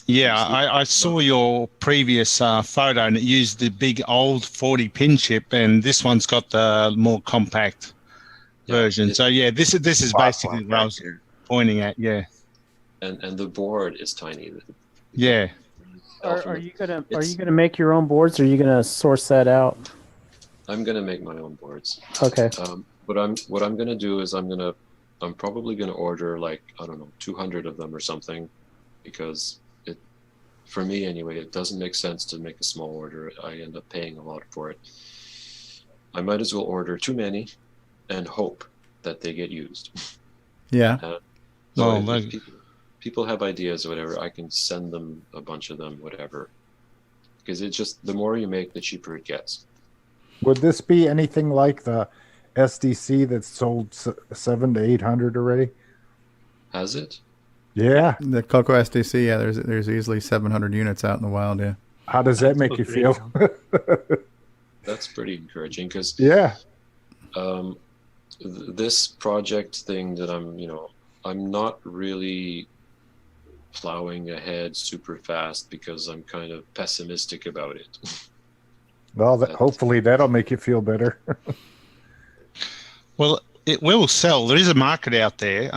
Yeah, I saw your previous photo, and it used the big old 40-pin chip, and this one's got the more compact version. So yeah, this is basically what I was pointing at. Yeah. And the board is tiny. Yeah. Are you gonna make your own boards, or are you gonna source that out? I'm gonna make my own boards. Okay. What I'm gonna do is I'm probably gonna order 200 of them or something, because for me anyway, it doesn't make sense to make a small order. I end up paying a lot for it. I might as well order too many, and hope that they get used. Yeah. People have ideas or whatever, I can send them a bunch of them, whatever. Because it's just, the more you make, the cheaper it gets. Would this be anything like the SDC that's sold 700 to 800 already? Has it? Yeah. The Coco SDC, yeah, there's easily 700 units out in the wild, yeah. How does that make you feel? That's pretty encouraging, because this project thing that I'm not really plowing ahead super fast because I'm kind of pessimistic about it. Well, hopefully that'll make you feel better. Well, it will sell. There is a market out there.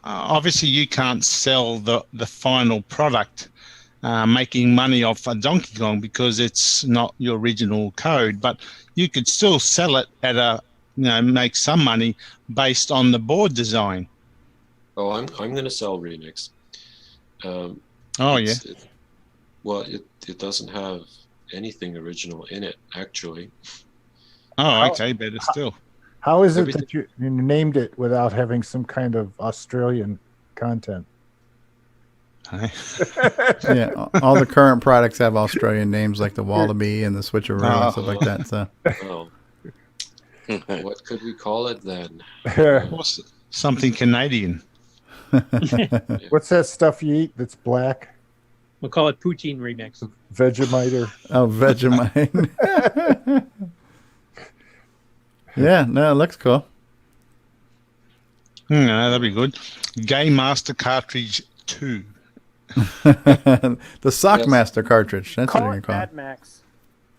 Obviously, you can't sell the final product making money off a Donkey Kong because it's not your original code, but you could still sell it at make some money based on the board design. Oh, I'm going to sell Remix. Yeah. It doesn't have anything original in it, actually. Oh, okay, better still. How is it that you named it without having some kind of Australian content? Yeah, all the current products have Australian names like the Wallaby and the Switcheroo and stuff like that. So, what could we call it then? Something Canadian. What's that stuff you eat that's black? We'll call it Poutine Remix. Vegemite. Oh, Vegemite. Yeah, no, it looks cool. That'd be good. Game Master Cartridge 2. The Sockmaster cartridge. That's what you're calling Mad Max.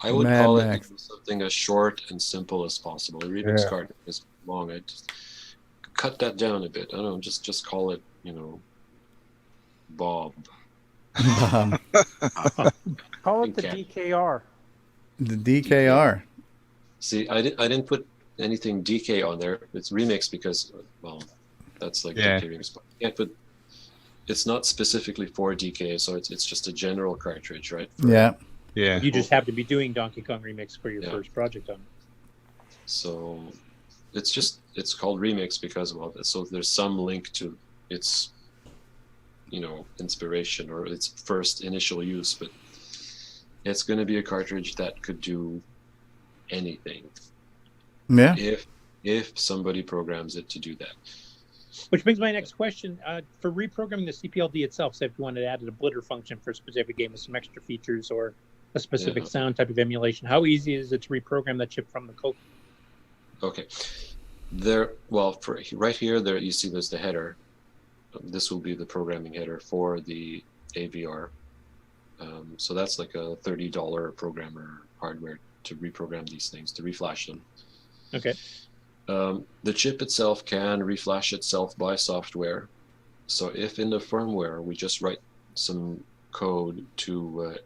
I would call it something as short and simple as possible. A Remix cartridge is long. I just cut that down a bit. I don't know, just call it, Bob. Call it the DKR. The DKR. See, I didn't put anything DK on there. It's Remix because, that's like DK Remix. But you can't put. It's not specifically for DK, so it's just a general cartridge, right? Yeah. You just have to be doing Donkey Kong Remix for your first project on it. So it's called Remix because so there's some link to its inspiration or its first initial use, but it's going to be a cartridge that could do anything. Yeah. If somebody programs it to do that. Which brings my next question. For reprogramming the CPLD itself, say if you wanted to add an oblitter function for a specific game with some extra features or a specific sound type of emulation, how easy is it to reprogram that chip from the CoCo? Okay. Right here, you see there's the header. This will be the programming header for the AVR. So that's like a $30 programmer hardware to reprogram these things, to reflash them. Okay. The chip itself can reflash itself by software. So if in the firmware we just write some code to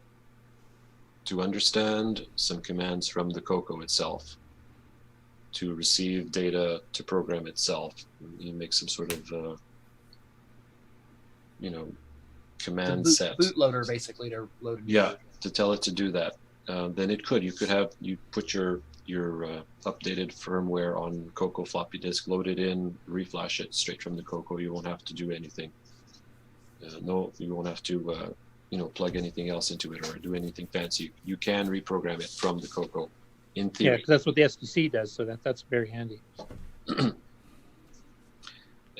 understand some commands from the CoCo itself, to receive data to program itself, you make some sort of command set. Bootloader basically to load. To tell it to do that. Then you put your updated firmware on CoCo floppy disk, load it in, reflash it straight from the CoCo. You won't have to do anything. You won't have to plug anything else into it or do anything fancy. You can reprogram it from the CoCo in theory. Yeah, because that's what the SDC does, so that's very handy.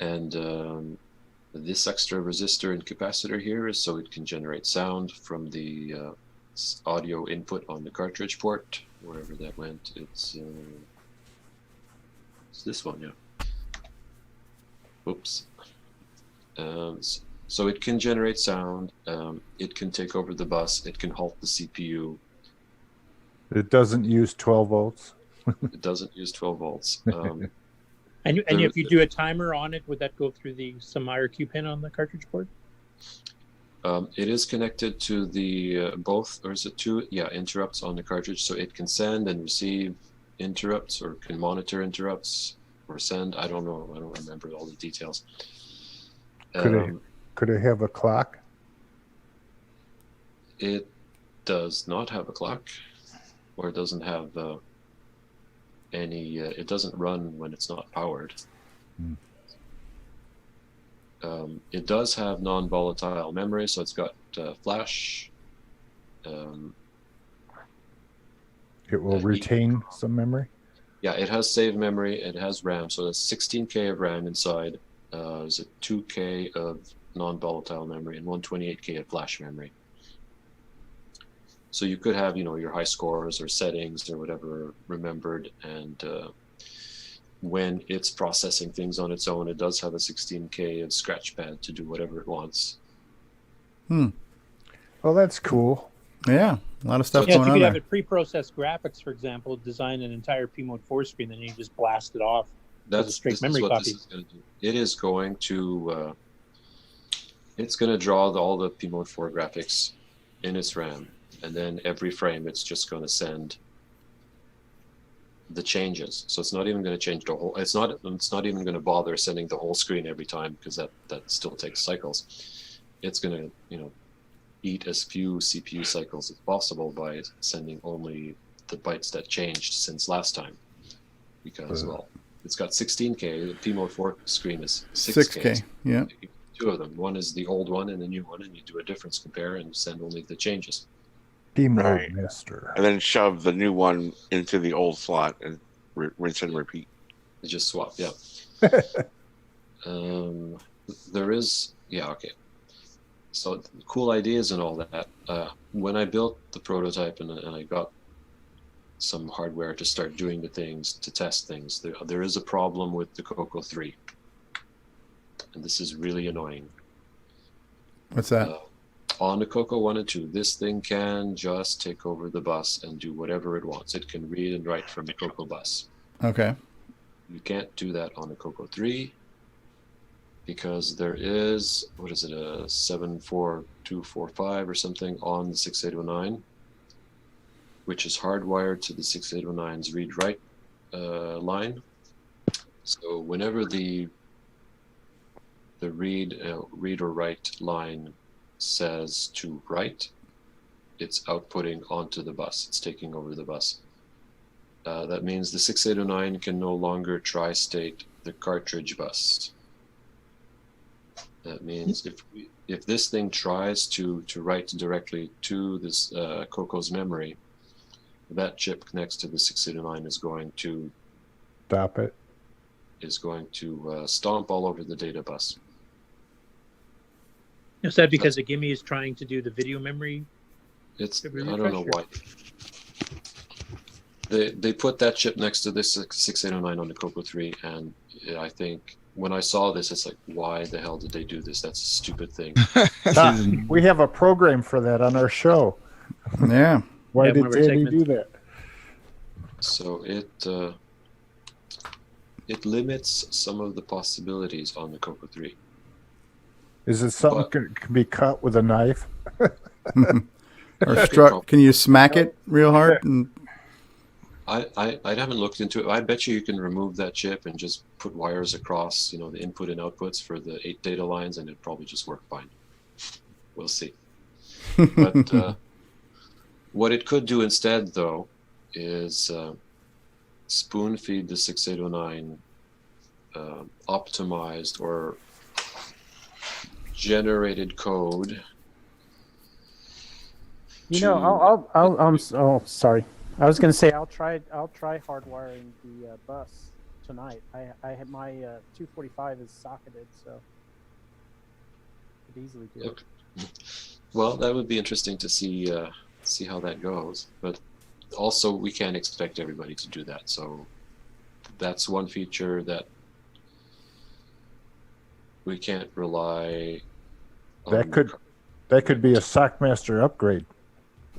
And this extra resistor and capacitor here is so it can generate sound from the audio input on the cartridge port, wherever that went. It's this one, yeah. Oops. So it can generate sound. It can take over the bus. It can halt the CPU. It doesn't use 12 volts. It doesn't use 12 volts. And if you do a timer on it, would that go through some IRQ pin on the cartridge port? It is connected to the both, or is it two? Yeah, interrupts on the cartridge, so it can send and receive interrupts, or can monitor interrupts, or send. I don't know. I don't remember all the details. Could it have a clock? It does not have a clock, or it doesn't have any. It doesn't run when it's not powered. It does have non-volatile memory, so it's got flash. It will retain some memory? Yeah, it has save memory, it has RAM, so there's 16K of RAM inside. There's a 2K of non-volatile memory and 128K of flash memory. So you could have, your high scores or settings or whatever remembered, and when it's processing things on its own, it does have a 16K of scratch pad to do whatever it wants. Well, that's cool. Yeah, a lot of stuff going on you could there. have it pre-processed graphics, for example, design an entire P-Mode 4 screen, then you just blast it off. That's a straight memory copy. This is going to do. It is going to, it's going to draw all the P-Mode 4 graphics in its RAM, and then every frame it's just going to send the changes. So it's not even going to change the whole. It's not even going to bother sending the whole screen every time, because that still takes cycles. It's going to eat as few CPU cycles as possible by sending only the bytes that changed since last time, because it's got 16K. The P-Mode 4 screen is 6K. Yeah. Two of them. One is the old one and the new one, and you do a difference compare and send only the changes. P-Mode Master. And then shove the new one into the old slot and rinse and repeat. Just swap, yeah. There is, okay. So cool ideas and all that. When I built the prototype and I got some hardware to start doing the things, to test things, there is a problem with the Coco 3. And this is really annoying. What's that? On the Coco 1 and 2, this thing can just take over the bus and do whatever it wants. It can read and write from the Coco bus. Okay. You can't do that on the Coco 3 because there is, a 74245 or something on the 6809, which is hardwired to the 6809's read-write line. So whenever the read or write line says to write, it's outputting onto the bus. It's taking over the bus. That means the 6809 can no longer tri-state the cartridge bus. That means if this thing tries to write directly to this Coco's memory, that chip next to the 6809 is going to stop it. Is going to stomp all over the data bus. Is that because the Gimme is trying to do the video memory? I don't know why. They put that chip next to this 6809 on the Coco 3, and I think when I saw this, it's like, why the hell did they do this? That's a stupid thing. We have a program for that on our show. Yeah. Why did Danny do that? So it limits some of the possibilities on the Coco 3. Is it something that can be cut with a knife? Or can you smack it real hard? And... I haven't looked into it. I bet you can remove that chip and just put wires across, the input and outputs for the 8 data lines, and it'd probably just work fine. We'll see. But what it could do instead, though, is spoon feed the 6809 optimized or generated code. I'm sorry. I was going to say I'll try hardwiring the bus tonight. I have my 245 is socketed, so could easily do it. Well, that would be interesting to see how that goes. But also, we can't expect everybody to do that. So that's one feature that we can't rely on. That could be a Sockmaster upgrade.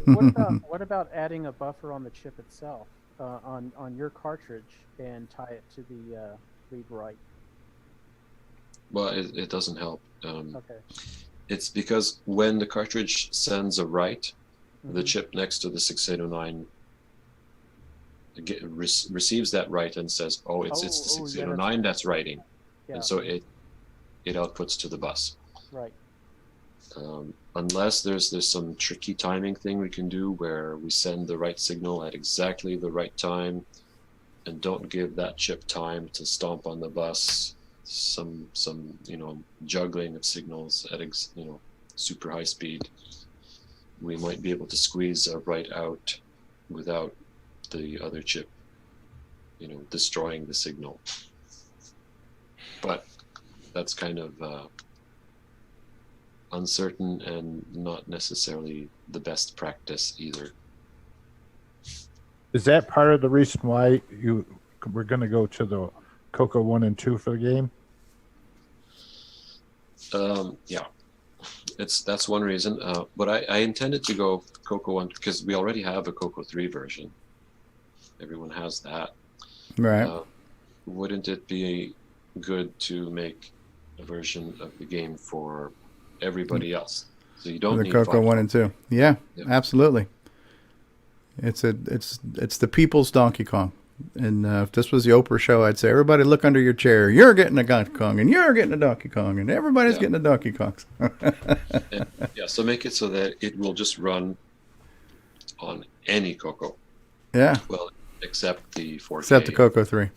What about adding a buffer on the chip itself, on your cartridge, and tie it to the read-write? Well, it doesn't help. Okay. It's because when the cartridge sends a write, the chip next to the 6809 receives that write and says, it's the 6809 that's writing. Yeah. And so it outputs to the bus. Right. Unless there's some tricky timing thing we can do where we send the right signal at exactly the right time and don't give that chip time to stomp on the bus, some juggling of signals at super high speed, we might be able to squeeze a write out without the other chip destroying the signal. But that's kind of uncertain and not necessarily the best practice either. Is that part of the reason why we're going to go to the Coco 1 and 2 for the game? Yeah, that's one reason. But I intended to go Coco 1 because we already have a Coco 3 version. Everyone has that. Right. Wouldn't it be good to make a version of the game for everybody else? So you don't the need Coco 1 and 2. Yeah, absolutely. It's the people's Donkey Kong. And if this was the Oprah show, I'd say, everybody look under your chair. You're getting a Donkey Kong, and you're getting a Donkey Kong, and everybody's getting a Donkey Kong. And, so make it so that it will just run on any Coco. Yeah. Well, except the 4K. Except the Coco 3.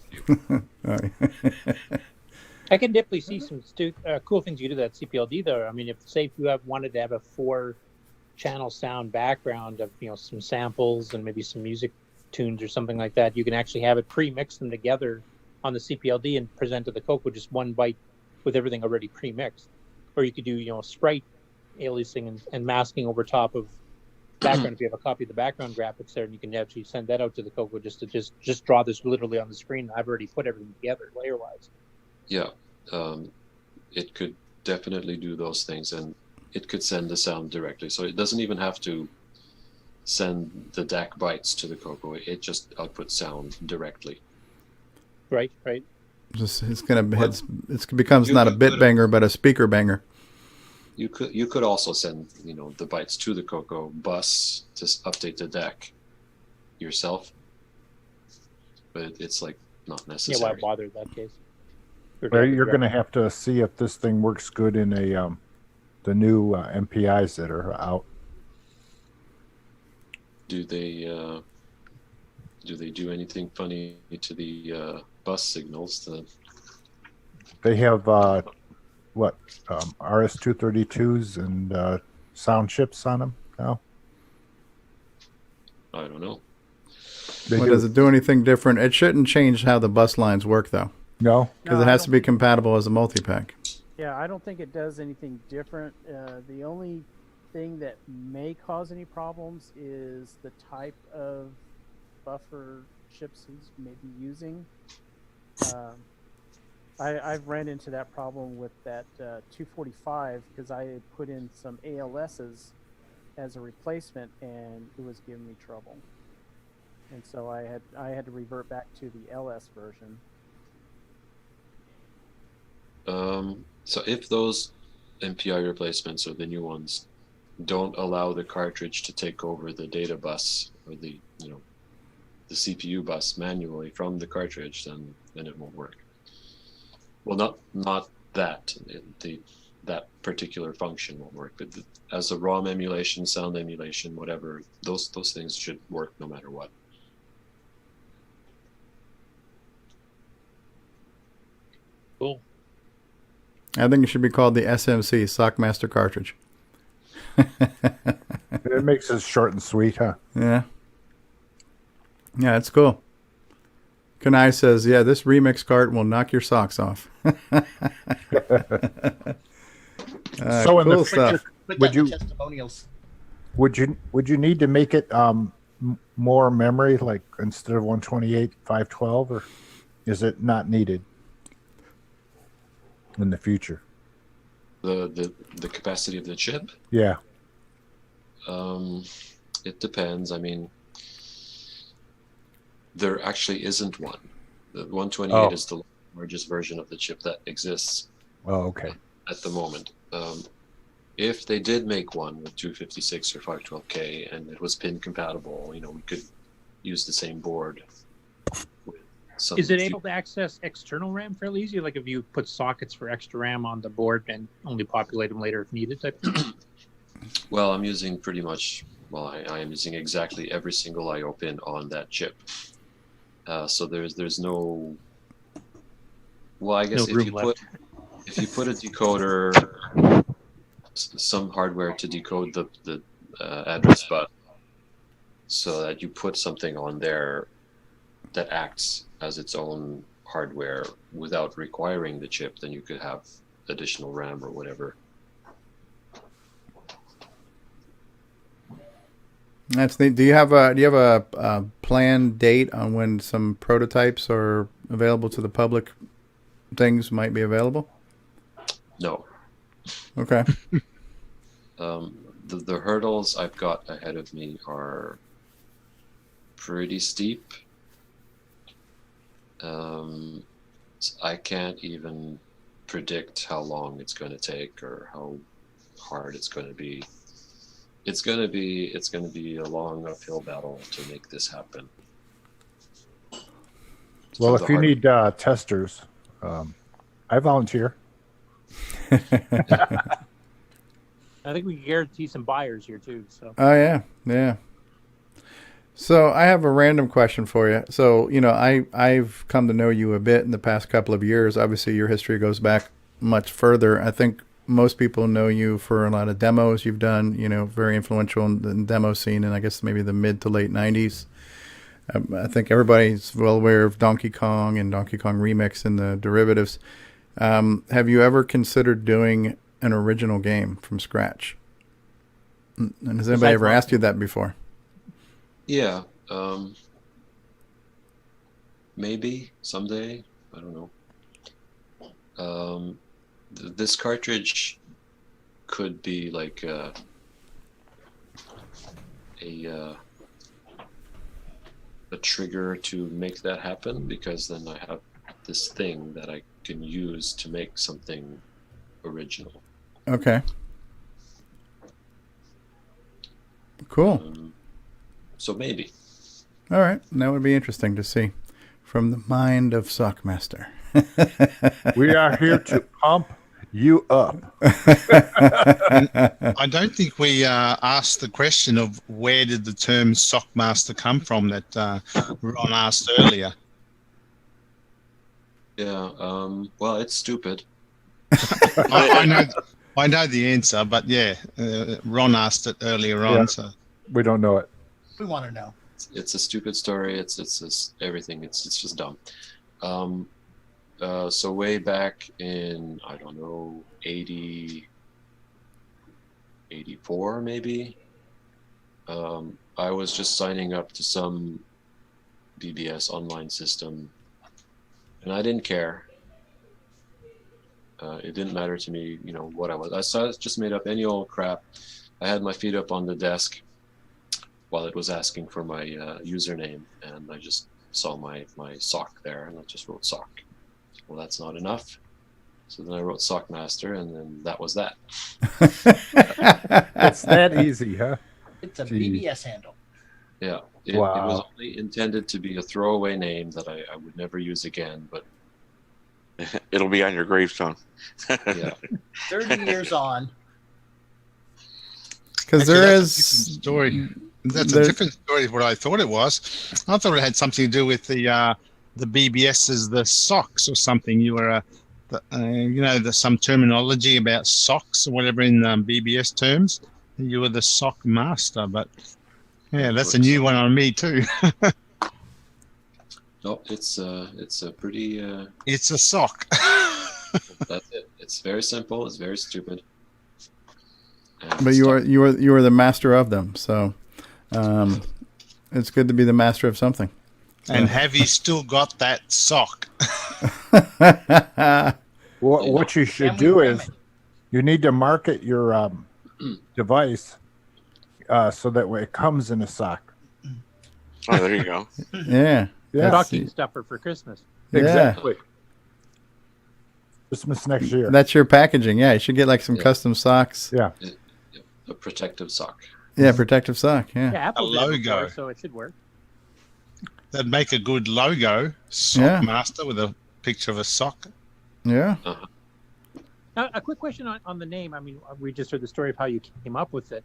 I can definitely see some cool things you do that CPLD though. I mean, if say if you wanted to have a 4-channel sound background of some samples and maybe some music tunes or something like that, you can actually have it pre-mix them together on the CPLD and present to the Coco just one byte with everything already pre-mixed. Or you could do sprite aliasing and masking over top of background if you have a copy of the background graphics there, and you can actually send that out to the Coco just to draw this literally on the screen. I've already put everything together layer wise. Yeah, it could definitely do those things, and it could send the sound directly. So it doesn't even have to send the DAC bytes to the Coco. It just outputs sound directly. Right. It becomes not a bit banger, but a speaker banger. You could also send the bytes to the Coco bus to update the DAC yourself, but it's like not necessary. Yeah, why bother in that case? Well, you're going to have to see if this thing works good in the new MPIs that are out. Do they do anything funny to the bus signals? They have RS-232s and sound chips on them now. I don't know. Does it do anything different? It shouldn't change how the bus lines work, though. No, because it has to be compatible as a multi-pack. Yeah, I don't think it does anything different. The only thing that may cause any problems is the type of buffer chips he's maybe using. I've ran into that problem with that 245 because I had put in some ALSs as a replacement, and it was giving me trouble. And so I had to revert back to the LS version. So if those MPI replacements or the new ones don't allow the cartridge to take over the data bus or the CPU bus manually from the cartridge, then it won't work. Well, not that that particular function won't work, but as a ROM emulation, sound emulation, whatever, those things should work no matter what. Cool. I think it should be called the SMC, Sockmaster Cartridge. It makes it short and sweet, huh? Yeah. Yeah, it's cool. Kanai says, yeah, this remix cart will knock your socks off. So in cool the stuff. Would you need to make it more memory, like instead of 128, 512, or is it not needed in the future? The capacity of the chip? Yeah. It depends. I mean, there actually isn't one. The 128 is the largest version of the chip that exists. Oh, okay. At the moment. If they did make one with 256 or 512K and it was pin compatible, we could use the same board. Is it able to access external RAM fairly easy? Like if you put sockets for extra RAM on the board and only populate them later if needed type thing? Well, I'm using pretty much, I am using exactly every single I/O pin on that chip. So there's no, I guess if you put a decoder, some hardware to decode the address bus, so that you put something on there that acts as its own hardware without requiring the chip, then you could have additional RAM or whatever. That's neat. Do you have a planned date on when some prototypes are available to the public? Things might be available. No. Okay. The hurdles I've got ahead of me are pretty steep. I can't even predict how long it's going to take or hard it's going to be. It's going to be a long uphill battle to make this happen. Well, if you need testers, I volunteer. I think we can guarantee some buyers here too. So. Oh yeah. So I have a random question for you. So I've come to know you a bit in the past couple of years. Obviously, your history goes back much further. I think most people know you for a lot of demos you've done. Very influential in the demo scene, and I guess maybe the mid to late '90s. I think everybody's well aware of Donkey Kong and Donkey Kong Remix and the derivatives. Have you ever considered doing an original game from scratch? And has anybody ever asked you that before? Yeah, maybe someday. I don't know. This cartridge could be like a trigger to make that happen, because then I have this thing that I can use to make something original. Okay. Cool. So maybe. All right. That would be interesting to see from the mind of Sockmaster. We are here to pump you up. I don't think we asked the question of where did the term Sockmaster come from that Ron asked earlier. Yeah. Well, it's stupid. I know the answer, but yeah, Ron asked it earlier on, so we don't know it. We want to know. It's a stupid story. It's everything. It's just dumb. So way back in, I don't know, 84 maybe, I was just signing up to some BBS online system, and I didn't care. It didn't matter to me, what I was. I just made up any old crap. I had my feet up on the desk while it was asking for my username, and I just saw my sock there, and I just wrote sock. Well, that's not enough. So then I wrote Sockmaster, and then that was that. It's that easy, huh? It's a BBS handle. Yeah. It was only intended to be a throwaway name that I would never use again, but it'll be on your gravestone. Yeah. 30 years on. Because there is story. That's a different story of what I thought it was. I thought it had something to do with the BBS's, the socks or something. You were there's some terminology about socks or whatever in BBS terms. You were the sock master, but yeah, that's a new one on me too. No, it's a pretty. It's a sock. That's it. It's very simple. It's very stupid. But you are the master of them, so it's good to be the master of something. So. And have you still got that sock? What you should do is you need to market your device so that way it comes in a sock. Oh, there you go. Yeah. Stocking stuffer for Christmas. Exactly. Christmas next year. That's your packaging. Yeah, you should get like some custom socks. Yeah. A protective sock. Yeah, protective sock. Yeah. Apple a logo. So it should work. That'd make a good logo. Sockmaster with a picture of a sock. Yeah. Uh-huh. Now, a quick question on the name. I mean, we just heard the story of how you came up with it.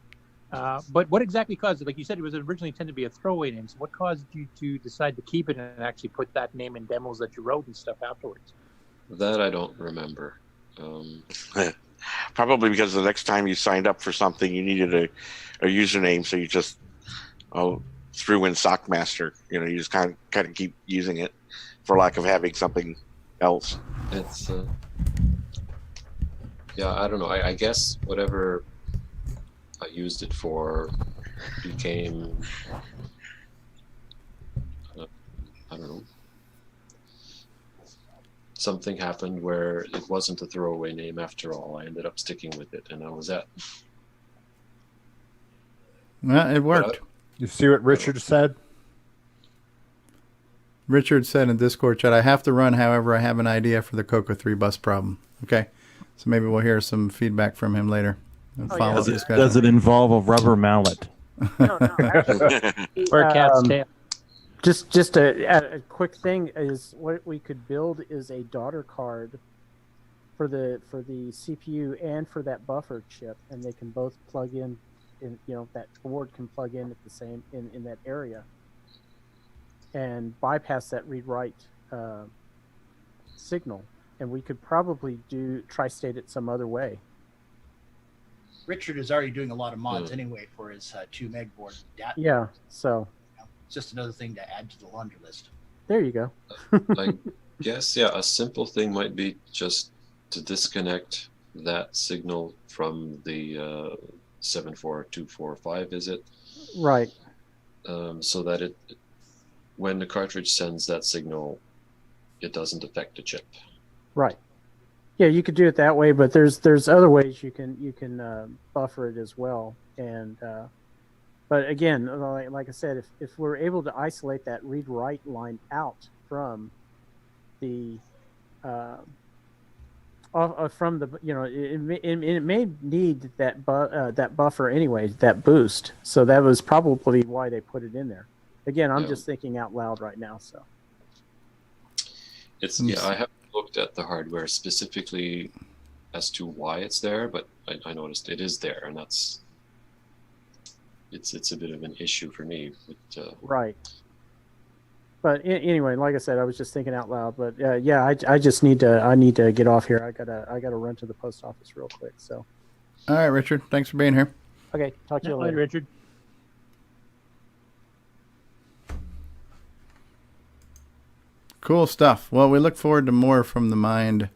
But what exactly caused it? Like you said, it was originally intended to be a throwaway name. So what caused you to decide to keep it and actually put that name in demos that you wrote and stuff afterwards? That I don't remember. Probably because the next time you signed up for something, you needed a username, so you just threw in Sockmaster. You just kind of keep using it for lack of having something else. It's I don't know. I guess whatever I used it for became I don't know. Something happened where it wasn't a throwaway name after all. I ended up sticking with it, and that was that. Well, it worked. You see what Richard said? Richard said in Discord chat, I have to run, however, I have an idea for the Coco 3 bus problem. Okay. So maybe we'll hear some feedback from him later. follow the schedule. Does it involve a rubber mallet? No, actually, Or a cat's tail. Just a quick thing is what we could build is a daughter card for the CPU and for that buffer chip, and they can both plug in that board can plug in at the same in that area and bypass that read-write signal, and we could probably do tri-state it some other way. Richard is already doing a lot of mods anyway for his 2 meg board. Yeah, so it's just another thing to add to the laundry list. There you go. I guess, yeah, a simple thing might be just to disconnect that signal from the 74245, is it? Right. So that when the cartridge sends that signal, it doesn't affect the chip. Right. Yeah, you could do it that way, but there's other ways you can buffer it as well. And but again, like I said, if we're able to isolate that read-write line out from the from the it may need that buffer anyway, that boost. So that was probably why they put it in there. Again, I'm just thinking out loud right now. So I haven't looked at the hardware specifically as to why it's there, but I noticed it is there, and it's a bit of an issue for me. Right. But anyway, like I said, I was just thinking out loud. But yeah, I just need to get off here. I gotta run to the post office real quick. So. All right, Richard. Thanks for being here. Okay. Talk to you later, Richard. Cool stuff. Well, we look forward to more from the mind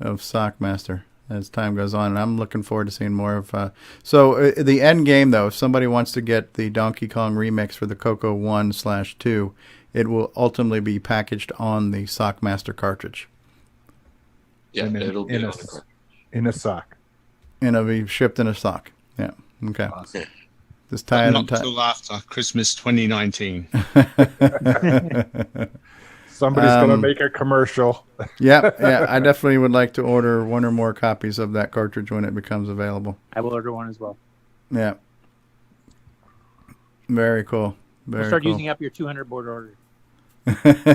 of Sockmaster as time goes on, and I'm looking forward to seeing more of. So the end game, though, if somebody wants to get the Donkey Kong remix for the Coco 1/2, it will ultimately be packaged on the Sockmaster cartridge. Yeah, it'll be in a sock. And it'll be shipped in a sock. Yeah. Okay. Awesome. This time not until after Christmas 2019. Somebody's going to make a commercial. Yeah. I definitely would like to order one or more copies of that cartridge when it becomes available. I will order one as well. Yeah. Very cool. We'll start using up your 200 board order.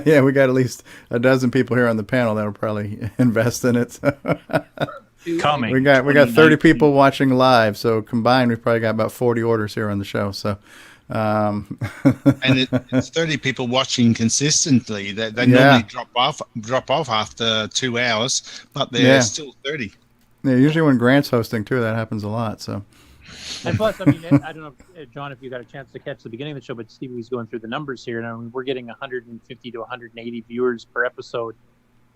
Yeah, we got at least a dozen people here on the panel that will probably invest in it. So. Coming. We got 30 people watching live, so combined we've probably got about 40 orders here on the show. So. And it's 30 people watching consistently. They normally drop off after 2 hours, but they're still 30. Yeah, usually when Grant's hosting too, that happens a lot. So. And plus, I mean, I don't know, John, if you got a chance to catch the beginning of the show, but Steve was going through the numbers here. And I mean, we're getting 150 to 180 viewers per episode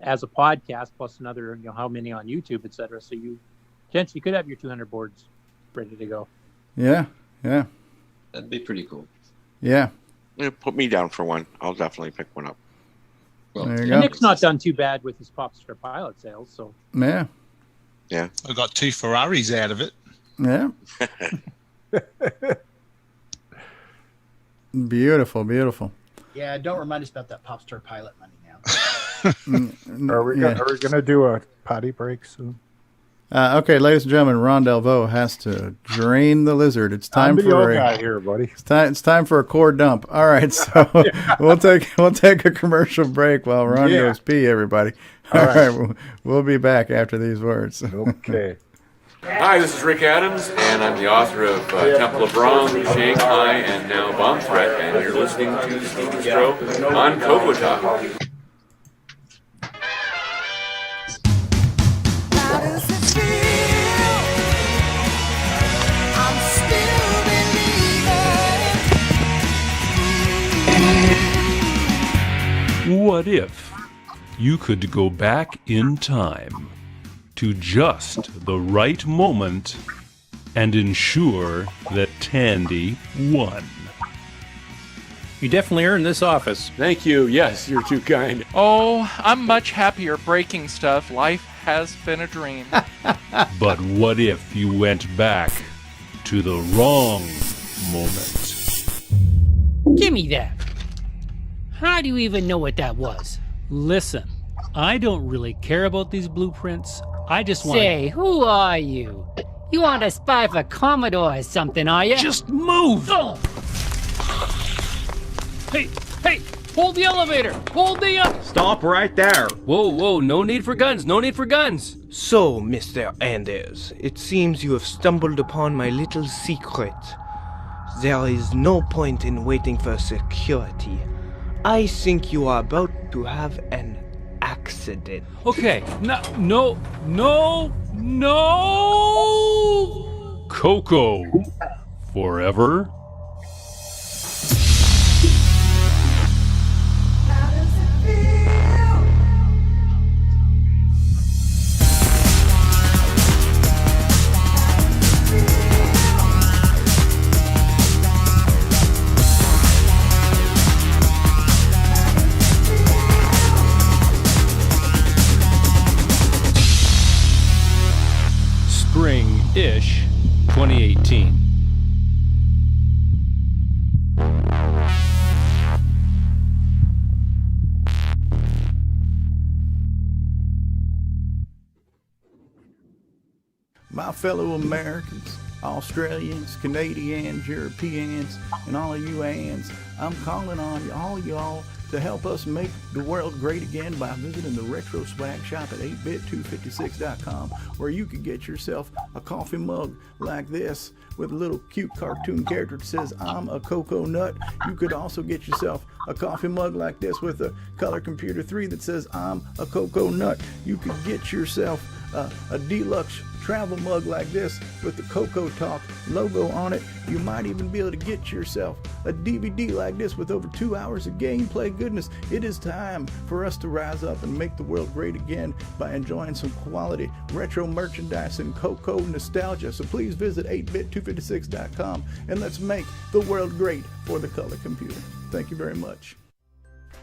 as a podcast, plus another, how many on YouTube, et cetera. So you potentially could have your 200 boards ready to go. Yeah. That'd be pretty cool. Yeah. Put me down for one. I'll definitely pick one up. Well, there you go. Nick's not done too bad with his Popstar Pilot sales, so. Yeah. I got 2 Ferraris out of it. Yeah. Beautiful. Yeah, don't remind us about that Popstar Pilot money now. Are we going to do a potty break soon? Okay, ladies and gentlemen, Ron Delvaux has to drain the lizard. It's time for guy here, buddy. It's time for a core dump. All right, so we'll take a commercial break while Ron goes pee. Everybody. All right, we'll be back after these words. Okay. Hi, this is Rick Adams, and I'm the author of Temple of Wrong, Shanghai, and now Bomb Threat, and you're listening to Stevie Stroh on CoCoTALK. What if you could go back in time to just the right moment and ensure that Tandy won? You definitely earned this office. Thank you. Yes, you're too kind. Oh, I'm much happier breaking stuff. Life has been a dream. But what if you went back to the wrong moment? Give me that. How do you even know what that was? Listen, I don't really care about these blueprints. I just want... Say, who are you? You want to spy for Commodore or something, are you? Just move! Oh. Hey, hold the elevator! Hold the Stop right there! Whoa, no need for guns, no need for guns! So, Mr. Anders, it seems you have stumbled upon my little secret. There is no point in waiting for security. I think you are about to have an accident. Okay, no! Coco! Forever? Spring-ish 2018. My fellow Americans, Australians, Canadians, Europeans, and all of you ands, I'm calling on all y'all to help us make the world great again by visiting the Retro Swag Shop at 8bit256.com, where you can get yourself a coffee mug like this with a little cute cartoon character that says, I'm a Coco Nut. You could also get yourself a coffee mug like this with a Color Computer 3 that says, I'm a Coco Nut. You could get yourself a deluxe travel mug like this with the CoCoTALK logo on it. You might even be able to get yourself a DVD like this with over 2 hours of gameplay goodness. It is time for us to rise up and make the world great again by enjoying some quality retro merchandise and Coco nostalgia. So please visit 8bit256.com and let's make the world great for the color computer. Thank you very much.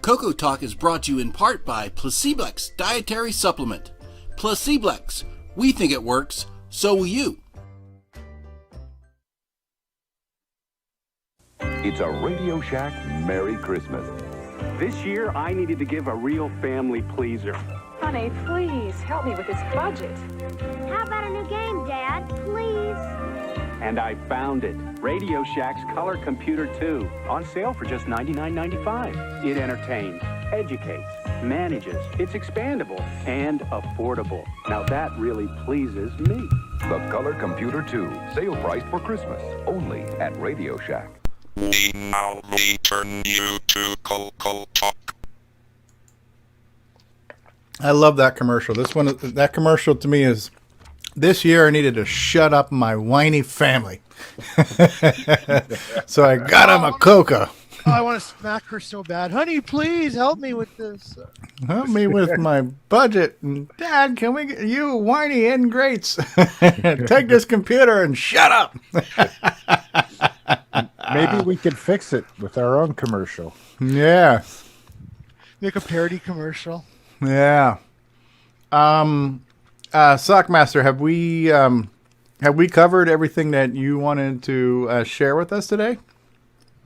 CoCoTALK is brought to you in part by Placeblex Dietary Supplement. Placeblex. We think it works, so will you. It's a Radio Shack Merry Christmas. This year, I needed to give a real family pleaser. Honey, please, help me with this budget. How about a new game, Dad? Please. And I found it. Radio Shack's Color Computer 2. On sale for just $99.95. It entertains, educates, manages, it's expandable, and affordable. Now that really pleases me. The Color Computer 2. Sale priced for Christmas. Only at Radio Shack. We now return you to CoCoTALK. I love that commercial. That commercial to me is, this year I needed to shut up my whiny family. So I got him a Coca. Oh, I want to smack her so bad. Honey, please help me with this. Help me with my budget. And Dad, can we get you whiny ingrates? Take this computer and shut up. Maybe we could fix it with our own commercial. Yeah. Make a parody commercial. Yeah. Sockmaster, have we covered everything that you wanted to share with us today?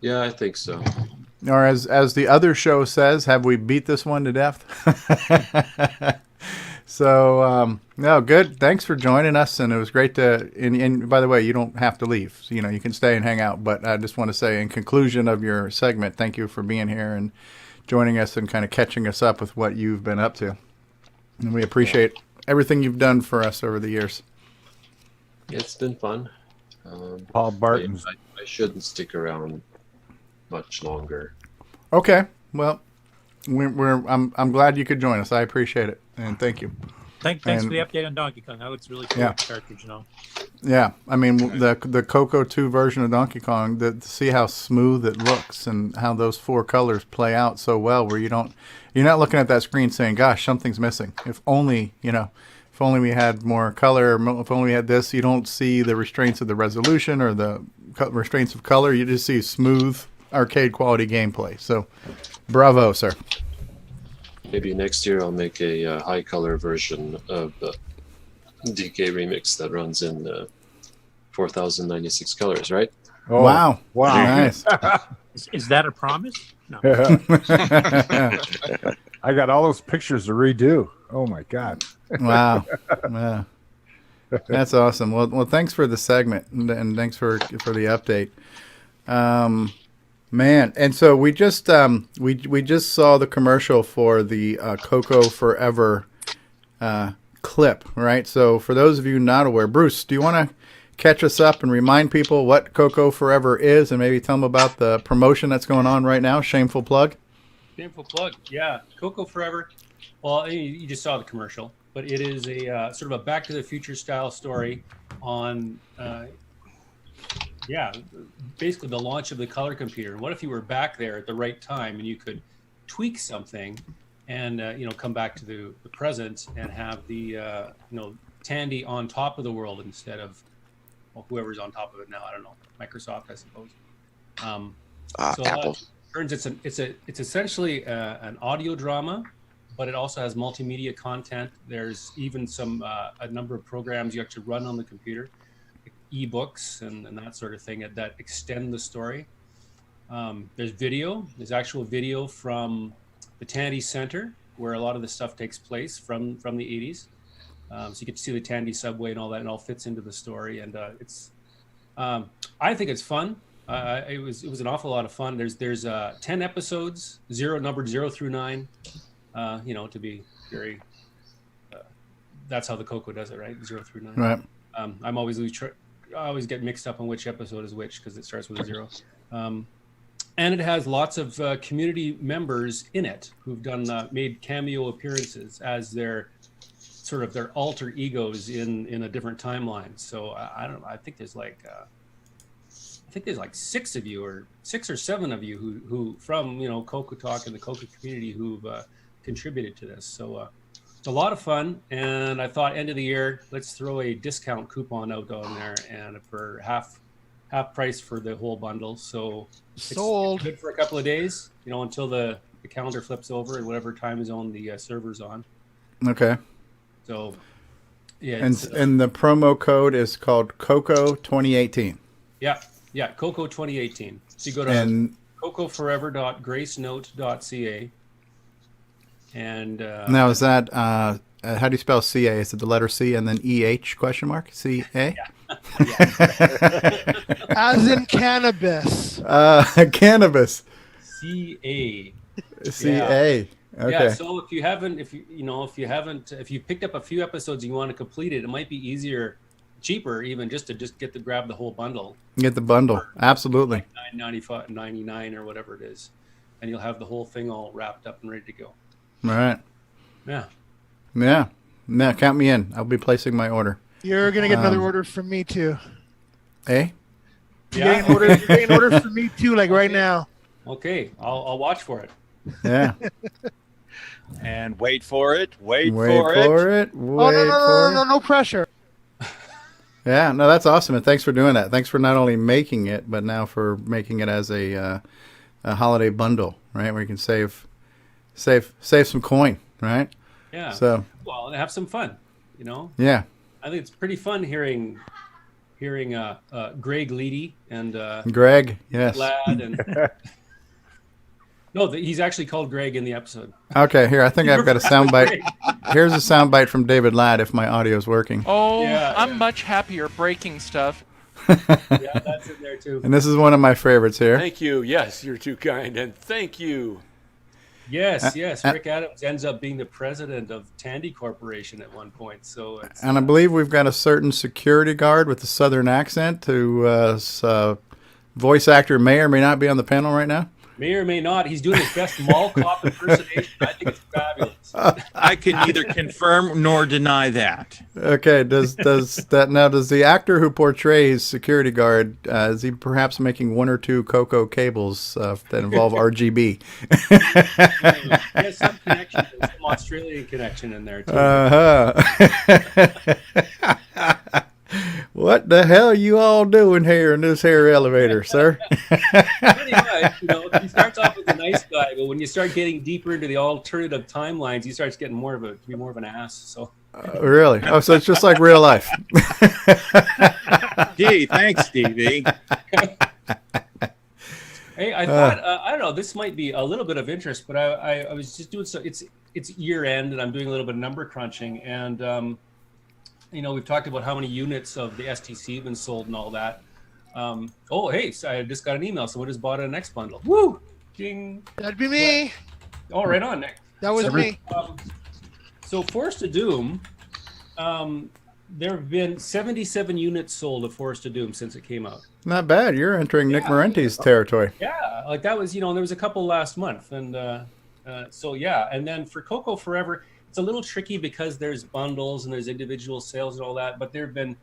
Yeah, I think so. Or as the other show says, have we beat this one to death? So, no, good. Thanks for joining us, and it was great to. And by the way, you don't have to leave. So, you can stay and hang out. But I just want to say, in conclusion of your segment, thank you for being here and joining us and kind of catching us up with what you've been up to. And we appreciate everything you've done for us over the years. It's been fun. Paul Barton's. I shouldn't stick around much longer. Okay. Well, I'm glad you could join us. I appreciate it, and thank you. Thanks for the update on Donkey Kong. That looks really cool. Yeah. Cartridge, Yeah, I mean the Coco 2 version of Donkey Kong. To see how smooth it looks and how those four colors play out so well, where you're not looking at that screen saying, "Gosh, something's missing." If only we had more color. If only we had this. You don't see the restraints of the resolution or the restraints of color. You just see smooth arcade quality gameplay. So, bravo, sir. Maybe next year I'll make a high color version of DK Remix that runs in 4096 colors, right? Oh, wow. Nice. Is that a promise? No. I got all those pictures to redo. Oh my God. Wow. Yeah. That's awesome. Well, thanks for the segment and thanks for the update. Man, and so we just we just saw the commercial for the Coco Forever clip, right? So for those of you not aware, Bruce, do you want to catch us up and remind people what Coco Forever is, and maybe tell them about the promotion that's going on right now? Shameful plug. Shameful plug. Yeah, Coco Forever. Well, you just saw the commercial, but it is a sort of a Back to the Future style story on, basically the launch of the color computer. And what if you were back there at the right time and you could tweak something and come back to the present and have the Tandy on top of the world instead of whoever's on top of it now. I don't know, Microsoft, I suppose. Apple. It's essentially an audio drama, but it also has multimedia content. There's even a number of programs you actually run on the computer, like ebooks and that sort of thing that extend the story. There's video. There's actual video from the Tandy Center, where a lot of the stuff takes place from the 80s. So you get to see the Tandy subway and all that, and it all fits into the story. And I think it's fun. It was an awful lot of fun. There's 10 episodes, numbered 0 through 9. To be very, that's how the Coco does it, right? 0 through 9. Right. I always get mixed up on which episode is which because it starts with a 0. And it has lots of community members in it who've made cameo appearances as their alter egos in a different timeline. So I don't know. I think there's like 6 of you, or 6 or 7 of you who from CoCoTALK and the Coco community who've contributed to this. So it's a lot of fun. And I thought end of the year, let's throw a discount coupon out on there, and for half price for the whole bundle. So sold. It's good for a couple of days, until the calendar flips over and whatever time zone the server's on. Okay. So, yeah. And the promo code is called Coco 2018. Yeah, Coco 2018. So you go to cocoforever.gracenote.ca. And now is that how do you spell CA? Is it the letter C and then EH question mark? CA? Yeah. As in cannabis. Cannabis. CA. CA. Okay. Yeah, so if you picked up a few episodes and you want to complete it, it might be easier, cheaper even, just to grab the whole bundle. Get the bundle. Absolutely. Like $9.95, $99 or whatever it is. And you'll have the whole thing all wrapped up and ready to go. All right. Yeah. Yeah. Now count me in. I'll be placing my order. You're going to get another order from me too. Eh? You're getting an order from me too, like right now. Okay. I'll watch for it. Yeah. And wait for it. Wait for it. No pressure. Yeah, no, that's awesome, and thanks for doing that. Thanks for not only making it, but now for making it as a holiday bundle, right? Where you can save some coin, right? Yeah. So and have some fun, Yeah. I think it's pretty fun hearing Greg Leedy and Greg, yes. Lad and no, he's actually called Greg in the episode. Okay, here, I think I've got a soundbite. Here's a soundbite from David Ladd if my audio is working. Oh, yeah, I'm much happier breaking stuff. Yeah, that's in there too. And this is one of my favorites here. Thank you. Yes, you're too kind, and thank you. Yes. Rick Adams ends up being the president of Tandy Corporation at one point. So, and I believe we've got a certain security guard with a southern accent who voice actor may or may not be on the panel right now. May or may not. He's doing his best mall cop impersonation. I think it's fabulous. I can neither confirm nor deny that. Okay. Does the actor who portrays security guard is he perhaps making 1 or 2 Coco cables that involve RGB? There's some connection, some Australian connection in there too. What the hell are you all doing here in this here elevator, sir? Pretty much, he starts off as a nice guy, but when you start getting deeper into the alternative timelines, he starts getting more of an ass. So really? Oh, so it's just like real life. Gee, thanks, Stevie. Hey, I thought I don't know. This might be a little bit of interest, but I was just doing so. It's year end, and I'm doing a little bit of number crunching, and we've talked about how many units of the STC have been sold and all that. Hey, so I just got an email. Someone just bought an X bundle. Woo! Ding. That'd be me. Oh, right on, Nick. That was me. So Forest of Doom, there have been 77 units sold of Forest of Doom since it came out. Not bad. You're entering Nick Marenti's territory. Yeah, like that was, there was a couple last month. And so, yeah. And then for Coco Forever, it's a little tricky because there's bundles and there's individual sales and all that. But there have been,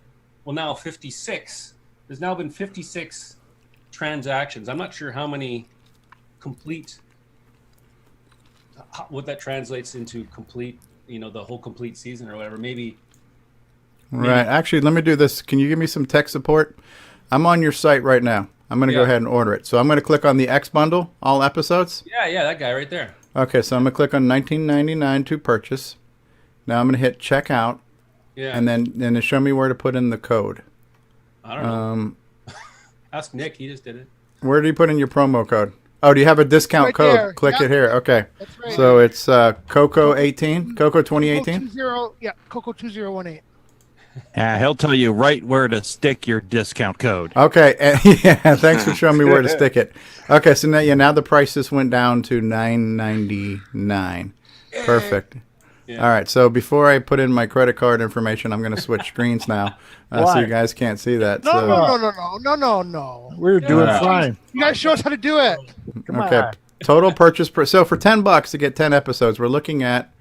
now 56. There's now been 56 transactions. I'm not sure how many complete, what that translates into complete, the whole complete season or whatever. Maybe. Right. Actually, let me do this. Can you give me some tech support? I'm on your site right now. I'm going to go ahead and order it. So I'm going to click on the X bundle, all episodes. Yeah, that guy right there. Okay, so I'm going to click on $19.99 to purchase. Now I'm going to hit checkout. Yeah. And then show me where to put in the code. I don't know. Ask Nick. He just did it. Where do you put in your promo code? Oh, do you have a discount code? There. Click it here. Okay. That's right. So it's CoCo18, CoCo 2018? CoCo 2018. He'll tell you right where to stick your discount code. Okay. Thanks for showing me where to stick it. Okay, so now the prices went down to $9.99. Perfect. Yeah. All right, so before I put in my credit card information, I'm going to switch screens now, so you guys can't see that. No. We're doing fine. You guys show us how to do it. Come on. Total purchase so for $10 to get 10 episodes, we're looking at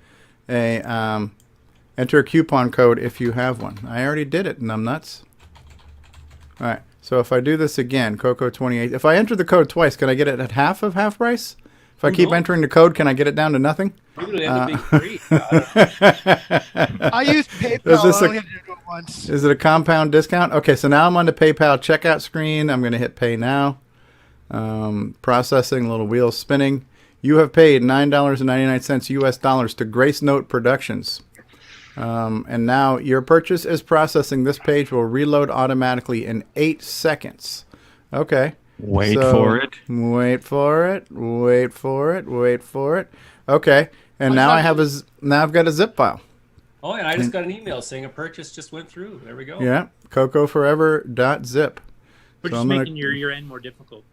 a enter a coupon code if you have one. I already did it, numbnuts. All right, so if I do this again, CoCo 28. If I enter the code twice, can I get it at half price? If I keep entering the code, can I get it down to nothing? Maybe it'll end up being free. I used PayPal. I only had to do it once. Is it a compound discount? Okay, so now I'm on the PayPal checkout screen. I'm going to hit pay now. Processing, little wheel spinning. You have paid $9.99 US dollars to Grace Note Productions. And now your purchase is processing. This page will reload automatically in 8 seconds. Okay. Wait for it. Wait for it. Okay. And now I've got a zip file. Oh, and I just got an email saying a purchase just went through. There we go. Yeah. CoCoForever.zip. We're just making your end more difficult.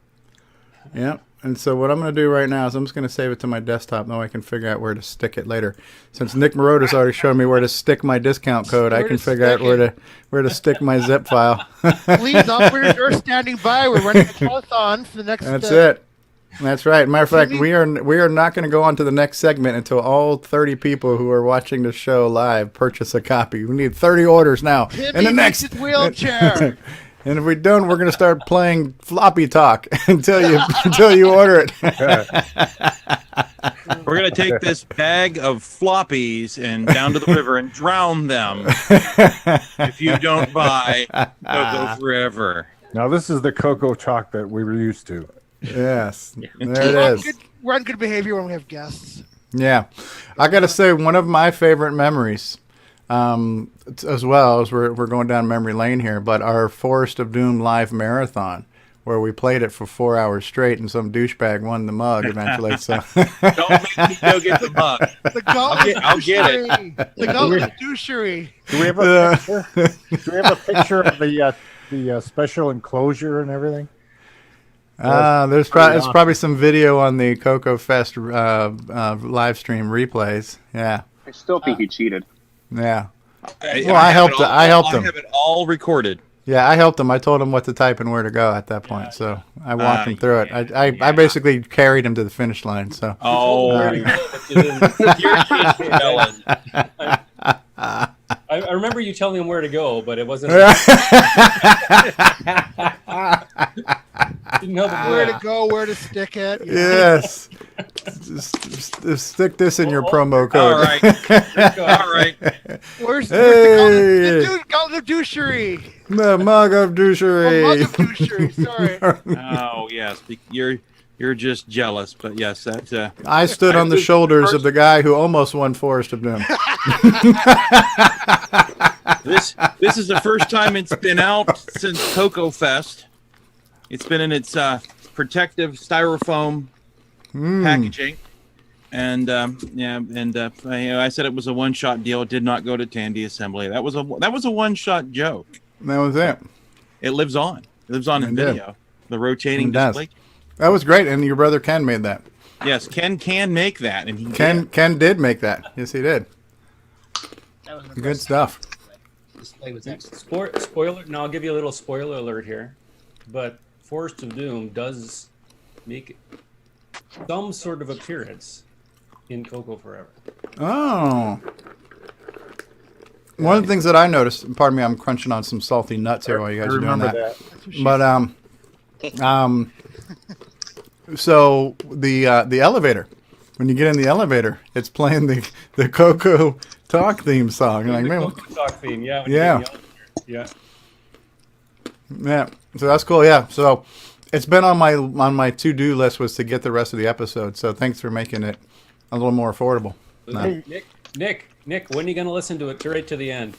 Yeah. And so what I'm going to do right now is I'm just going to save it to my desktop. Now I can figure out where to stick it later. Since Nick Marota's already showed me where to stick my discount code, I can figure out where to stick my zip file. Please, operators are standing by. We're running a telethon for the next. That's it. That's right. Matter of fact, we are not going to go on to the next segment until all 30 people who are watching the show live purchase a copy. We need 30 orders now. In the next wheelchair. And if we don't, we're going to start playing floppy talk until you order it. We're going to take this bag of floppies and down to the river and drown them if you don't buy Coco Forever. Now, this is the CoCoTALK that we were used to. Yes. There it is. We're on good behavior when we have guests. Yeah. I got to say, one of my favorite memories, as well as we're going down memory lane here, but our Forest of Doom live marathon, where we played it for 4 hours straight, and some douchebag won the mug eventually. So don't make me go get the mug. I'll get it. The gauntlet douchery. Do we have a picture? Do we have a picture of the special enclosure and everything? There's probably some video on the Coco Fest live stream replays. Yeah. I still think he cheated. Yeah. I helped him. I have it all recorded. Yeah, I helped him. I told him what to type and where to go at that point. So I walked him through it. I basically carried him to the finish line. So. I remember you telling him where to go, but it wasn't. Didn't know where to go, where to stick it. Yes. Just stick this in your promo code. All right. All right. Where's the gauntlet douchery? The mug of douchery. Mug of douchery. Sorry. Oh yes, you're just jealous, but yes, that's. I stood on the shoulders of the guy who almost won Forest of Doom. This is the first time it's been out since Coco Fest. It's been in its protective styrofoam packaging, And I said it was a one-shot deal. It did not go to Tandy Assembly. That was a one-shot joke. That was it. It lives on. It lives on in video. The rotating display. That was great, and your brother Ken made that. Yes, Ken can make that, and Ken did make that. Yes, he did. That was good stuff. Display was excellent. Spoiler. Now I'll give you a little spoiler alert here, but Forest of Doom does make some sort of appearance in Coco Forever. Oh. One of the things that I noticed, and pardon me, I'm crunching on some salty nuts here while you guys are doing that. But so the elevator, when you get in the elevator, it's playing the CoCoTALK theme song. The CoCoTALK theme, yeah. Yeah. So that's cool. Yeah. So it's been on my to-do list was to get the rest of the episode. So thanks for making it a little more affordable. Nick, when are you going to listen to it right to the end?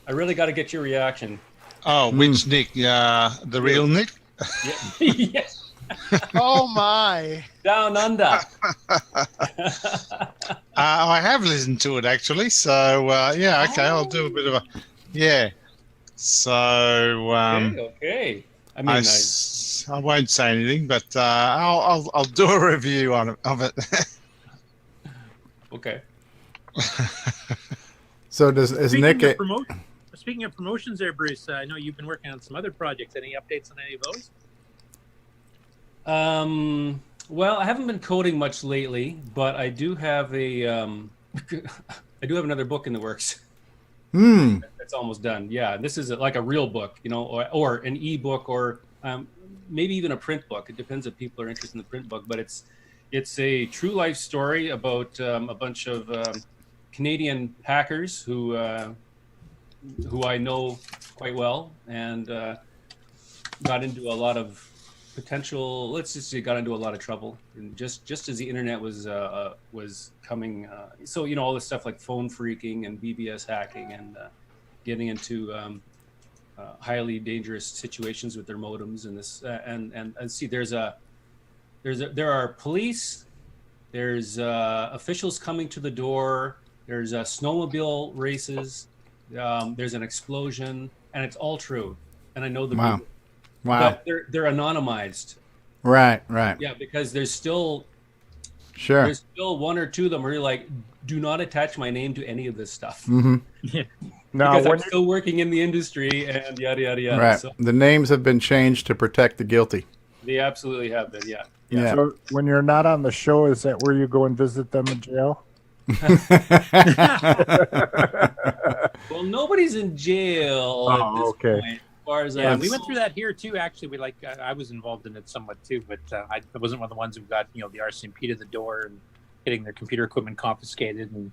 I really got to get your reaction. Oh, which Nick? The real Nick? Yes. Oh my! Down under. I have listened to it actually, so okay, I'll do a bit of a So okay. I mean, I won't say anything, but I'll do a review of it. Okay. So is Nick? Speaking of promotions, there, Bruce. I know you've been working on some other projects. Any updates on any of those? Well, I haven't been coding much lately, but I do have another book in the works. It's almost done. Yeah, this is like a real book, or an e-book, or maybe even a print book. It depends if people are interested in the print book, but it's a true life story about a bunch of Canadian hackers who I know quite well, and got into a lot of potential. Let's just say got into a lot of trouble, and just as the internet was coming. So all this stuff like phone phreaking and BBS hacking and getting into highly dangerous situations with their modems and this and see there are police, there's officials coming to the door, there's snowmobile races, there's an explosion, and it's all true. And I know the Wow. people, Wow. but they're anonymized. Right. Yeah, because there's still Sure. one or two of them where you're like, do not attach my name to any of this stuff. Mm-hmm. Yeah. Now, Because I'm when still working in the industry and yada yada yada. Right. So The names have been changed to protect the guilty. they absolutely have been. Yeah. Yeah. So when you're not on the show, is that where you go and visit them in jail? Well, nobody's in jail at this okay. point, as far as Yeah, I we know. went through that here too. Actually, I was involved in it somewhat too, but I wasn't one of the ones who got the RCMP to the door and getting their computer equipment confiscated. And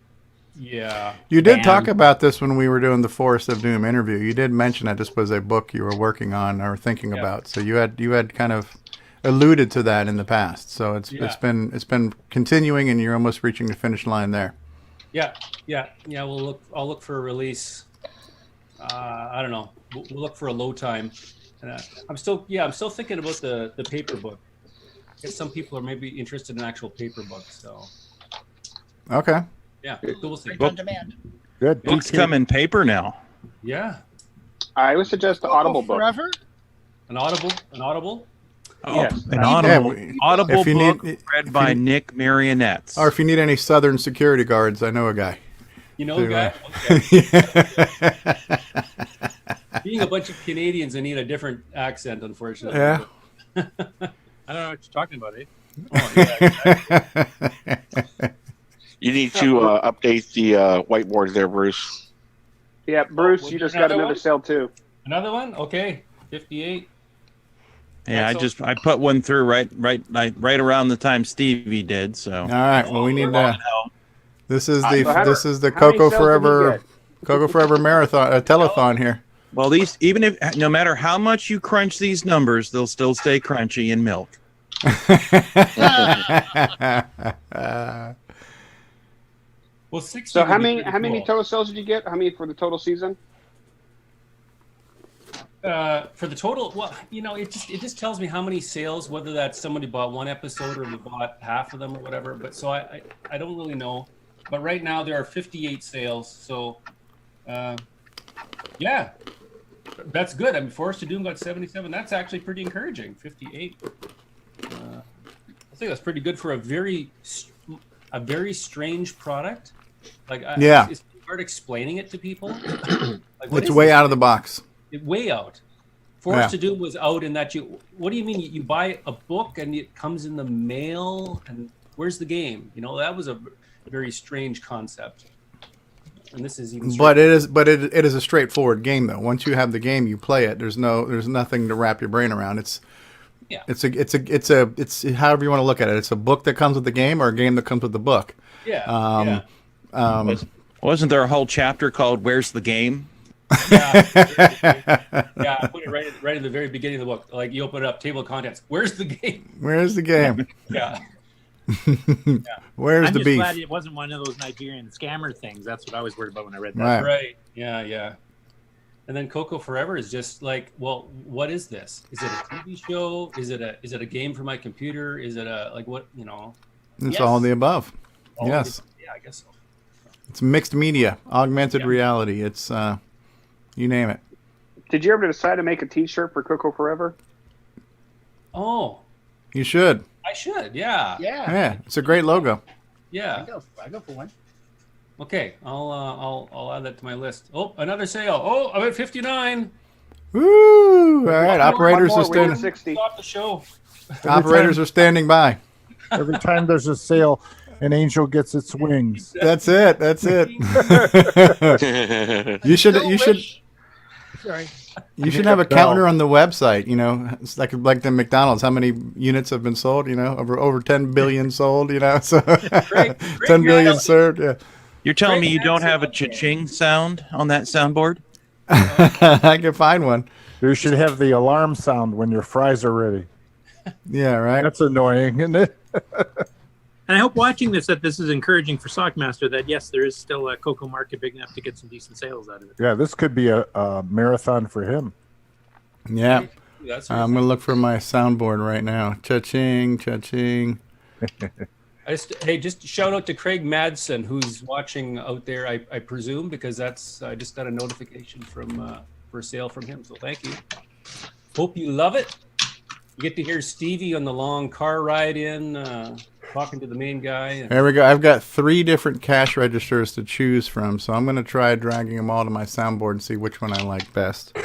Yeah. You did banned. talk about this when we were doing the Forest of Doom interview. You did mention that this was a book you were working on or thinking Yeah. about. So you had kind of alluded to that in the past. So it's been continuing, and you're almost reaching the finish line there. Yeah. I'll look for a release. I don't know. We'll look for a low time. I'm still thinking about the paper book. I guess some people are maybe interested in actual paper books. So Okay. yeah, so we'll see. on demand. Good. Books come in paper now. Yeah, I would suggest the Audible book. Forever? an audible. Oh, Yes. an Audible, Yeah, Audible if you book need- read by Nick Marionettes. Or if you need any Southern security guards, I know a guy. You know, So, guy. yeah. Being a bunch of Canadians, I need a different accent, unfortunately. Yeah. I don't know what you're talking about, eh? Oh, yeah, exactly. You need to update the whiteboard there, Bruce. Yeah, Bruce, Oh, you just got another one? sale too. Another one? Okay. 58. Yeah, I put one through right around the time Stevie did. So All right. Well, we need to. This is the how many Coco sales did you Forever get? Coco Forever marathon telethon here. well, these no matter how much you crunch these numbers, they'll still stay crunchy in milk. Well, 60. So would how be many pretty cool. total sales did you get? How many for the total season? For the total, well, it just tells me how many sales, whether that's somebody bought one episode or they bought half of them or whatever. But so I don't really know. But right now there are 58 sales. So, yeah, that's good. I mean, Forest of Doom got 77. That's actually pretty encouraging. 58. I think that's pretty good for a very strange product. Like, it's hard explaining it to people. Like, it's way out of the box. Way out. Forest of Doom was out in that what do you mean you buy a book and it comes in the mail and where's the game? That was a very strange concept. And this is even But it is a straightforward game though. Once you have the game, you play it. There's nothing to wrap your brain around. It's however you want to look at it. It's a book that comes with the game or a game that comes with the book. Yeah. Wasn't there a whole chapter called "Where's the Game"? Yeah, I put it right at the very beginning of the book. Like you open it up, table of contents. Where's the game? Where's the game? Yeah. Where's I'm the just beef? glad it wasn't one of those Nigerian scammer things. That's what I was worried about when I read that. Right. Yeah. And then Coco Forever is just like, well, what is this? Is it a TV show? Is it a game for my computer? Is it what? It's all of the above. Yes. Yeah, I guess so. It's mixed media, augmented reality. It's you name it. Did you ever decide to make a T-shirt for Coco Forever? Oh, you should. I should. Yeah. Yeah, it's a great logo. Yeah. I go for one. Okay, I'll add that to my list. Oh, another sale. Oh, I'm at 59. Woo! All right, operators are standing. 60. Stop the show. Operators are standing by. Every time there's a sale, an angel gets its wings. That's it. You should. Sorry. You should have a counter on the website. It's like the McDonald's. How many units have been sold? over 10 billion sold. So 10 billion served. Yeah. You're telling me you don't have a cha-ching sound on that soundboard? I can find one. You should have the alarm sound when your fries are ready. Yeah, right. That's annoying, isn't it? And I hope watching this that this is encouraging for Sockmaster that yes, there is still a Coco market big enough to get some decent sales out of it. Yeah, this could be a marathon for him. Yeah. I'm going to look for my soundboard right now. Cha-ching, cha-ching. Hey, just shout out to Craig Madsen, who's watching out there, I presume, because I just got a notification for sale from him. So thank you. Hope you love it. You get to hear Stevie on the long car ride in, talking to the main guy. There we go. I've got 3 different cash registers to choose from, so I'm going to try dragging them all to my soundboard and see which one I like best.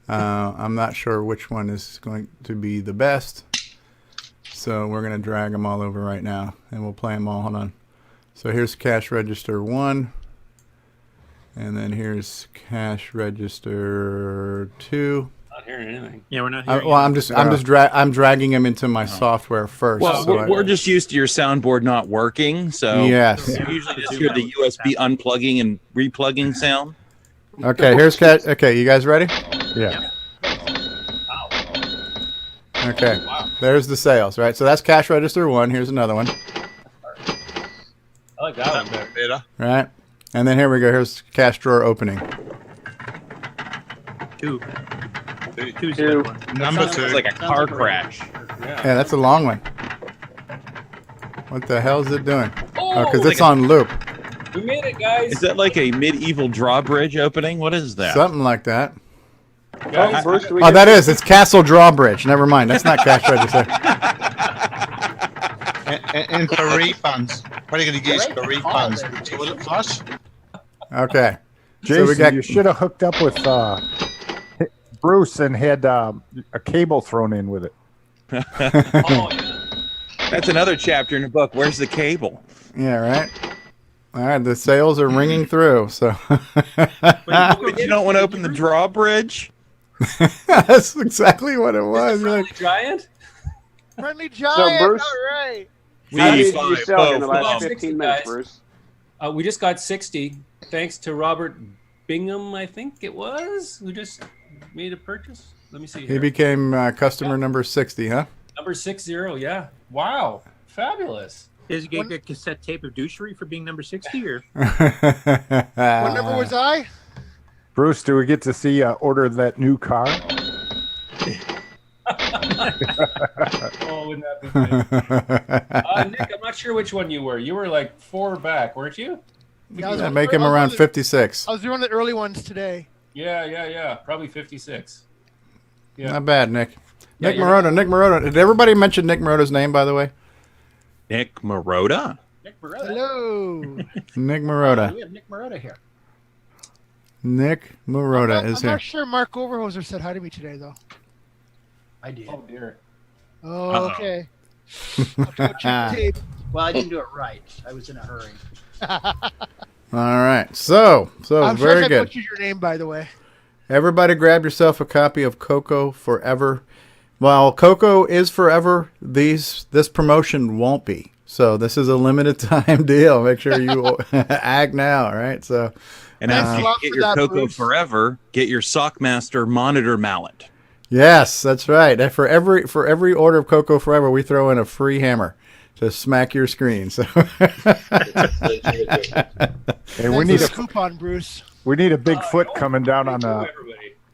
I'm not sure which one is going to be the best, so we're going to drag them all over right now, and we'll play them all. Hold on. So here's cash register 1, and then here's cash register 2. Not hearing anything. Yeah, we're not hearing. I'm dragging them into my software first. Well, so we're just used to your soundboard not working, so yes. You usually just hear the USB unplugging and replugging sound. Okay, here's cash. Okay, you guys ready? Yeah. Okay, there's the sales, right? So that's cash register 1. Here's another one. I like that one better. Right, and then here we go. Here's cash drawer opening. 2. Number 2. It's like a car crash. Yeah, that's a long one. What the hell is it doing? Oh, because it's on loop. We made it, guys. Is that like a medieval drawbridge opening? What is that? Something like that. Guys, Oh, that is. It's Castle Drawbridge. Never mind. That's not cash register. And for refunds. What are you going to use for refunds? Toilet flush? Okay. Jason, you should have hooked up with Bruce and had a cable thrown in with it. Oh, yeah. That's another chapter in the book. Where's the cable? Yeah, right. All right, the sales are ringing through. So, but you don't want to open the drawbridge. That's exactly what it was. Giant. Friendly giant. So, Bruce, all right. how did you sell in the last 15 minutes, Bruce? We just got 60, thanks to Robert Bingham, I think it was, who just made a purchase. Let me see here. He became customer number 60, huh? Number 60, yeah. Wow, fabulous. Is he getting a cassette tape of douchery for being number 60? Or What number was I? Bruce, do we get to see order that new car? Oh, wouldn't that be good? Nick, I'm not sure which one you were. You were like 4 back, weren't you? Yeah, make him around 56. I was doing the early ones today. Yeah. Probably 56. Yeah. Not bad, Nick. Yeah, Nick Marotta. Did everybody mention Nick Marotta's name, by the way? Nick Marotta? Hello. Nick Marotta. We have Nick Marotta here. Nick Marotta is I'm here. not sure Mark Overhoser said hi to me today, though. I did. Oh, dear. Oh, Uh-oh. okay. I'll have to go check the tape. Well, I didn't do it right. I was in a hurry. All right. So I'm very sorry I good. butchered your name, by the way. Everybody grab yourself a copy of Coco Forever. While Coco is forever, this promotion won't be. So this is a limited time deal. Make sure you act now, right? So, and after you get your Coco Forever, get your Sockmaster monitor mallet. Yes, that's right. And for every order of Coco Forever, we throw in a free hammer to smack your screen. So, hey, we need a coupon, Bruce. We need a big foot coming down on a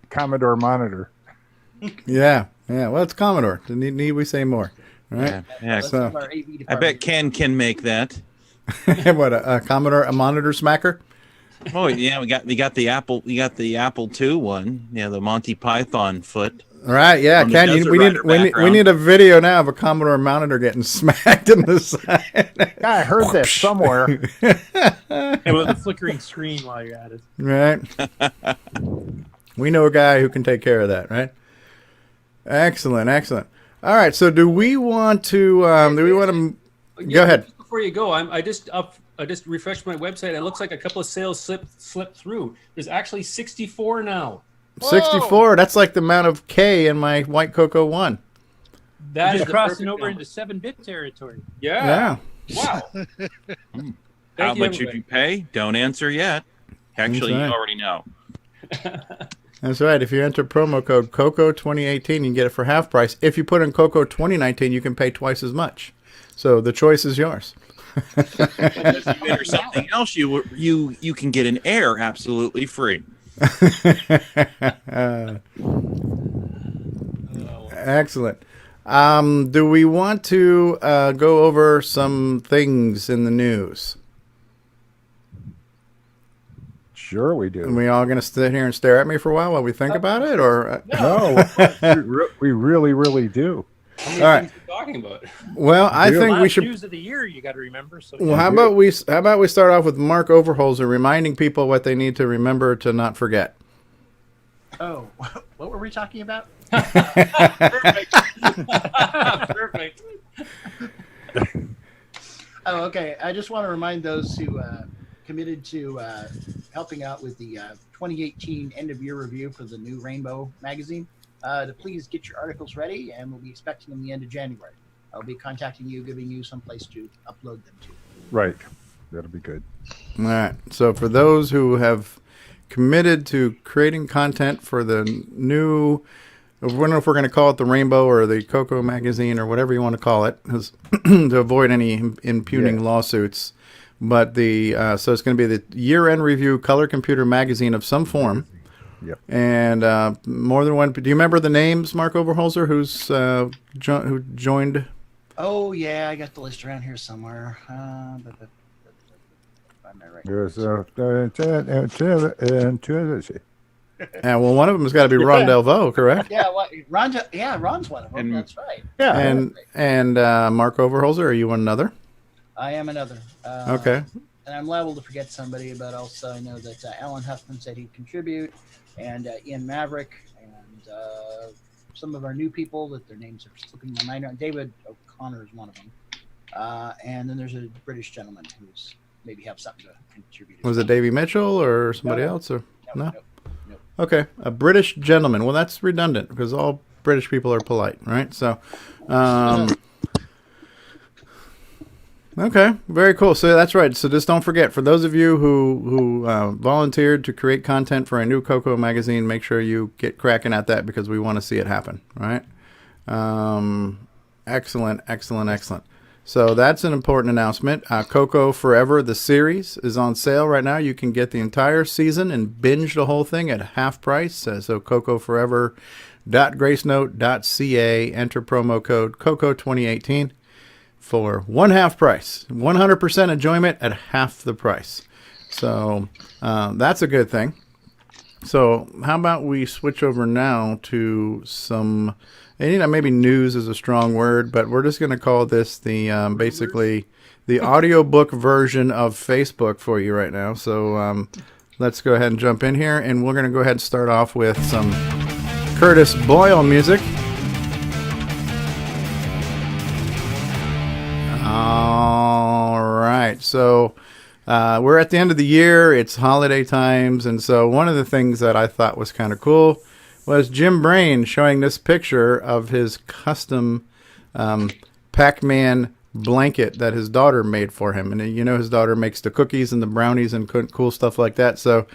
Commodore monitor. Yeah. Well, it's Commodore. Need we say more? All right. Yeah. So, I bet Ken can make that. What a Commodore, a monitor smacker? Oh yeah, we got the Apple. We got the Apple II one. Yeah, the Monty Python foot. All right. Yeah, Ken. We need a video now of a Commodore monitor getting smacked in the side. I heard this somewhere. And with a flickering screen while you're at it. Right. We know a guy who can take care of that, right? Excellent. All right. So, do we want to? Go ahead. Just before you go, I just refreshed my website. And it looks like a couple of sales slipped through. There's actually 64 now. 64. That's like the amount of K in my White Cocoa 1. That is crossing over into 7-bit territory. Yeah. Wow. How much did you pay? Don't answer yet. Actually, That's right. you already know. That's right. If you enter promo code COCO 2018, you can get it for half price. If you put in COCO 2019, you can pay twice as much. So the choice is yours. If you enter something else, you can get an Air absolutely free. Excellent. Do we want to go over some things in the news? Sure, we do. Are we all going to sit here and stare at me for a while we think about it, or no? We really do. How many all right. things are you talking about? Well, I think we should. News of the year, you got to remember. So Well, how about we start off with Mark Overholser reminding people what they need to remember to not forget. Oh, what were we talking about? Perfect. Oh, okay. I just want to remind those who committed to helping out with the 2018 end-of-year review for the new Rainbow magazine to please get your articles ready, and we'll be expecting them the end of January. I'll be contacting you, giving you some place to upload them to. Right. That'll be good. All right. So for those who have committed to creating content for the new, I don't know if we're going to call it the Rainbow or the Coco magazine or whatever you want to call it, to avoid any impugning lawsuits. But so it's going to be the year-end review color computer magazine of some form. Yep. And more than one. Do you remember the names, Mark Overholser, who joined? Oh, yeah, I got the list around here somewhere. Yeah, well, one of them has got to be Ron Delvaux, correct? Yeah, Ron's one of them. That's right. Yeah. And Mark Overholser, are you another? I am another. Okay. And I'm liable to forget somebody, but also I know that Alan Huffman said he'd contribute, and Ian Maverick, and some of our new people that their names are slipping my mind. David O'Connor is one of them. And then there's a British gentleman who's maybe have something to contribute. Was it Davey Mitchell or somebody else? Or no? Nope. Okay, a British gentleman. Well, that's redundant because all British people are polite, right? So, okay, very cool. So that's right. So just don't forget, for those of you who volunteered to create content for a new Coco magazine, make sure you get cracking at that because we want to see it happen, right? Excellent. So that's an important announcement. Coco Forever, the series, is on sale right now. You can get the entire season and binge the whole thing at half price. So cocoforever.gracenote.ca. Enter promo code COCO2018 for one half price. 100% enjoyment at half the price. So that's a good thing. So how about we switch over now to some... And, maybe news is a strong word, but we're just going to call this the basically the audiobook version of Facebook for you right now. So let's go ahead and jump in here, and we're going to go ahead and start off with some Curtis Boyle music. All right, so we're at the end of the year. It's holiday times, and so one of the things that I thought was kind of cool was Jim Brain showing this picture of his custom Pac-Man blanket that his daughter made for him. And his daughter makes the cookies and the brownies and cool stuff like that. So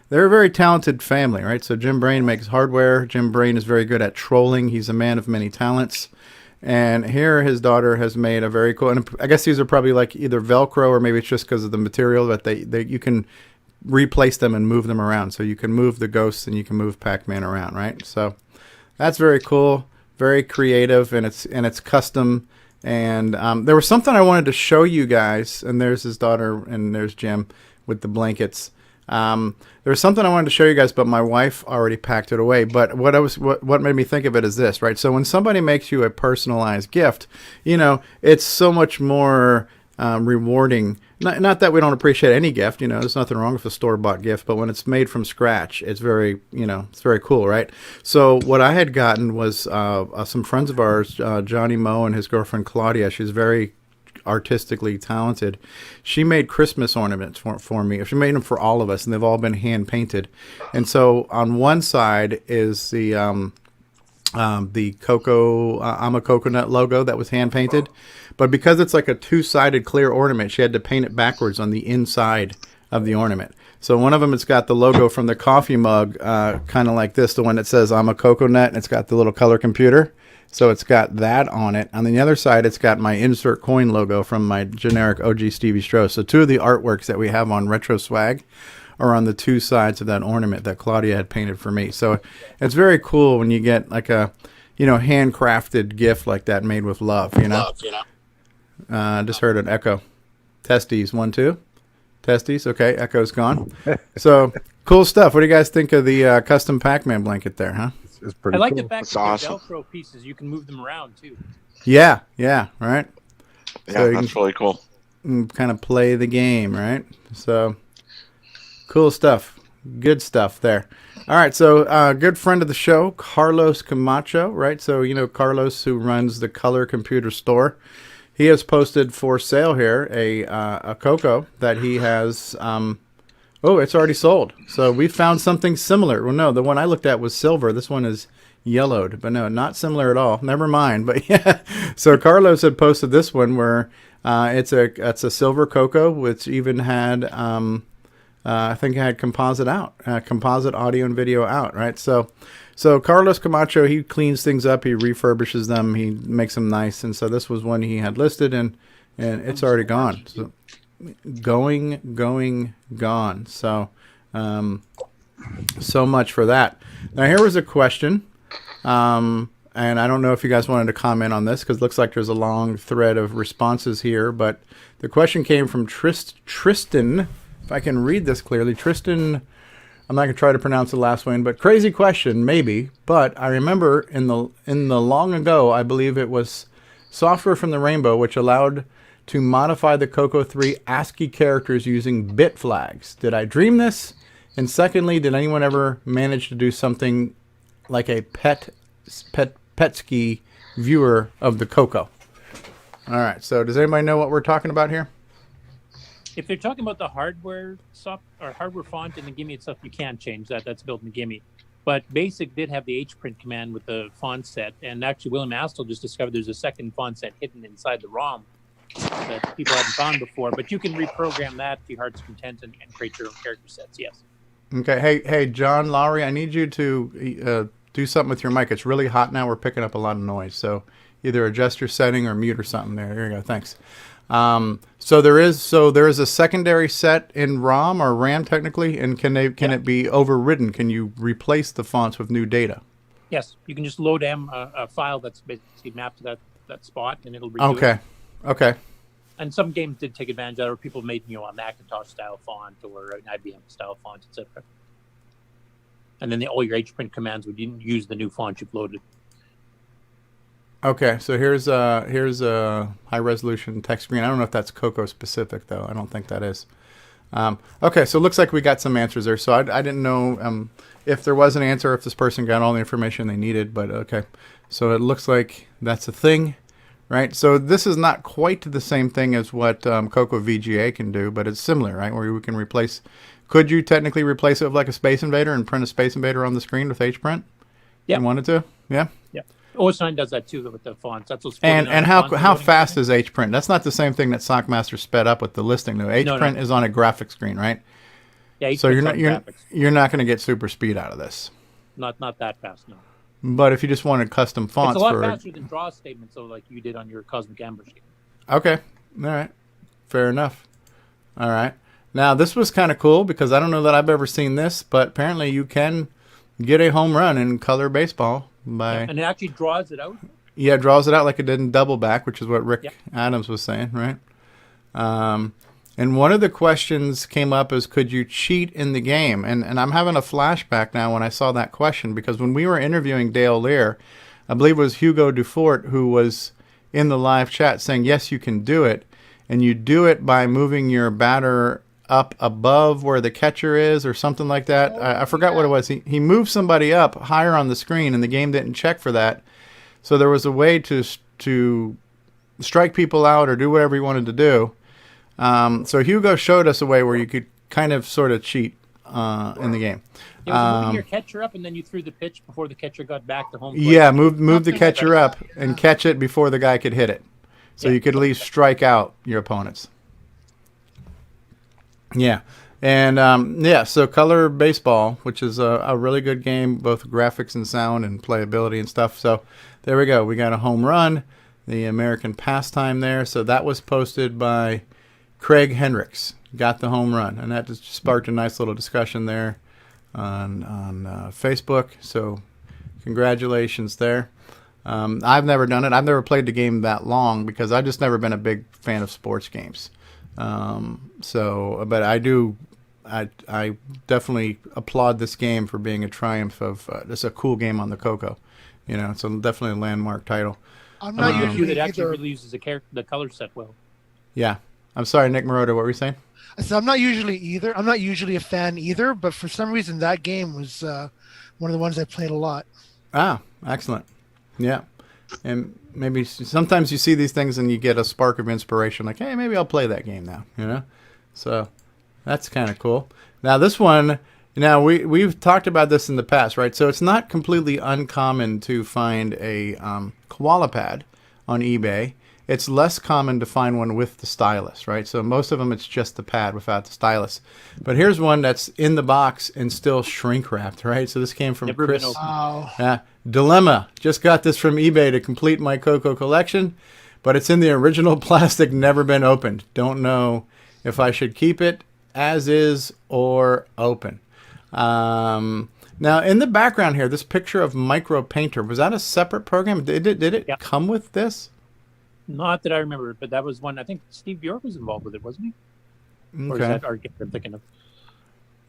they're a very talented family, right? So Jim Brain makes hardware. Jim Brain is very good at trolling. He's a man of many talents. And here his daughter has made a very cool, and I guess these are probably like either Velcro or maybe it's just because of the material that you can replace them and move them around. So you can move the ghosts and you can move Pac-Man around, right? So that's very cool, very creative, and it's custom. And there was something I wanted to show you guys, and there's his daughter and there's Jim with the blankets. There was something I wanted to show you guys, but my wife already packed it away. But what made me think of it is this, right? So when somebody makes you a personalized gift, it's so much more rewarding. Not that we don't appreciate any gift, there's nothing wrong with a store-bought gift, but when it's made from scratch, it's very, it's very cool, right? So what I had gotten was some friends of ours, Johnny Moe and his girlfriend Claudia. She's very artistically talented. She made Christmas ornaments for me. She made them for all of us, and they've all been hand-painted. And so on one side is the Coco, I'm a Coconut logo that was hand-painted. But because it's like a two-sided clear ornament, she had to paint it backwards on the inside of the ornament. So one of them, it's got the logo from the coffee mug, kind of like this, the one that says I'm a Coconut, and it's got the little color computer. So it's got that on it. On the other side, it's got my insert coin logo from my generic OG Stevie Stroh. So two of the artworks that we have on Retro Swag are on the two sides of that ornament that Claudia had painted for me. So it's very cool when you get like a, handcrafted gift like that made with love, Just heard an echo. Testes, 1, 2. Testes, okay, echo's gone. So, cool stuff. What do you guys think of the custom Pac-Man blanket there, huh? It's pretty I like cool. the fact that they're Velcro pieces. You can move them around, too. Yeah, right? Yeah, so that's really cool. Kind of play the game, right? So, cool stuff. Good stuff there. All right, so good friend of the show, Carlos Camacho, right? So, Carlos, who runs the Color Computer Store. He has posted for sale here a Coco that he has. It's already sold. So we found something similar. Well, no, the one I looked at was silver. This one is yellowed, but no, not similar at all. Never mind. But yeah, so Carlos had posted this one where it's a silver Coco, which even had I think it had composite audio and video out, right? So Carlos Camacho, he cleans things up, he refurbishes them, he makes them nice, and so this was one he had listed, and it's already gone. So gone. So so much for that. Now here was a question, and I don't know if you guys wanted to comment on this because it looks like there's a long thread of responses here, but the question came from Tristan. If I can read this clearly, Tristan. I'm not going to try to pronounce the last one, but crazy question, maybe. But I remember in the long ago, I believe it was software from the Rainbow, which allowed to modify the Coco 3 ASCII characters using bit flags. Did I dream this? And secondly, did anyone ever manage to do something like a Petsky viewer of the Coco? All right, so does anybody know what we're talking about here? If they're talking about the hardware hardware font in the Gimme itself, you can't change that. That's built in Gimme. But BASIC did have the HPrint command with the font set, and actually William Astle just discovered there's a second font set hidden inside the ROM that people hadn't found before. But you can reprogram that to your heart's content and create your own character sets. Yes. Okay. Hey, John Lowry, I need you to do something with your mic. It's really hot now. We're picking up a lot of noise, so either adjust your setting or mute or something. There you go. Thanks. So there is a secondary set in ROM or RAM technically, and can it be overridden? Can you replace the fonts with new data? Yes, you can just load a file that's basically mapped to that spot, and it'll redo it. Okay. And some games did take advantage of that, or people made a Macintosh style font or an IBM style font, etc. And then all your HPrint commands would use the new font you've loaded. Okay, so here's a high resolution text screen. I don't know if that's Coco specific though. I don't think that is. Okay, so it looks like we got some answers there. So I didn't know if there was an answer, if this person got all the information they needed, but okay. So it looks like that's a thing, right? So this is not quite the same thing as what Coco VGA can do, but it's similar, right? Where we can replace. Could you technically replace it with like a Space Invader and print a Space Invader on the screen with HPrint? Yeah. You wanted to? Yeah. Yeah. OS9 does that too with the fonts. That's what's and how fast is HPrint? That's not the same thing that Sockmaster sped up with the listing. No, HPrint is on a graphic screen, right? Yeah. So you're not going to get super speed out of this. Not that fast, no. But if you just wanted custom fonts, it's a lot faster than draw statements, so like you did on your Cosmic Ambush game. Okay. All right. Fair enough. All right. Now this was kind of cool because I don't know that I've ever seen this, but apparently you can get a home run in color baseball by. And it actually draws it out. Yeah, it draws it out like it did in Double Back, which is what Rick Adams was saying, right? And one of the questions came up is, could you cheat in the game? And I'm having a flashback now when I saw that question, because when we were interviewing Dale Lear, I believe it was Hugo Dufort who was in the live chat saying, yes, you can do it. And you do it by moving your batter up above where the catcher is or something like that. I forgot what it was. He moved somebody up higher on the screen, and the game didn't check for that. So there was a way to strike people out or do whatever you wanted to do. So Hugo showed us a way where you could kind of sort of cheat in the game. It was moving your catcher up, and then you threw the pitch before the catcher got back to home plate. Yeah, move the catcher up and catch it before the guy could hit it. So you could at least strike out your opponents. Yeah. And so Color Baseball, which is a really good game, both graphics and sound and playability and stuff. So there we go. We got a home run, the American pastime there. So that was posted by Craig Hendricks. Got the home run, and that just sparked a nice little discussion there on Facebook. So congratulations there. I've never done it. I've never played the game that long because I've just never been a big fan of sports games. But I definitely applaud this game for being a triumph of it's a cool game on the Coco. You know, it's definitely a landmark title. I'm not usually that actually really uses the color set well. Yeah. I'm sorry, Nick Marotta, what were you saying? I said I'm not usually a fan either, but for some reason that game was one of the ones I played a lot. Ah, excellent. Yeah. And maybe sometimes you see these things and you get a spark of inspiration, like, hey, maybe I'll play that game now, you know? So that's kind of cool. Now this one, we've talked about this in the past, right? So it's not completely uncommon to find a koala pad on eBay. It's less common to find one with the stylus, right? So most of them, it's just the pad without the stylus. But here's one that's in the box and still shrink wrapped, right? So this came from Chris. Dilemma. Just got this from eBay to complete my Coco collection, but it's in the original plastic, never been opened. Don't know if I should keep it as is or open. Now, in the background here, this picture of Micro Painter, was that a separate program? Did it come with this? Not that I remember, but that was one. I think Steve Bjork was involved with it, wasn't he? Okay. Or is that our game I'm thinking of?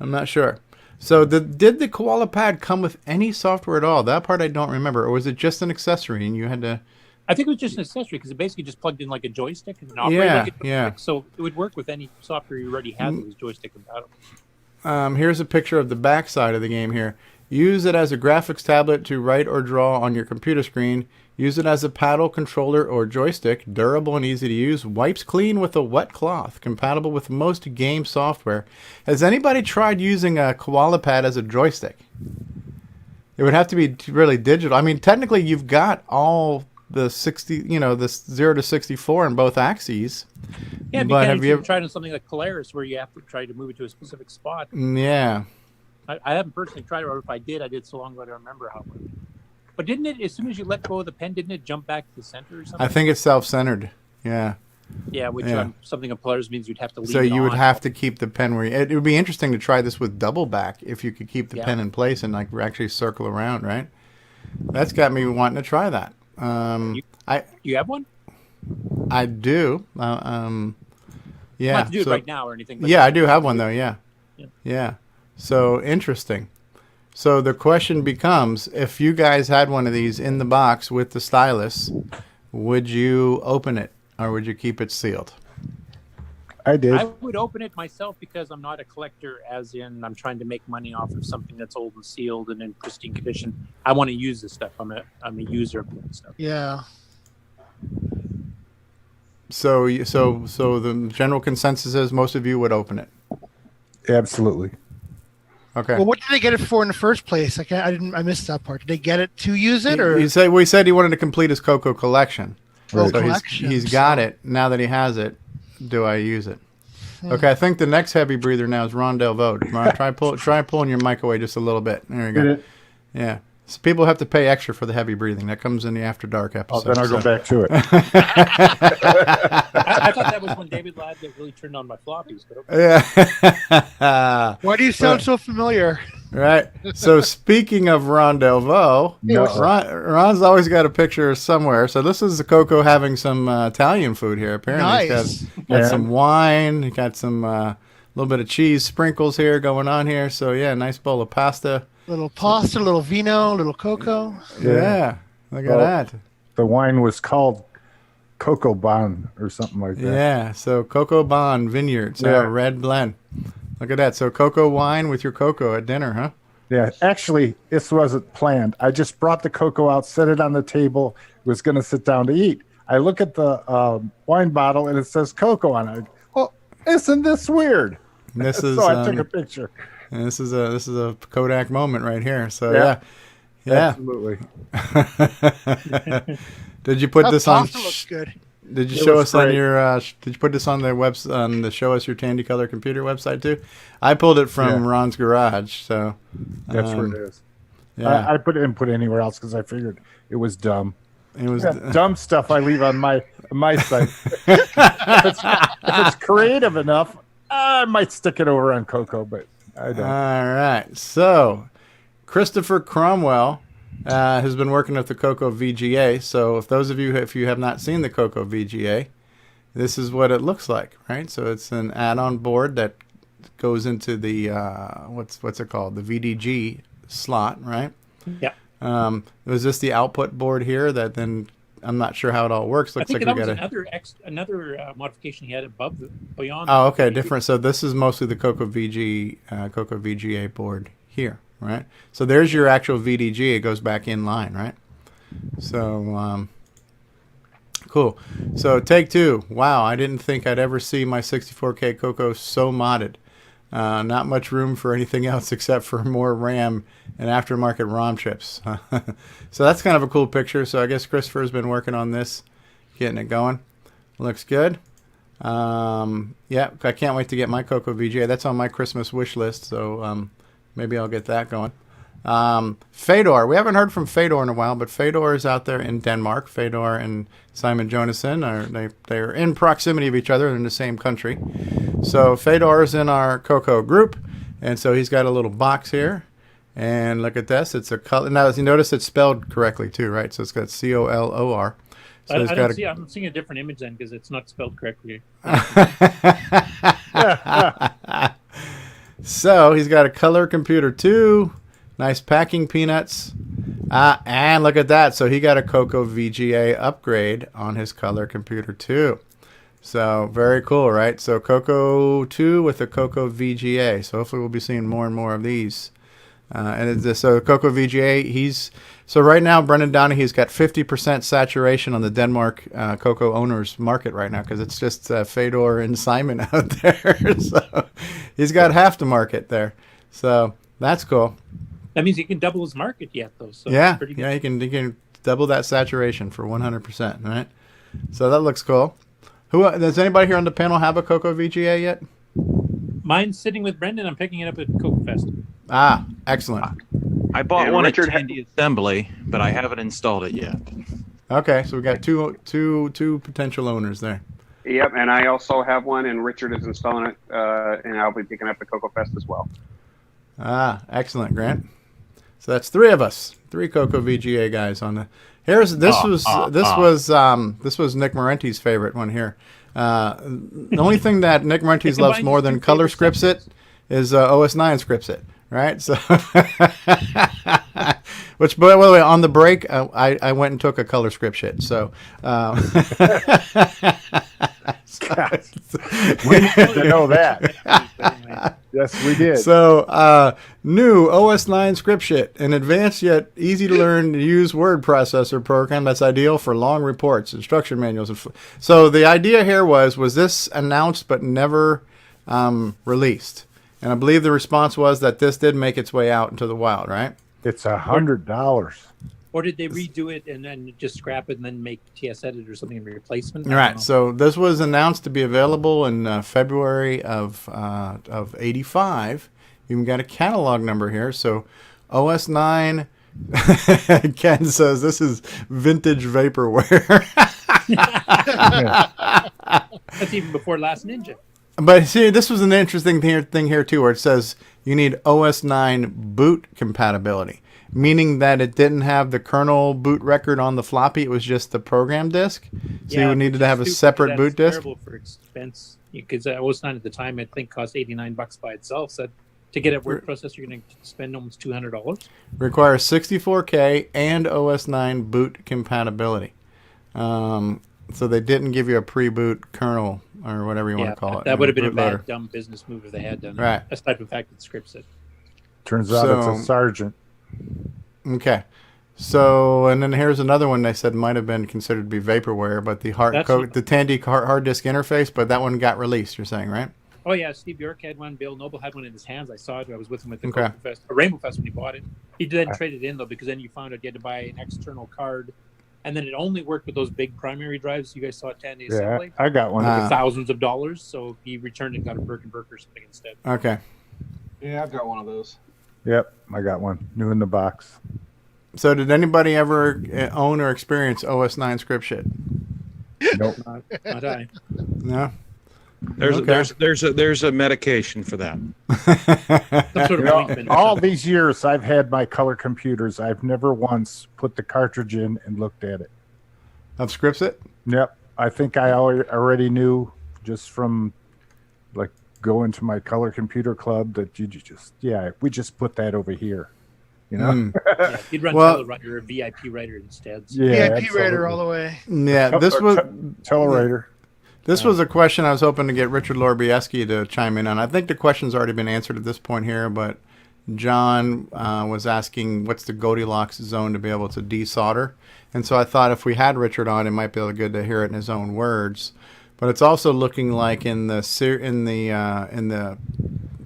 I'm not sure. So did the Koala Pad come with any software at all? That part I don't remember. Or was it just an accessory and you had to... I think it was just an accessory because it basically just plugged in like a joystick and operated like a joystick. So it would work with any software you already had that was joystick compatible. Here's a picture of the back side of the game here. Use it as a graphics tablet to write or draw on your computer screen. Use it as a paddle, controller, or joystick. Durable and easy to use. Wipes clean with a wet cloth. Compatible with most game software. Has anybody tried using a Koala Pad as a joystick? It would have to be really digital. I mean, technically, you've got all the 60, the 0 to 64 in both axes. Yeah, but have you ever tried on something like Polaris where you have to try to move it to a specific spot? Yeah. I haven't personally tried it, or if I did so long ago I don't remember how it worked. But didn't it, as soon as you let go of the pen, didn't it jump back to the center or something? I think it's self-centered. Yeah. Yeah, which something on polaris means you'd have to leave So it you would on. have to keep the pen where it would be interesting to try this with double back if you could keep the pen in place and like actually circle around, right? That's got me wanting to try that. You have one? I do. Yeah. Not to do it right now or anything. Yeah, I do have one though. Yeah. So interesting. So the question becomes, if you guys had one of these in the box with the stylus, would you open it or would you keep it sealed? I did. I would open it myself because I'm not a collector, as in I'm trying to make money off of something that's old and sealed and in pristine condition. I want to use this stuff. I'm a user of this stuff. Yeah. So the general consensus is most of you would open it. Absolutely. Okay. Well, what did they get it for in the first place? I missed that part. Did they get it to use it, or we said he wanted to complete his Coco collection. Right. So he's got it. Now that he has it, do I use it? Okay, I think the next heavy breather now is Ron Delvaux. Ron, try pulling your mic away just a little bit. There you go. Yeah. So people have to pay extra for the heavy breathing. That comes in the After Dark episode. Then I'll go back to it. I thought that was when David Ladd really turned on my floppies. But okay. Yeah. Why do you sound so familiar? Right. So speaking of Ron Delvaux, Ron's always got a picture somewhere. So this is the Coco having some Italian food here. Apparently, nice. He's got some wine. He got some little bit of cheese sprinkles here going on here. So yeah, nice bowl of pasta. Little pasta, little vino, little cocoa. Yeah. Look at that. The wine was called Coco Bon or something like that. Yeah. So Coco Bon Vineyards, red blend. Look at that. So cocoa wine with your cocoa at dinner, huh? Yeah. Actually, this wasn't planned. I just brought the cocoa out, set it on the table, was going to sit down to eat. I look at the wine bottle and it says cocoa on it. Oh, isn't this weird? This is so I took a picture. And this is a Kodak moment right here. So yeah. Absolutely. Did you put this on? Pasta looks good. Did you show us on your? Did you put this on the on the Show Us Your Tandy Color Computer website too? I pulled it from Ron's garage, so that's where it is. Yeah, I didn't put it anywhere else because I figured it was dumb. It was dumb stuff I leave on my site. if it's creative enough, I might stick it over on Coco, but I don't. All right, so Christopher Cromwell has been working with the Coco VGA. So if you have not seen the Coco VGA, this is what it looks like, right? So it's an add-on board that goes into the what's it called, the VDG slot, right? Yeah. Was this the output board here that then? I'm not sure how it all works. Looks I think like that we was another modification he had beyond. Oh, okay, different. So this is mostly the Coco VGA board here, right? So there's your actual VDG. It goes back in line, right? So cool. So take two. Wow, I didn't think I'd ever see my 64K Coco so modded. Not much room for anything else except for more RAM and aftermarket ROM chips. So that's kind of a cool picture. So I guess Christopher's been working on this, getting it going. Looks good. Yeah, I can't wait to get my Coco VGA. That's on my Christmas wish list, so maybe I'll get that going. Fedor. We haven't heard from Fedor in a while, but Fedor is out there in Denmark. Fedor and Simon Jonassen they're in proximity of each other. They're in the same country. So Fedor is in our Coco group, and so he's got a little box here. And look at this. It's a color. Now, as you notice, it's spelled correctly too, right? So it's got COLOR. So I'm seeing a different image then because it's not spelled correctly. So he's got a color computer too. Nice packing peanuts. And look at that. So he got a Coco VGA upgrade on his color computer too. So very cool, right? So Coco 2 with the Coco VGA. So hopefully we'll be seeing more and more of these. So Coco VGA, so right now Brendan Donaghy's got 50% saturation on the Denmark Coco owners market right now because it's just Fedor and Simon out there. So he's got half the market there. So that's cool. That means he can double his market yet, though. So yeah, pretty good. Yeah, he can double that saturation for 100%, right? So that looks cool. Does anybody here on the panel have a Coco VGA yet? Mine's sitting with Brendan. I'm picking it up at CoCo Fest. Ah, excellent. I bought And one Richard at Tandy Assembly, but I haven't installed it yet. Okay, so we got two potential owners there. Yep, and I also have one, and Richard is installing it, and I'll be picking up at Coco Fest as well. Ah, excellent, Grant. So that's three of us, three Coco VGA guys on the. This was Nick Marenti's favorite one here. The only thing that Nick Marentes loves more than color scripts it is OS9 scripts it, right? So, which by the way, on the break, I went and took a color script shit. So, we need to know that. Yes, we did. So, new OS9 script shit, an advanced yet easy to learn to use word processor program that's ideal for long reports, instruction manuals. So the idea here was this announced but never released? And I believe the response was that this did make its way out into the wild, right? It's $100. Or did they redo it and then just scrap it and then make TS Edit or something in replacement? Right. So this was announced to be available in February of '85. Even got a catalog number here. So OS9. Ken says this is vintage vaporware. That's even before Last Ninja. But see, this was an interesting thing here too, where it says you need OS9 boot compatibility, meaning that it didn't have the kernel boot record on the floppy. It was just the program disk. So you would need to have a separate boot disk. Terrible for expense, because OS9 at the time I think cost $89 by itself. So to get a word processor, you're going to spend almost $200. Requires 64K and OS9 boot compatibility. So they didn't give you a pre-boot kernel or whatever you want to call it. That would have been a bad, dumb business move if they had done it. Right. Aside from the fact that scripts it. Turns out it's a sergeant. Okay. So, and then here's another one they said might have been considered to be vaporware, but the Tandy hard disk interface, but that one got released, you're saying, right? Oh, yeah. Steve Bjork had one. Bill Noble had one in his hands. I saw it. I was with him at the Rainbow Fest when he bought it. He then traded it in, though, because then you found out you had to buy an external card. And then it only worked with those big primary drives you guys saw at Tandy Assembly. I got one. For thousands of dollars. So he returned and got a Birkenberg or something instead. Okay. Yeah, I've got one of those. Yep, I got one. New in the box. So did anybody ever own or experience OS9 script shit? Nope. Not I. No? There's a medication for that. All these years I've had my color computers, I've never once put the cartridge in and looked at it. Of scripts it? Yep. I think I already knew just from like going to my color computer club that we just put that over here. You know? Yeah, you'd run Telewriter or VIP writer instead. So. Yeah, VIP writer all the way. Yeah, this was Telewriter. This was a question I was hoping to get Richard Lorbieski to chime in on. I think the question's already been answered at this point here, but John was asking what's the Goldilocks zone to be able to desolder. And so I thought if we had Richard on, it might be good to hear it in his own words. But it's also looking like in the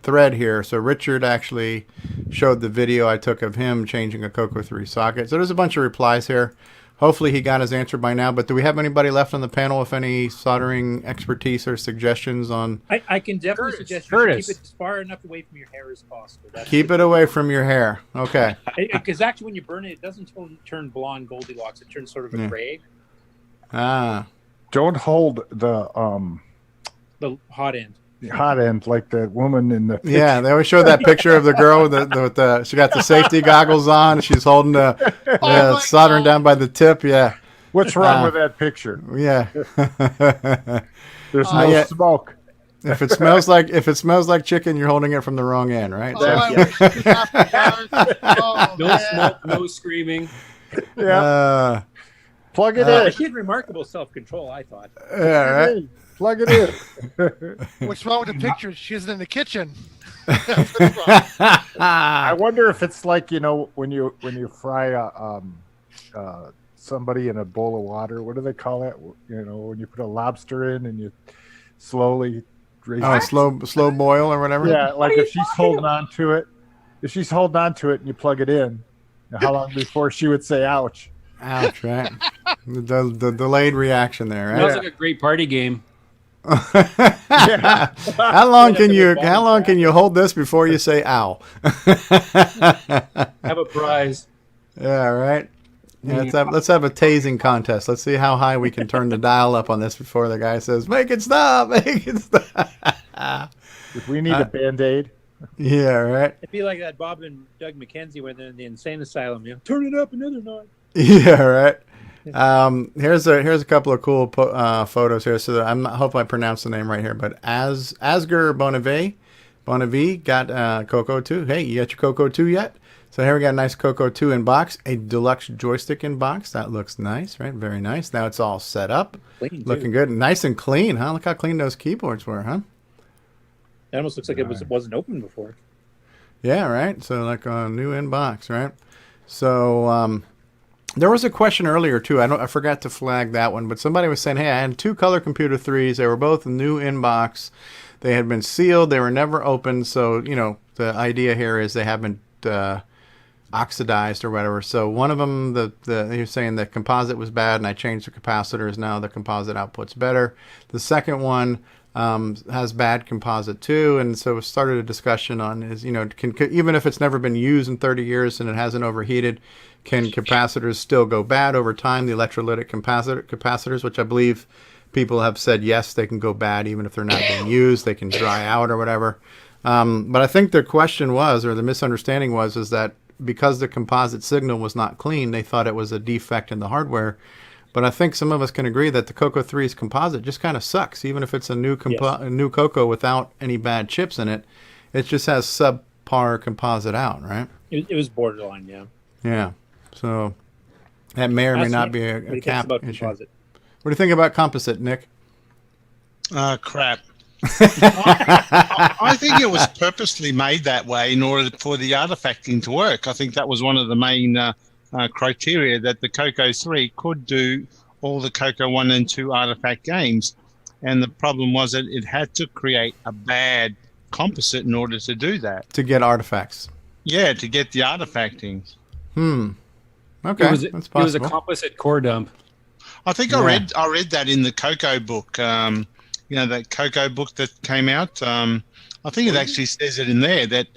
thread here. So Richard actually showed the video I took of him changing a Coco 3 socket. So there's a bunch of replies here. Hopefully he got his answer by now, but do we have anybody left on the panel with any soldering expertise or suggestions on... I can definitely suggest you keep it as far enough away from your hair as possible. Keep it away from your hair. Okay. Because actually when you burn it, it doesn't turn blonde Goldilocks. It turns sort of a gray. Ah. Don't hold the hot end. Hot end like the woman in the picture. Yeah, they always show that picture of the girl with the she got the safety goggles on. She's holding the soldering down by the tip. Yeah. What's wrong with that picture? Yeah. There's no smoke. If it smells like chicken, you're holding it from the wrong end, right? No smoke, no screaming. Yeah. Plug it in. She had remarkable self-control, I thought. Yeah, right. Plug it in. What's wrong with the picture? She isn't in the kitchen. I wonder if it's like when you fry somebody in a bowl of water. What do they call that? When you put a lobster in and you slowly slow boil or whatever. Yeah, like if she's holding on to it, and you plug it in, how long before she would say "ouch"? Ouch! Right. The delayed reaction there. Right? Sounds like a great party game. How long can you hold this before you say ow? Have a prize. Yeah, right. Yeah, let's have a tasing contest. Let's see how high we can turn the dial up on this before the guy says, "Make it stop, make it stop." If we need a Band-Aid. Yeah, right. It'd be like that Bob and Doug McKenzie when they're in the insane asylum. You know, turn it up another notch. Yeah, right. Here's a couple of cool photos here. So I hope I pronounced the name right here. But Asger Bonavie got Coco 2. Hey, you got your Coco 2 yet? So here we got a nice Coco 2 in box, a deluxe joystick in box. That looks nice, right? Very nice. Now it's all set up, looking good, nice and clean, huh? Look how clean those keyboards were, huh? It almost looks like it wasn't open before. Yeah, right. So like a new in box, right? So there was a question earlier too. I forgot to flag that one, but somebody was saying, "Hey, I had 2 Color Computer 3s. They were both new in box. They had been sealed. They were never opened. So the idea here is they haven't oxidized or whatever. So one of them, he was saying the composite was bad, and I changed the capacitors. Now the composite output's better. The second one has bad composite too, and so it started a discussion on even if it's never been used in 30 years and it hasn't overheated, can capacitors still go bad over time? The electrolytic capacitors, which I believe people have said yes, they can go bad even if they're not being used. They can dry out or whatever. But I think the question was, or the misunderstanding was, is that because the composite signal was not clean, they thought it was a defect in the hardware. But I think some of us can agree that the Coco 3's composite just kind of sucks. Even if it's a new new Coco without any bad chips in it, it just has subpar composite out, right? It was borderline, yeah. Yeah. So that may or may not be a cap issue. Composite. What do you think about composite, Nick? Crap. I think it was purposely made that way in order for the artifacting to work. I think that was one of the main criteria, that the Coco 3 could do all the Coco 1 and 2 artifact games. And the problem was that it had to create a bad composite in order to do that. To get artifacts. Yeah, to get the artifacting. Okay, that's possible. It was a composite core dump. I think I read that in the Coco book. That Coco book that came out. I think it actually says it in there that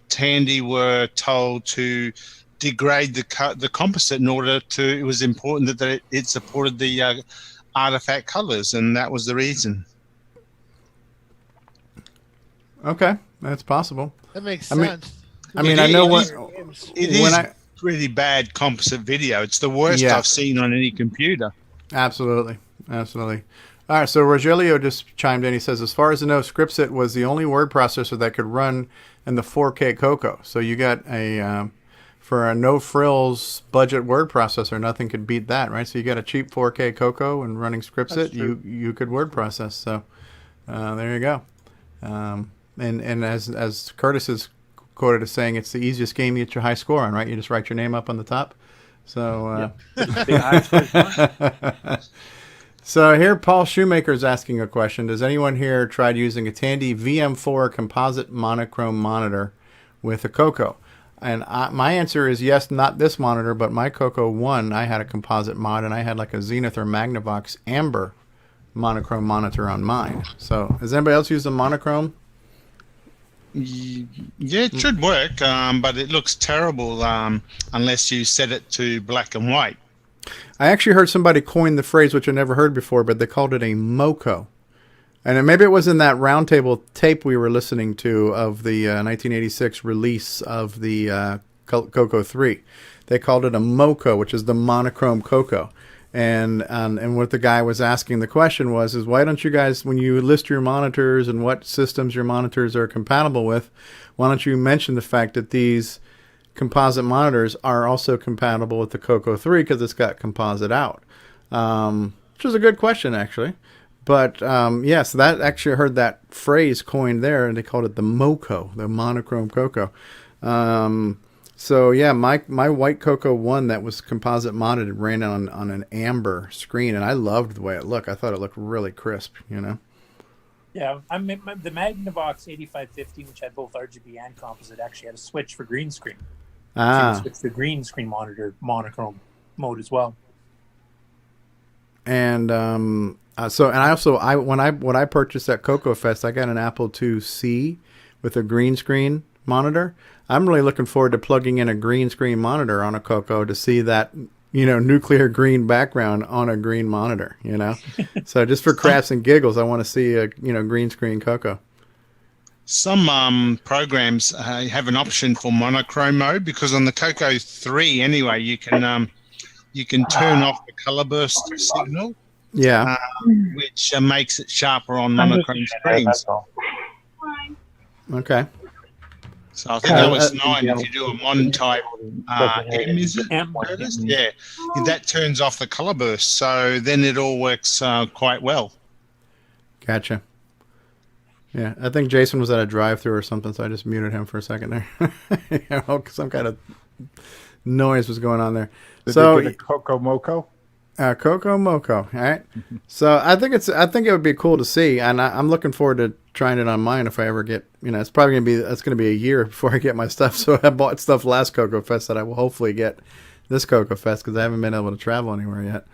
Tandy were told to degrade the composite in order to. It was important that it supported the artifact colors, and that was the reason. Okay, that's possible. That makes sense. I know what it is. Really bad composite video. It's the worst I've seen on any computer. Absolutely. All right, so Rogelio just chimed in. He says, as far as I know, Scriptset was the only word processor that could run in the 4K Coco. So you got for a no-frills budget word processor, nothing could beat that, right? So you got a cheap 4K Coco and running Scriptset, you could word process. So there you go. And as Curtis is quoted as saying, it's the easiest game you get your high score on, right? You just write your name up on the top. So, So here, Paul Shoemaker is asking a question. Does anyone here tried using a Tandy VM4 composite monochrome monitor with a Coco? And my answer is yes, not this monitor, but my Coco 1, I had a composite mod, and I had like a Zenith or Magnavox Amber monochrome monitor on mine. So has anybody else used a monochrome? Yeah, it should work, but it looks terrible unless you set it to black and white. I actually heard somebody coin the phrase, which I never heard before, but they called it a MoCo. And maybe it was in that roundtable tape we were listening to of the 1986 release of the Coco 3. They called it a MoCo, which is the monochrome Coco. And what the guy was asking the question was why don't you guys, when you list your monitors and what systems your monitors are compatible with, why don't you mention the fact that these composite monitors are also compatible with the Coco 3 because it's got composite out, which was a good question actually. But so that actually, I heard that phrase coined there, and they called it the MoCo, the monochrome Coco. So yeah, my white Coco 1 that was composite modded ran on an amber screen, and I loved the way it looked. I thought it looked really crisp, Yeah, the Magnavox 8550, which had both RGB and composite, actually had a switch for green screen. So you could switch to green screen monitor monochrome mode as well. And And when I purchased at CoCoFest, I got an Apple IIc with a green screen monitor. I'm really looking forward to plugging in a green screen monitor on a Coco to see that, nuclear green background on a green monitor, So just for crafts and giggles, I want to see a, green screen Coco. Some programs have an option for monochrome mode, because on the Coco 3 anyway, you can turn off the color burst signal. Yeah. Which makes it sharper on monochrome screens. Okay. So I think that was 9 if you do a Mon type M, is it? Yeah. That turns off the color burst, so then it all works quite well. Gotcha. Yeah, I think Jason was at a drive-thru or something, so I just muted him for a second there. Some kind of noise was going on there. Did they get a Coco Moco? Coco Moco. All right. So I think it would be cool to see, and I'm looking forward to trying it on mine if I ever get. It's probably gonna be a year before I get my stuff. So I bought stuff last Coco Fest that I will hopefully get this Coco Fest because I haven't been able to travel anywhere yet.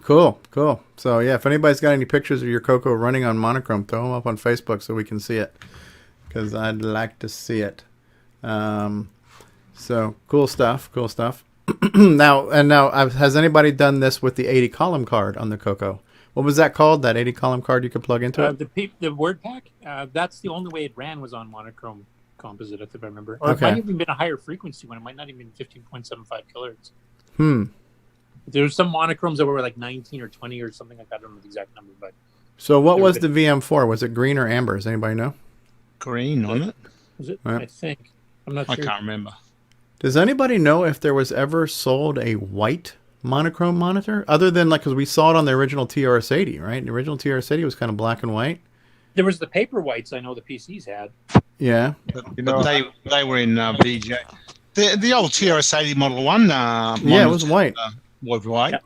Cool. So yeah, if anybody's got any pictures of your Coco running on monochrome, throw them up on Facebook so we can see it, because I'd like to see it. So cool stuff. Now, has anybody done this with the 80 column card on the Coco? What was that called? That 80 column card you could plug into it? The word pack. That's the only way it ran was on monochrome composite, if I remember. Or Okay. it might have even been a higher frequency one. It might not even been 15.75 kilohertz. There were some monochromes that were like 19 or 20 or something like that. I don't know the exact number, but. So what was the VM4? Was it green or amber? Does anybody know? Green on it. Was it? Right. I think. I'm not sure. I can't remember. Does anybody know if there was ever sold a white monochrome monitor, other than because we saw it on the original TRS-80, right? The original TRS-80 was kind of black and white. There was the paper whites I know the PCs had. Yeah, but they were in VJ. The old TRS-80 Model 1. It was white. Was white. Yeah.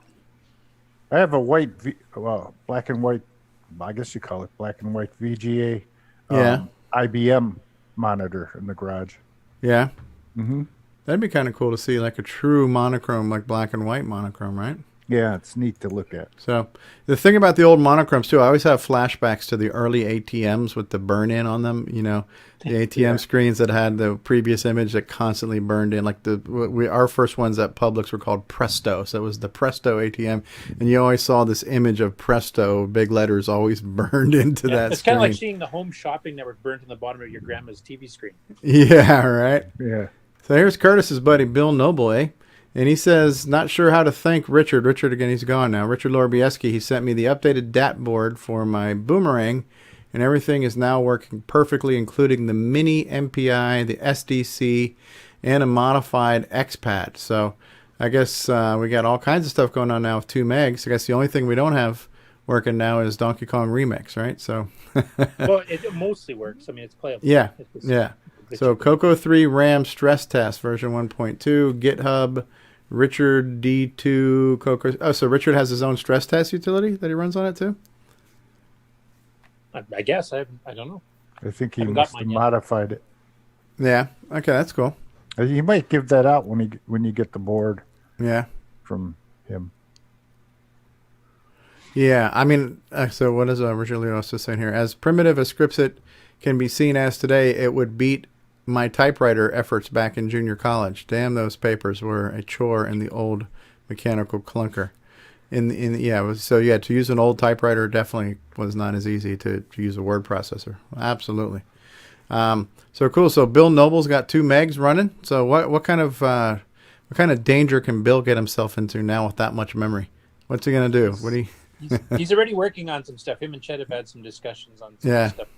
I have a white, black and white. I guess you call it black and white VGA. IBM monitor in the garage. Yeah. Mm-hmm. That'd be kind of cool to see, like a true monochrome, like black and white monochrome, right? Yeah, it's neat to look at. So the thing about the old monochromes too, I always have flashbacks to the early ATMs with the burn in on them. The ATM screens that had the previous image that constantly burned in. Like our first ones at Publix were called Presto, so it was the Presto ATM, and you always saw this image of Presto, big letters, always burned into that. It's screen. kind of like seeing the Home Shopping Network burnt in the bottom of your grandma's TV screen. Yeah, right. Yeah. So here's Curtis's buddy Bill Noble, And he says, not sure how to thank Richard. Richard, again, he's gone now. Richard Lorbieski, he sent me the updated DAT board for my Boomerang, and everything is now working perfectly, including the mini MPI, the SDC, and a modified XPad. So I guess we got all kinds of stuff going on now with 2 megs. I guess the only thing we don't have working now is Donkey Kong Remix, right? So well, it mostly works. I mean, it's playable. Yeah. So Coco 3 RAM stress test version 1.2, GitHub, Richard D2 Coco. Oh, so Richard has his own stress test utility that he runs on it too? I guess. I don't know. I think he must have modified it. Yeah. Okay, that's cool. You might give that out when you get the board. Yeah. From him. Yeah, I mean, so what is Richard Leos saying here? As primitive as Scripsit can be seen as today, it would beat my typewriter efforts back in junior college. Damn, those papers were a chore in the old mechanical clunker. To use an old typewriter definitely was not as easy to use a word processor. Absolutely. So cool. So Bill Noble's got 2 megs running. So what kind of danger can Bill get himself into now with that much memory? What's he gonna do? He's already working on some stuff. Him and Chet have had some discussions on some stuff.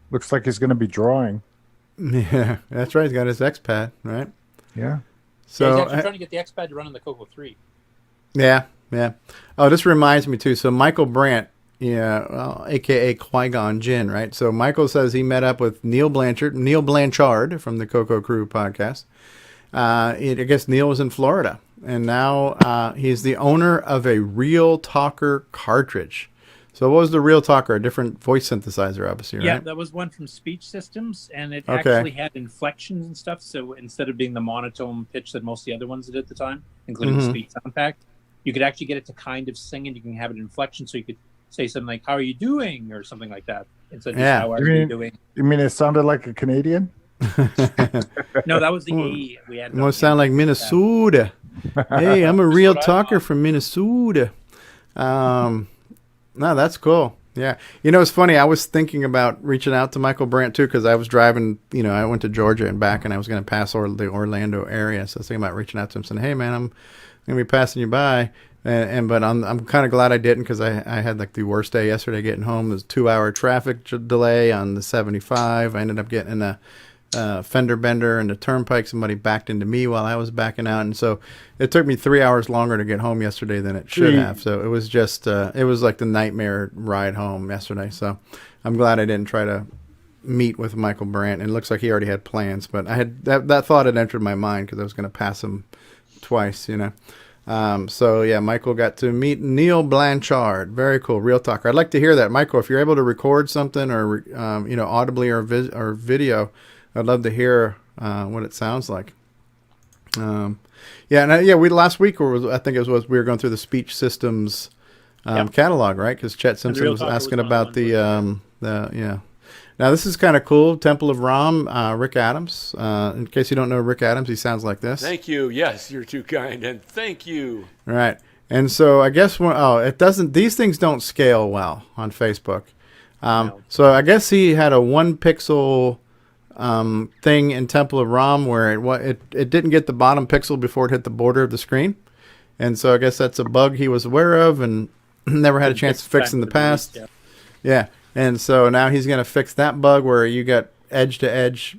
Looks like he's going to be drawing. Yeah, that's right. He's got his XPad, right? Yeah. So he's actually trying to get the XPad to run on the Coco 3. Yeah. Oh, this reminds me too. So Michael Brandt, a.k.a. Qui-Gon Jinn, right? So Michael says he met up with Neil Blanchard from the Coco Crew podcast. I guess Neil was in Florida, and now he's the owner of a Real Talker cartridge. So what was the Real Talker? A different voice synthesizer, obviously, right? Yeah, that was one from Speech Systems, and it actually had inflections and stuff. So instead of being the monotone pitch that most of the other ones did at the time, including the Speech Sound Pack, you could actually get it to kind of sing, and you can have an inflection, so you could say something like "How are you doing?" or something like that instead of just, "How are you doing?" You mean it sounded like a Canadian? No, that was the A we had. Must sound like Minnesota. Hey, I'm a real talker from Minnesota. No, that's cool. Yeah. You know, it's funny. I was thinking about reaching out to Michael Brandt, too, because I was driving, I went to Georgia and back, and I was going to pass the Orlando area. So I was thinking about reaching out to him saying, hey, man, I'm going to be passing you by. But I'm kind of glad I didn't, because I had like the worst day yesterday getting home. There's a 2-hour traffic delay on the 75. I ended up getting in a fender bender and the turnpike. Somebody backed into me while I was backing out, and so it took me 3 hours longer to get home yesterday than it should have. So it was just it was like the nightmare ride home yesterday. So I'm glad I didn't try to meet with Michael Brandt. And it looks like he already had plans, but I had that thought had entered my mind because I was going to pass him twice, So yeah, Michael got to meet Neil Blanchard. Very cool, real talker. I'd like to hear that, Michael. If you're able to record something or audibly or video, I'd love to hear what it sounds like. We last week, I think it was we were going through the speech systems catalog, right? Because Chet Simpson was asking about Now this is kind of cool. Temple of Ram, Rick Adams. In case you don't know Rick Adams, he sounds like this. Thank you. Yes, you're too kind, and thank you. Right, and so I guess it doesn't. These things don't scale well on Facebook. So I guess he had a 1 pixel thing in Temple of Ram where it didn't get the bottom pixel before it hit the border of the screen, and so I guess that's a bug he was aware of and never had a chance to fix in the past. Yeah, and so now he's going to fix that bug where you got edge to edge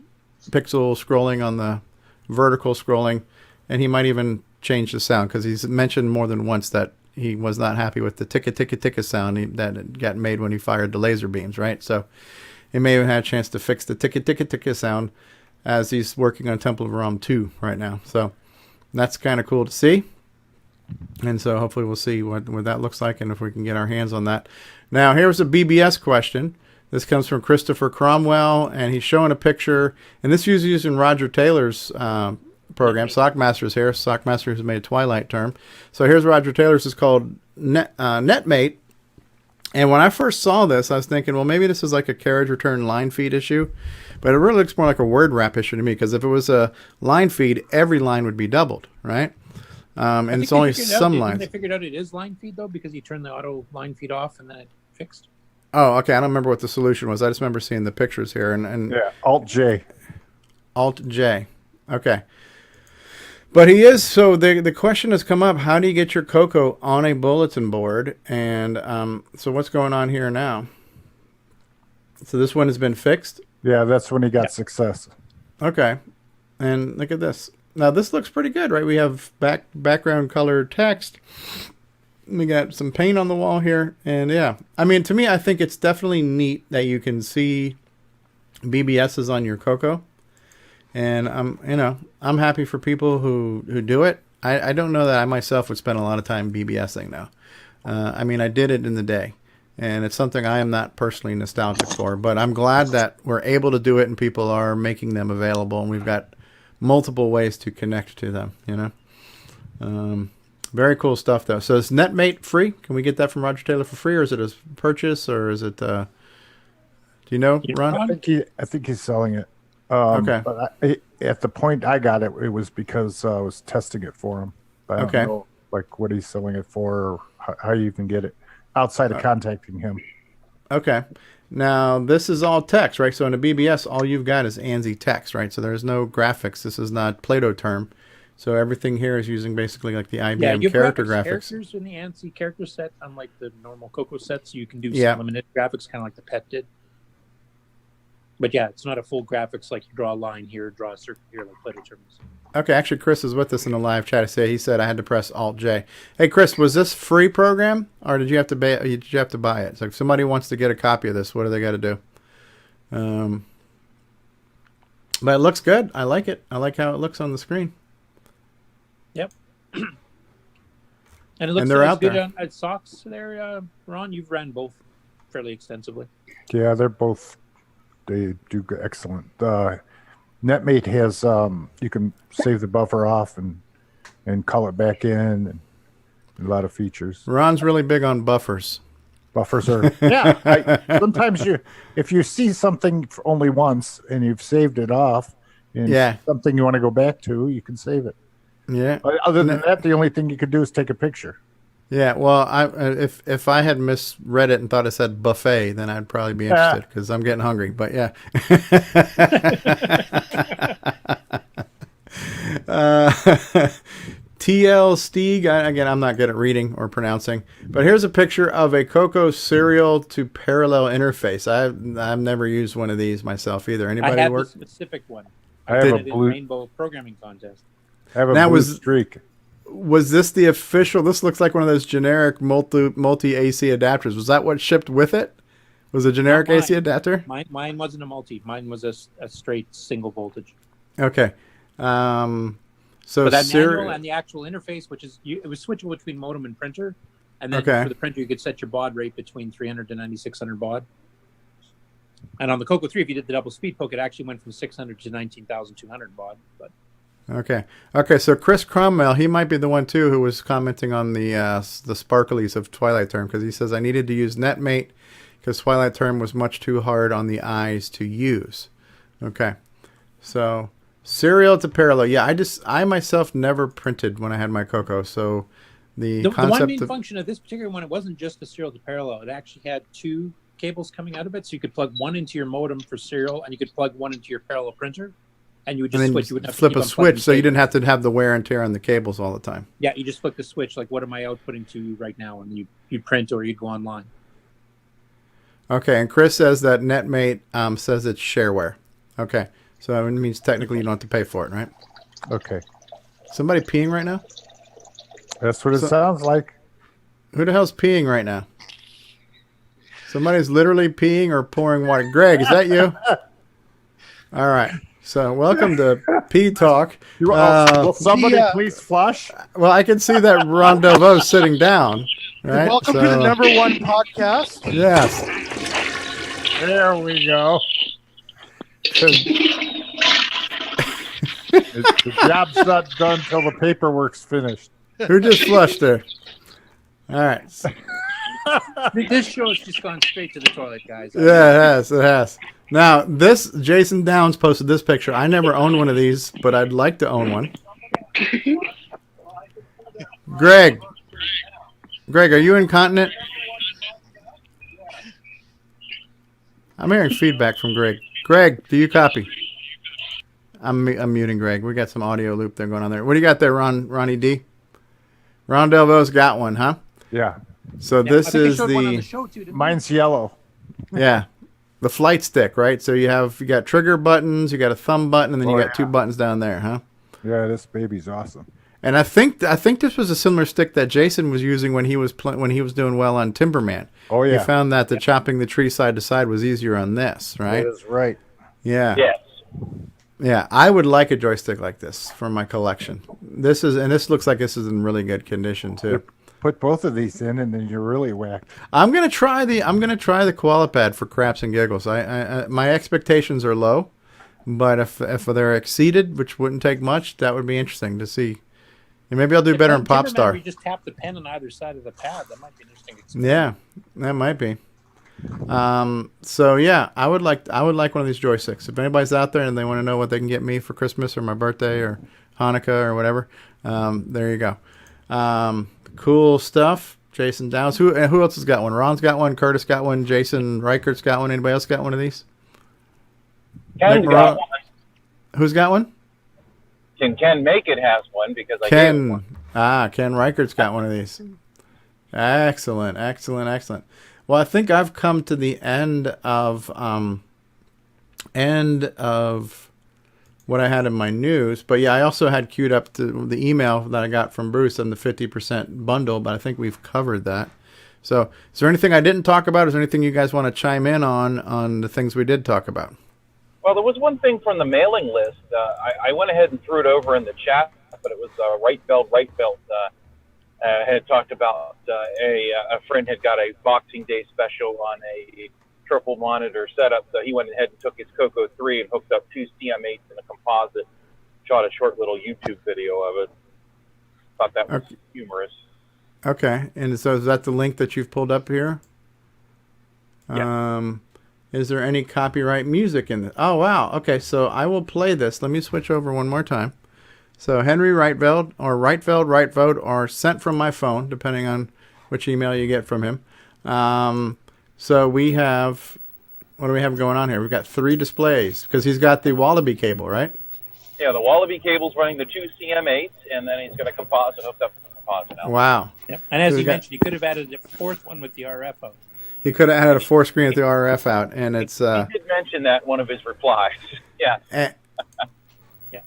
pixel scrolling on the vertical scrolling, and he might even change the sound because he's mentioned more than once that he was not happy with the ticka ticka ticka sound that got made when he fired the laser beams, right? So he may have had a chance to fix the ticka ticka ticka sound as he's working on Temple of Ram 2 right now. So that's kind of cool to see. And so hopefully we'll see what that looks like and if we can get our hands on that. Now here's a BBS question. This comes from Christopher Cromwell, and he's showing a picture. And this is using Roger Taylor's program. Sockmaster's here. Sockmaster has made a Twilight term. So here's Roger Taylor's. It's called NetMate. And when I first saw this, I was thinking, well, maybe this is like a carriage return line feed issue. But it really looks more like a word wrap issue to me, because if it was a line feed, every line would be doubled, right? And it's only some lines. They figured out it is line feed, though, because you turn the auto line feed off and then it fixed. Oh, okay. I don't remember what the solution was. I just remember seeing the pictures here. And Alt-J. Alt-J. Okay. But he is, so the question has come up, how do you get your Coco on a bulletin board? And so what's going on here now? So this one has been fixed? Yeah, that's when he got success. Okay. And look at this. Now this looks pretty good, right? We have background color text. We got some paint on the wall here. And yeah, I mean, to me, I think it's definitely neat that you can see BBSs on your Coco. And I'm happy for people who do it. I don't know that I myself would spend a lot of time BBSing now. I mean, I did it in the day, and it's something I am not personally nostalgic for. But I'm glad that we're able to do it, and people are making them available, and we've got multiple ways to connect to them. Very cool stuff, though. So is NetMate free? Can we get that from Roger Taylor for free, or is it a purchase, or is it? Do you know, Ron? I think he's selling it. Okay. But at the point I got it, it was because I was testing it for him. But I don't know, like, what he's selling it for, or how you can get it outside of contacting him. Okay. Now, this is all text, right? So in a BBS, all you've got is ANSI text, right? So there's no graphics. This is not Plato term. So everything here is using basically like the IBM character graphics. Characters in the ANSI character set, unlike the normal Coco sets, you can do some limited graphics, kind of like the Pet did. But yeah, it's not a full graphics like you draw a line here, draw a circle here, like Plato terms. Okay, actually, Chris is with us in the live chat. He said I had to press Alt-J. Hey, Chris, was this free program, or did you have to buy it? So if somebody wants to get a copy of this, what do they got to do? But it looks good. I like it. I like how it looks on the screen. Yep. And it looks they're out good there. at Socks there, Ron. You've ran both fairly extensively. Yeah, they do excellent. NetMate has you can save the buffer off and call it back in, and A lot of features. Ron's really big on buffers. Buffers are sometimes if you see something only once and you've saved it off, and something you want to go back to, you can save it. Yeah. Other than that, the only thing you could do is take a picture. Yeah. Well, if I had misread it and thought it said buffet, then I'd probably be interested because I'm getting hungry. But yeah. TL Steeg, again, I'm not good at reading or pronouncing, but here's a picture of a Coco serial to parallel interface. I've never used one of these myself either. Anybody I have work? a specific one. I have a blue rainbow programming contest. I have a blue streak. Was this the official? This looks like one of those generic multi AC adapters. Was that what shipped with it? Was a generic AC adapter? Mine wasn't a multi. Mine was a straight single voltage. Okay. So but that manual and the actual interface, which is it was switchable between modem and printer, and then for the printer you could set your baud rate between 300 to 9600 baud. And on the Coco 3, if you did the double speed poke, it actually went from 600 to 19,200 baud. But okay. So Chris Cromwell, he might be the one too who was commenting on the sparklies of Twilight Term because he says I needed to use NetMate because Twilight Term was much too hard on the eyes to use. Okay, so. Serial to parallel. Yeah, I myself never printed when I had my Coco. So the concept one main function of this particular one, it wasn't just the serial to parallel. It actually had two cables coming out of it. So you could plug one into your modem for serial and you could plug one into your parallel printer. And you would just switch. You wouldn't have flip to a switch so you didn't have to have the wear and tear on the cables all the time. Yeah, you just flick the switch. Like, what am I outputting to right now? And you'd print or you'd go online. Okay, and Chris says that NetMate says it's shareware. Okay. So it means technically you don't have to pay for it, right? Okay. Somebody peeing right now? That's what it sounds like. Who the hell's peeing right now? Somebody's literally peeing or pouring water. Greg, is that you? All right. So welcome to Pee Talk. Will somebody please flush? Well, I can see that Ron Delvaux sitting down. Right? Welcome to the #1 podcast. Yes. There we go. The job's not done till the paperwork's finished. Who just flushed there? All right. This show has just gone straight to the toilet, guys. Yeah, it has. Now, Jason Downs posted this picture. I never owned one of these, but I'd like to own one. Greg, are you incontinent? I'm hearing feedback from Greg. Greg, do you copy? I'm muting Greg. We got some audio loop there going on there. What do you got there, Ronnie D? Ron Delvaux's got one, huh? Yeah. So this is mine's yellow. Yeah, the flight stick, right? So you got trigger buttons, you got a thumb button, and then you got two buttons down there, huh? Yeah, this baby's awesome. And I think this was a similar stick that Jason was using when he was doing well on Timberman. Oh yeah. He found that the chopping the tree side to side was easier on this, right? That is right. Yeah. Yes. Yeah, I would like a joystick like this for my collection. This looks like this is in really good condition too. Put both of these in, and then you're really whacked. I'm gonna try the Koalapad for craps and giggles. I my expectations are low, but if they're exceeded, which wouldn't take much, that would be interesting to see. And maybe I'll do better in Popstar. You just tap the pen on either side of the pad. That might be an interesting experience. Yeah, that might be. So yeah, I would like one of these joysticks. If anybody's out there and they want to know what they can get me for Christmas or my birthday or Hanukkah or whatever, there you go. Cool stuff. Jason Downs. Who else has got one? Ron's got one. Curtis got one. Jason Reichert's got one. Anybody else got one of these? Ken's got one. Who's got one? Can Ken Make It has one because I gave him one. Ken Reichert's got one of these. Excellent. Well, I think I've come to the end of what I had in my news. But yeah, I also had queued up the email that I got from Bruce on the 50% bundle, but I think we've covered that. So is there anything I didn't talk about? Is there anything you guys want to chime in on the things we did talk about? Well, there was one thing from the mailing list. I went ahead and threw it over in the chat, but it was Right Belt. Had talked about a friend had got a Boxing Day special on a triple monitor setup, so he went ahead and took his Coco 3 and hooked up two CM8s and a composite, shot a short little YouTube video of it. Thought that was humorous. Okay, and so is that the link that you've pulled up here? Yeah. Is there any copyright music in this? Oh, wow. Okay, so I will play this. Let me switch over one more time. So Henry Reitveld or Reitveld are sent from my phone, depending on which email you get from him. So we have, what do we have going on here? We've got 3 displays because he's got the Wallaby cable, right? Yeah, the Wallaby cable's running the 2 CM8s, and then he's got a composite hooked up to the composite now. Wow. Yep. And as So you we got- mentioned, you could have added a 4th one with the RF out. He could have had a 4-screen with the RF out, and it's He did mention that in one of his replies. Yeah.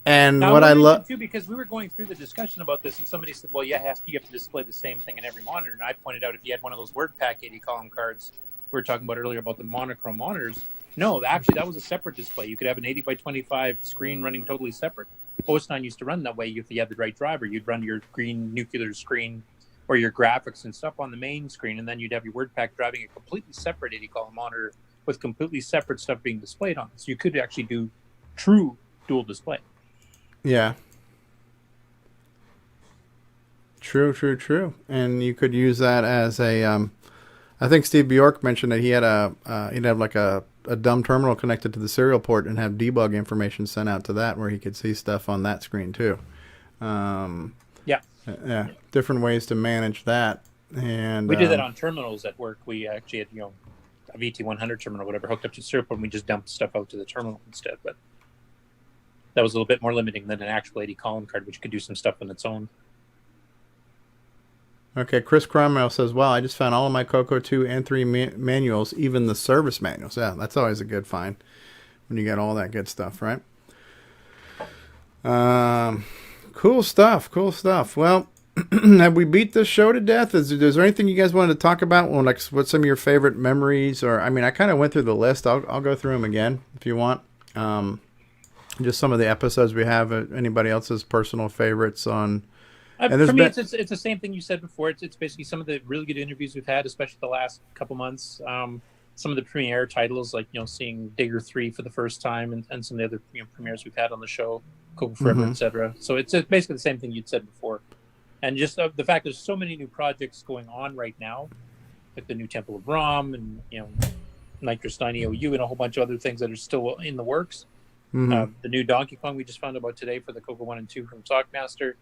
And Now, what I love, too, because we were going through the discussion about this, and somebody said, "Well, you have to display the same thing in every monitor." And I pointed out if you had one of those WordPack 80 column cards we were talking about earlier about the monochrome monitors. No, actually, that was a separate display. You could have an 80 by 25 screen running totally separate. OS9 used to run that way. If you had the right driver, you'd run your green nuclear screen or your graphics and stuff on the main screen, and then you'd have your WordPack driving a completely separate 80 column monitor with completely separate stuff being displayed on it. So you could actually do true dual display. yeah. True. And you could use that as a, I think Steve Bjork mentioned that he had he'd have like a dumb terminal connected to the serial port and have debug information sent out to that where he could see stuff on that screen too. Yeah. Different ways to manage that. And we did that on terminals at work. We actually had, a VT100 terminal, whatever, hooked up to serial port, and we just dumped stuff out to the terminal instead. But that was a little bit more limiting than an actual 80 column card, which could do some stuff on its own. Okay, Chris Cromwell says, wow, I just found all of my Coco 2 and 3 manuals, even the service manuals. Yeah, that's always a good find when you get all that good stuff, right? Cool stuff. Well, have we beat this show to death? Is there anything you guys wanted to talk about? Well, like, what's some of your favorite memories? Or, I mean, I kind of went through the list. I'll go through them again if you want. Just some of the episodes we have. Anybody else's personal favorites on... For me, it's the same thing you said before. It's basically some of the really good interviews we've had, especially the last couple months. Some of the premiere titles, like seeing Digger 3 for the first time, and some of the other premieres we've had on the show, Coco Forever, etc. So it's basically the same thing you'd said before, and just the fact there's so many new projects going on right now, like the new Temple of Rom and Nitrous 9 EOU and a whole bunch of other things that are still in the works. The new Donkey Kong we just found about today for the Coco 1 and 2 from Sockmaster.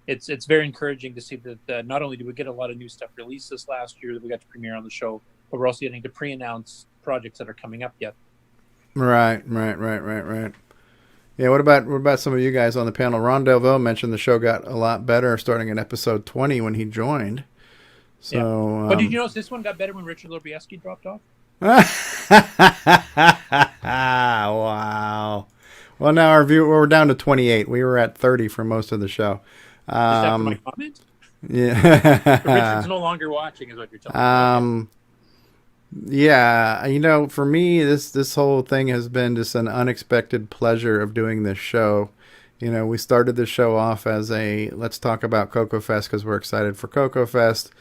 It's very encouraging to see that not only did we get a lot of new stuff released this last year that we got to premiere on the show, but we're also getting to pre-announce projects that are coming up yet. Right. Yeah, what about some of you guys on the panel? Ron Delvaux mentioned the show got a lot better starting in episode 20 when he joined. So, yeah. But did you notice this one got better when Richard Lobieski dropped off? Wow. Well, now we're down to 28. We were at 30 for most of the show. Just after my comment? Yeah. Richard's no longer watching, is what you're telling me. Yeah, for me, this whole thing has been just an unexpected pleasure of doing this show. We started this show off as let's talk about Coco Fest because we're excited for Coco Fest.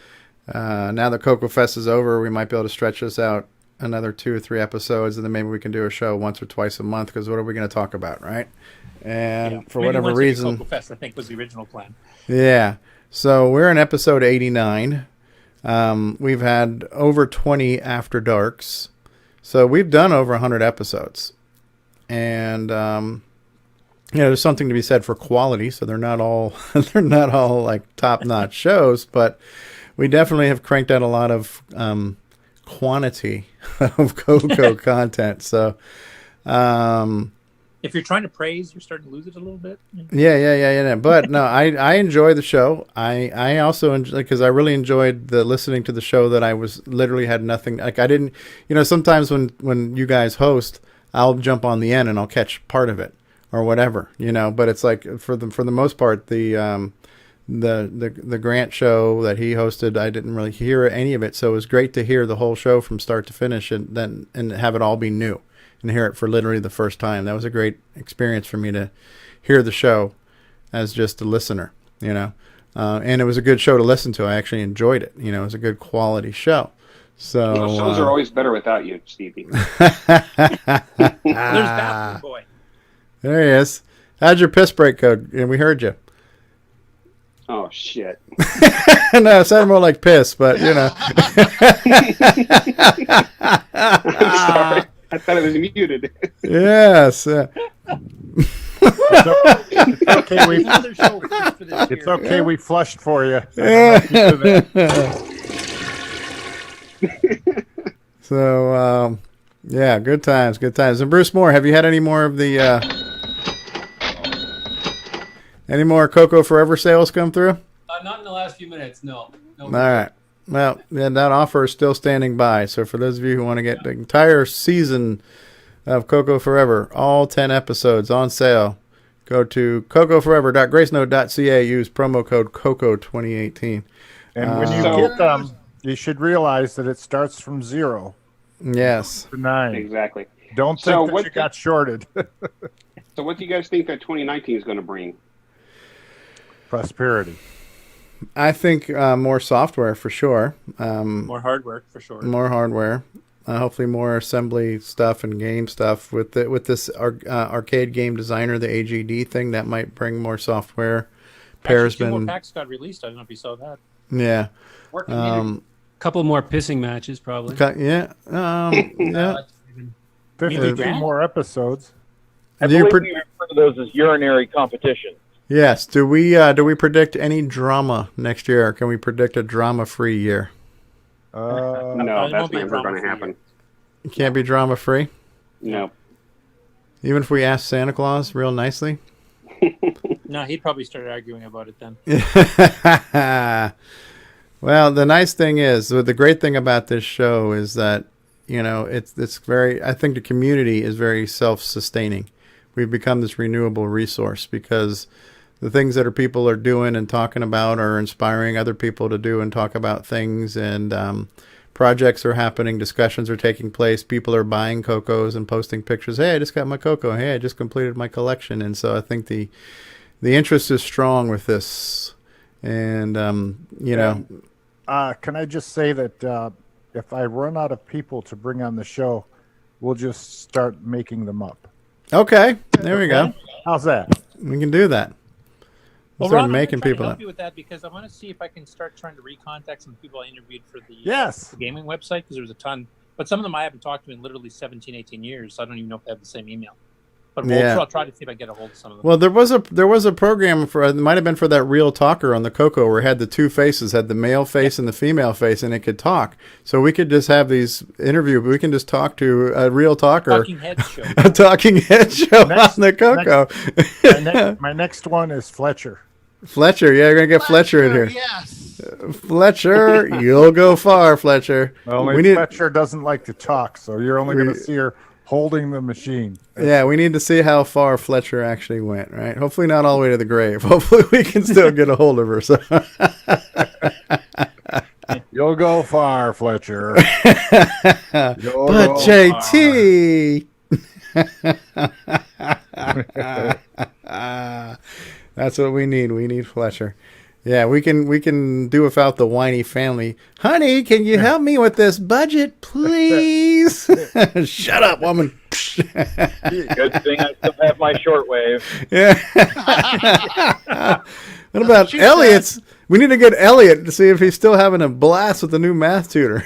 Now that Coco Fest is over, we might be able to stretch this out another 2 or 3 episodes, and then maybe we can do a show once or twice a month because what are we going to talk about, right? And for whatever reason, Coco Fest, I think, was the original plan. Yeah. So we're in episode 89. We've had over 20 After Darks. So we've done over 100 episodes. And, there's something to be said for quality. So they're not all like top-notch shows, but we definitely have cranked out a lot of quantity of Coco content. So, if you're trying to praise, you're starting to lose it a little bit. Yeah. But no, I enjoy the show. I also enjoy, because I really enjoyed the listening to the show that I was literally had nothing. Like I didn't, sometimes when you guys host, I'll jump on the end and I'll catch part of it or whatever, but it's like for the most part, the Grant show that he hosted, I didn't really hear any of it. So it was great to hear the whole show from start to finish and have it all be new. And hear it for literally the first time. That was a great experience for me to hear the show as just a listener, and it was a good show to listen to. I actually enjoyed it. It was a good quality show. So shows are always better without you, Stevie. There's Bathroom Boy. There he is. How's your piss break code? And we heard you. Oh shit. No, it sounded more like piss, but you know. I'm sorry. I thought it was muted. Yes. It's okay. It's okay. We flushed for you. So, yeah, good times, good times. And Bruce Moore, have you had any more of the any more Coco Forever sales come through? Not in the last few minutes. No. All right. Well, yeah, that offer is still standing by. So for those of you who want to get the entire season of Coco Forever, all 10 episodes on sale, go to cocoforever.gracenote.ca. Use promo code COCO2018. And when you get them, you should realize that it starts from 0. Yes. To 9. Exactly. Don't think that you got shorted. So what do you guys think that 2019 is going to bring? Prosperity. I think more software for sure. More hardware for sure. More hardware. Hopefully more assembly stuff and game stuff with this arcade game designer, the AGD thing that might bring more software. Actually, 2 more packs got released. I don't know if you saw that. Yeah. Couple more pissing matches probably. Yeah. Yeah. 52 more episodes. I believe we refer to those as urinary competitions. Yes. Do we predict any drama next year? Or can we predict a drama-free year? No, that's never going to happen. It can't be drama-free? No. Even if we ask Santa Claus real nicely? No, he'd probably start arguing about it then. Well, the nice thing is, the great thing about this show is that, you know, it's very, I think the community is very self-sustaining. We've become this renewable resource because the things that people are doing and talking about are inspiring other people to do and talk about things, and projects are happening, discussions are taking place, people are buying Cocos and posting pictures. Hey, I just got my Coco. Hey, I just completed my collection. And so I think the interest is strong with this. And, you know. Can I just say that if I run out of people to bring on the show, we'll just start making them up. Okay, there we go. How's that? We can do that. We'll start making people help up. you with that because I want to see if I can start trying to recontact some people I interviewed for the the gaming website because there was a ton. But some of them I haven't talked to in literally 17, 18 years. So I don't even know if they have the same email. But I'll try to see if I get a hold of some of them. Well, there was a program for, it might have been for that Real Talker on the Coco, where it had the two faces, had the male face and the female face, and it could talk. So we could just have these interviews. We can just talk to a Real Talker, Talking Head show, a Talking Head show on the Coco. My next one is Fletcher. Fletcher, yeah, you're gonna get Fletcher in here. Yes. Fletcher, you'll go far, Fletcher. Fletcher doesn't like to talk, so you're only going to see her holding the machine. Yeah, we need to see how far Fletcher actually went, right? Hopefully not all the way to the grave. Hopefully we can still get a hold of her. So. You'll go far, Fletcher. But JT. That's what we need. We need Fletcher. Yeah, we can do without the whiny family. Honey, can you help me with this budget, please? Shut up, woman. Good thing I still have my shortwave. Yeah. What about Elliot's? We need to get Elliot to see if he's still having a blast with the new math tutor.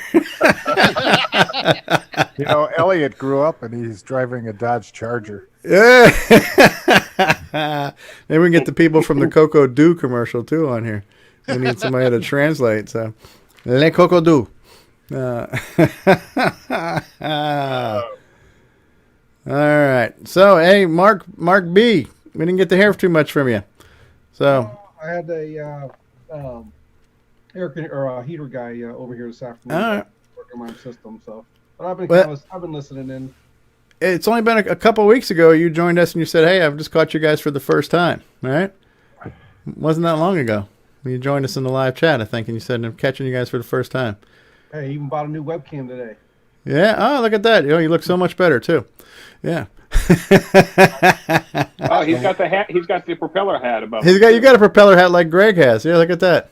You know, Elliot grew up and he's driving a Dodge Charger. Yeah. Maybe we can get the people from the Coco Do commercial too on here. We need somebody to translate. So, Le Coco Do. All right. So, hey, Mark B. We didn't get to hear too much from you. So I had a heater guy over here this afternoon. All right. Working my system, so. But I've been listening in. It's only been a couple of weeks ago you joined us and you said, hey, I've just caught you guys for the first time, right? Wasn't that long ago. You joined us in the live chat, I think, and you said, I'm catching you guys for the first time. Hey, even bought a new webcam today. Yeah. Oh, look at that. You look so much better, too. Yeah. Oh, he's got the hat. He's got the propeller hat above. You got a propeller hat like Greg has. Yeah, look at that.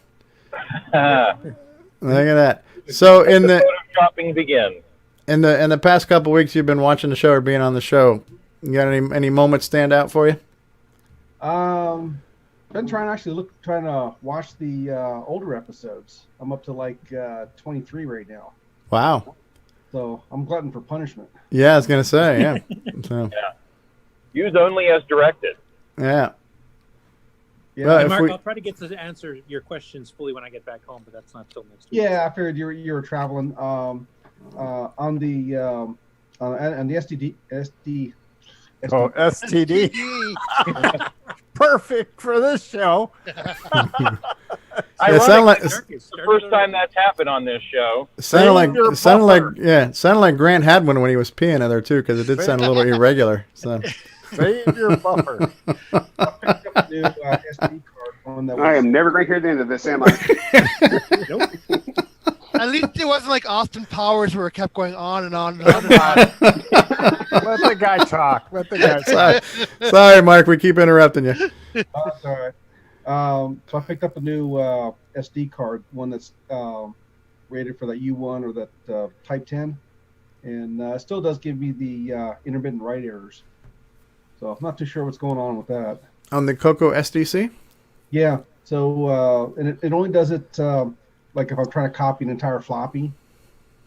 Look at that. So in the shopping begins. In the past couple of weeks, you've been watching the show or being on the show. You got any moments stand out for you? been trying to watch the older episodes. I'm up to like 23 right now. Wow. So I'm glutton for punishment. Yeah, I was gonna say, yeah. So, Yeah. Use only as directed. yeah. Yeah, Well, Hey, if Mark, we- I'll try to get to answer your questions fully when I get back home, but that's not till next week. Yeah, I figured you were traveling. On the SD. Oh, STD. Perfect for this show. Yeah, sounded like It's the first time that's happened on this show. sounded like Grant had one when he was peeing in there too, because it did sound a little irregular. So. Save your buffer. I am never going to hear the end of this, am I? Nope. At least it wasn't like Austin Powers where it kept going on and on and on. And on. Let the guy talk. Let the guy talk. Sorry, Mark, we keep interrupting you. That's all right. So I picked up a new SD card, one that's rated for that U1 or that Type 10, and it still does give me the intermittent write errors. So I'm not too sure what's going on with that. On the Coco SDC? Yeah. So and it only does it like if I'm trying to copy an entire floppy,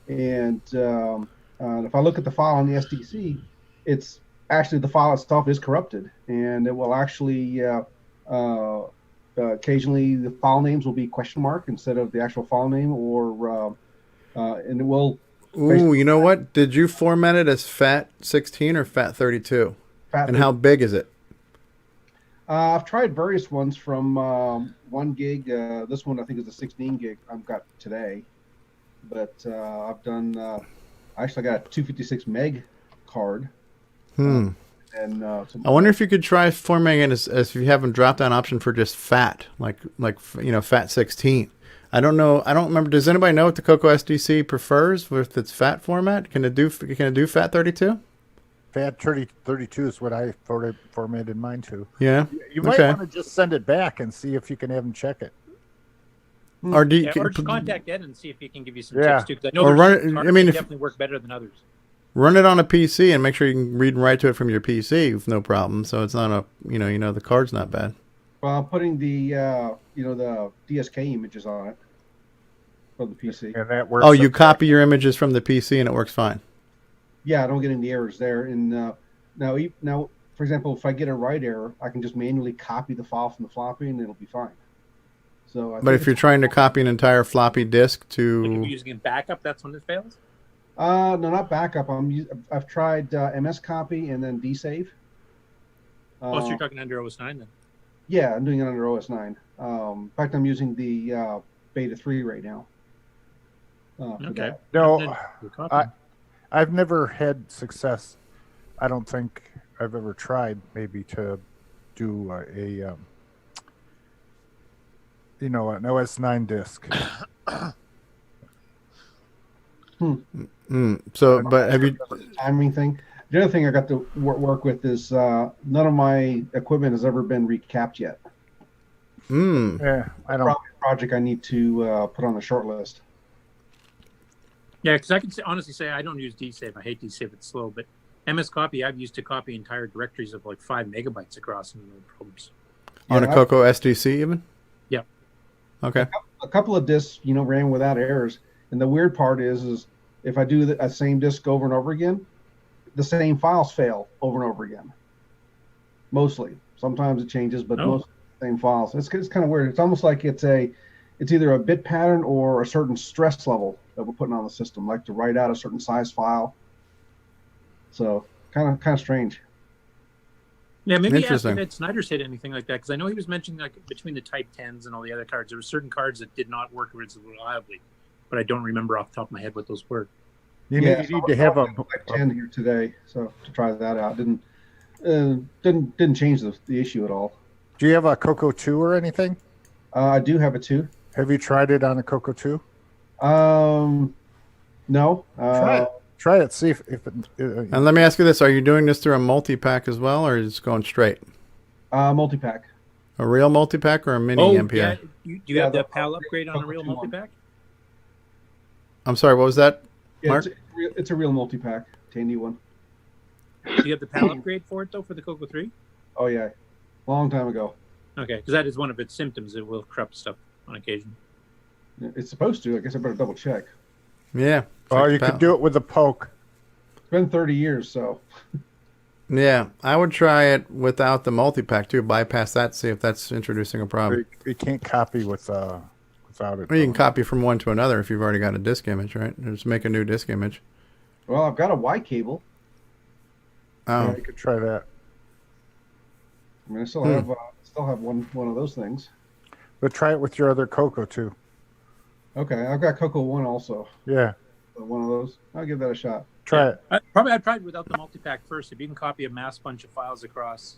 and if I look at the file on the SDC, it's actually the file itself is corrupted, and it will actually occasionally the file names will be question mark instead of the actual file name, or and it will. Ooh, you know what? Did you format it as FAT16 or FAT32? And how big is it? I've tried various ones from 1 gig. This one I think is a 16 gig I've got today, but I've done. I actually got a 256 meg card. And some I wonder if you could try formatting it as if you have a drop down option for just FAT, like FAT16. I don't know. I don't remember. Does anybody know what the Coco SDC prefers with its FAT format? Can it do FAT32? FAT 32 is what I formatted mine to. Yeah. You might want to just send it back and see if you can have them check it. Or just contact Ed and see if he can give you some tips too. 'Cause I know Or there's run some it- cards I mean, that if- definitely work better than others. Run it on a PC and make sure you can read and write to it from your PC with no problem. So it's not the card's not bad. Well, I'm putting the the DSK images on it for the PC. And that works. Oh, you copy your images from the PC and it works fine. Yeah, I don't get any errors there. And now, for example, if I get a write error, I can just manually copy the file from the floppy and it'll be fine. So, But if you're trying to copy an entire floppy disk Like if you're to, using a backup, that's when it fails. no, not backup. I've tried MS copy and then dsave. Oh, so you're talking under OS9 then? Yeah, I'm doing it under OS9. In fact, I'm using the Beta 3 right now. for Okay. that. No, I've never had success. I don't think I've ever tried maybe to do an OS9 disk. So, but have you? Timing thing. The other thing I got to work with is none of my equipment has ever been recapped yet. Yeah, I don't. Probably a project I need to put on the short list. Yeah, because I can honestly say I don't use dsave. I hate dsave; it's slow. But MS Copy, I've used to copy entire directories of like 5 megabytes across, and no problems. On a Coco SDC even? Yeah. Okay. A couple of disks, ran without errors. And the weird part is if I do the same disk over and over again, the same files fail over and over again. Mostly. Sometimes it changes, but most same files. It's kind of weird. It's almost like it's either a bit pattern or a certain stress level that we're putting on the system, like to write out a certain size file. So kind of strange. Yeah, maybe ask if Ed Snyder said anything like that, because I know he was mentioning like between the Type 10s and all the other cards, there were certain cards that did not work reliably, but I don't remember off the top of my head what those were. You need to have a Type 10 here today, so to try that out. Didn't change the issue at all. Do you have a Coco 2 or anything? I do have a 2. Have you tried it on a Coco 2? No. Try it. See if it. And let me ask you this: are you doing this through a multi-pack as well, or is it going straight? Multi-pack. A real multi-pack or a mini MPI? Yeah. Do you have the PAL upgrade on a real multi-pack? I'm sorry, what was that, Mark? It's a real multi-pack, Tandy one. Do you have the PAL upgrade for it though for the Coco 3? Oh yeah, long time ago. Okay, because that is one of its symptoms. It will corrupt stuff on occasion. It's supposed to. I guess I better double check. Yeah. Or you could do it with a poke. It's been 30 years, so. Yeah, I would try it without the multi-pack too. Bypass that, see if that's introducing a problem. You can't copy without it. Or you can copy from one to another if you've already got a disk image, right? Just make a new disk image. Well, I've got a Y cable. Oh, Yeah, you could try that. I mean, I still have one of those things. But try it with your other Coco too. Okay, I've got Coco 1 also. Yeah. One of those. I'll give that a shot. Try it. I'd try it without the multi-pack first. If you can copy a mass bunch of files across,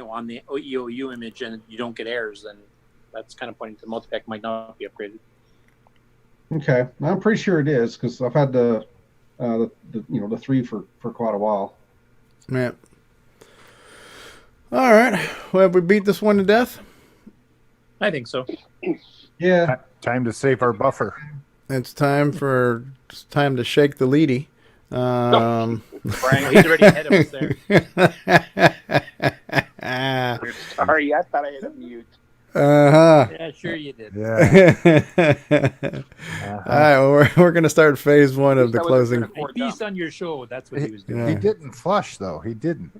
on the EOU image and you don't get errors, then that's kind of pointing to the multi-pack might not be upgraded. Okay, I'm pretty sure it is because I've had the 3 for quite a while. yeah. All right. Well, have we beat this one to death? I think so. Yeah. Time to save our buffer. It's time to shake the leady. Brian, he's already ahead of us there. Sorry, I thought I had a mute. Yeah, sure you did. Yeah. All right, well, we're going to start phase 1 of the closing. A piece on your show. That's what he was doing. Yeah. He didn't flush though. He didn't.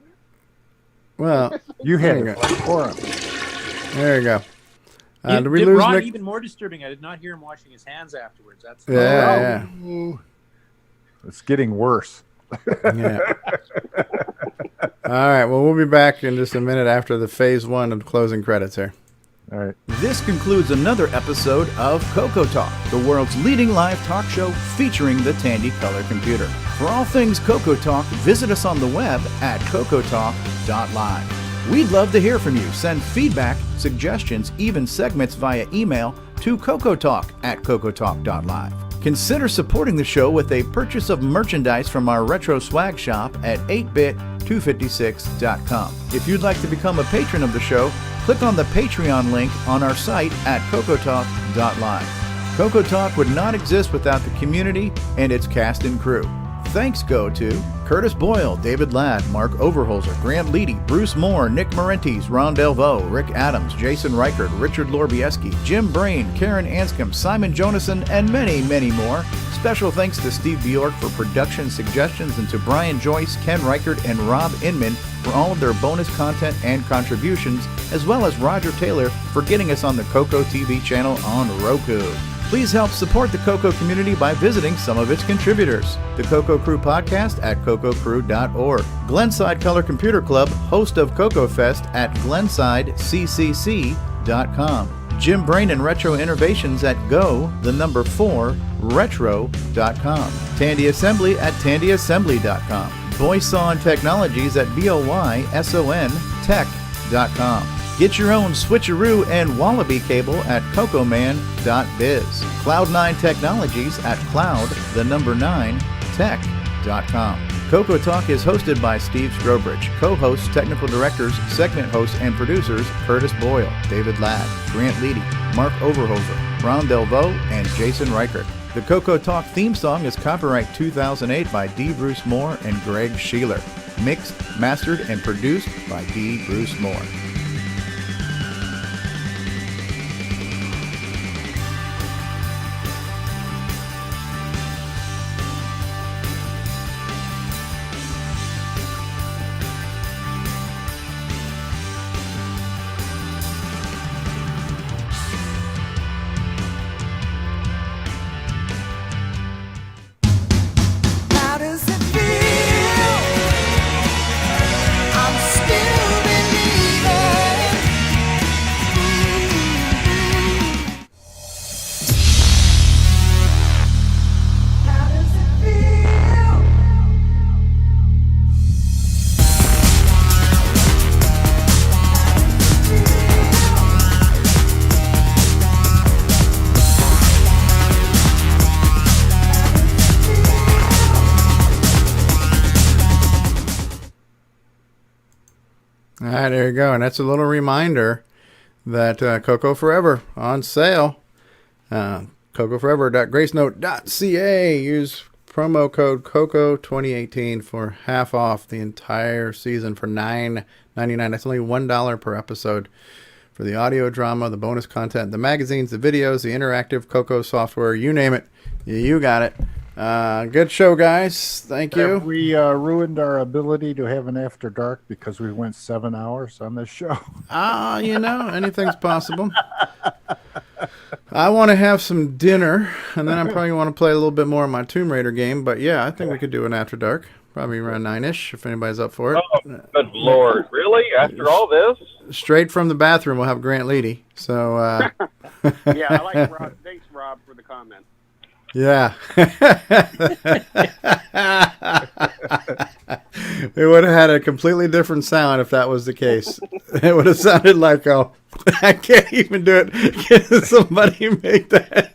Well, You had there to flush for him. There you go. Did we Did lose Ron Nick? even more disturbing? I did not hear him washing his hands afterwards. That's Yeah. It's getting worse. Yeah. All right. Well, we'll be back in just a minute after the phase 1 of closing credits here. All right. This concludes another episode of CoCoTALK, the world's leading live talk show featuring the Tandy Color Computer. For all things CoCoTALK, visit us on the web at CoCoTalk.live. We'd love to hear from you. Send feedback, suggestions, even segments via email to CoCoTalk@CoCoTalk.live. Consider supporting the show with a purchase of merchandise from our retro swag shop at 8bit256.com. If you'd like to become a patron of the show, click on the Patreon link on our site at CoCoTalk.live. CoCoTalk would not exist without the community and its cast and crew. Thanks go to Curtis Boyle, David Ladd, Mark Overholzer, Grant Leedy, Bruce Moore, Nick Marentes, Ron Delvaux, Rick Adams, Jason Reichert, Richard Lorbieski, Jim Brain, Karen Anscombe, Simon Jonason, and many, many more. Special thanks to Steve Bjork for production suggestions and to Brian Joyce, Ken Reichert, and Rob Inman for all of their bonus content and contributions, as well as Roger Taylor for getting us on the Coco TV channel on Roku. Please help support the Coco community by visiting some of its contributors. The Coco Crew podcast at cococrew.org. Glenside Color Computer Club, host of Coco Fest at glensidecc.com. Jim Brain and Retro Innovations at go4retro.com. Tandy Assembly at tandyassembly.com. Boyson Technologies at boysontech.com. Get your own switcheroo and wallaby cable at cocoman.biz. Cloud9 Technologies at cloud9tech.com. CoCoTALK is hosted by Steve Strobridge. Co-hosts, technical directors, segment hosts, and producers Curtis Boyle, David Ladd, Grant Leedy, Mark Overholzer, Ron Delvaux, and Jason Reichert. The CoCoTALK theme song is copyright 2008 by D. Bruce Moore and Greg Sheeler. Mixed, mastered, and produced by D. Bruce Moore. How does it feel? I'm still believing. How does it feel? All right, there you go. And that's a little reminder that Coco Forever on sale. CocoForever.gracenote.ca. Use promo code COCO2018 for half off the entire season for $9.99. $14.99. That's only $1 per episode for the audio drama, the bonus content, the magazines, the videos, the interactive Coco software, you name it. You got it. Good show, guys. Thank you. Have we ruined our ability to have an after dark because we went 7 hours on this show? Anything's possible. I want to have some dinner, and then I probably want to play a little bit more of my Tomb Raider game. But yeah, I think we could do an after dark, probably around 9-ish, if anybody's up for it. Oh, good Lord. Really? After all this? Straight from the bathroom, we'll have Grant Leedy. So, Yeah, I like Rob. Thanks, Rob, for the comment. yeah. We would have had a completely different sound if that was the case. It would have sounded like, oh, I can't even do it. Can somebody make that?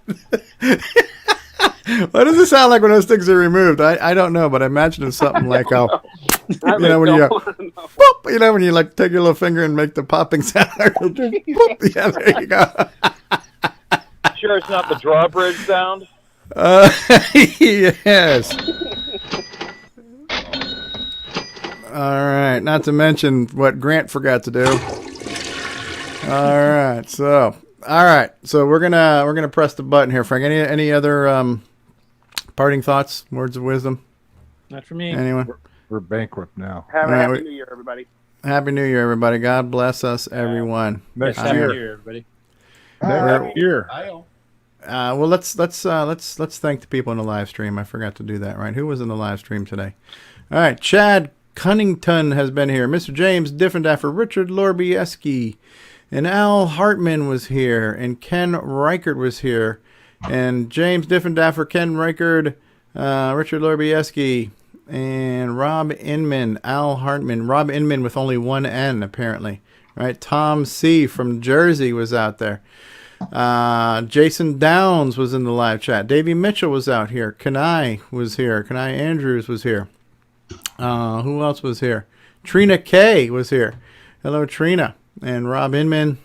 What does it sound like when those things are removed? I don't know, but I imagine it's something like, when you go, boop, when you like take your little finger and make the popping sound. Boop, yeah, there you go. Sure it's not the drawbridge sound? Yes. All right. Not to mention what Grant forgot to do. All right. So we're gonna press the button here, Frank. Any other parting thoughts, words of wisdom? Not for me. Anyone? We're bankrupt now. Have a happy New Year, everybody. Happy New Year, everybody. God bless us, everyone. Next Happy year. New Year, everybody. Next year. Well, let's thank the people in the live stream. I forgot to do that. Right? Who was in the live stream today? All right, Chad Cunnington has been here. Mr. James Diffendaffer, Richard Lorbieski, and Al Hartman was here, and Ken Reichert was here, and James Diffendaffer, Ken Reichert, Richard Lorbieski, and Rob Inman, Al Hartman, Rob Inman with only one N apparently. Right? Tom C. from Jersey was out there. Jason Downs was in the live chat. Davey Mitchell was out here. Kanai was here. Kanai Andrews was here. Who else was here? Trina K was here. Hello, Trina. And Rob Inman,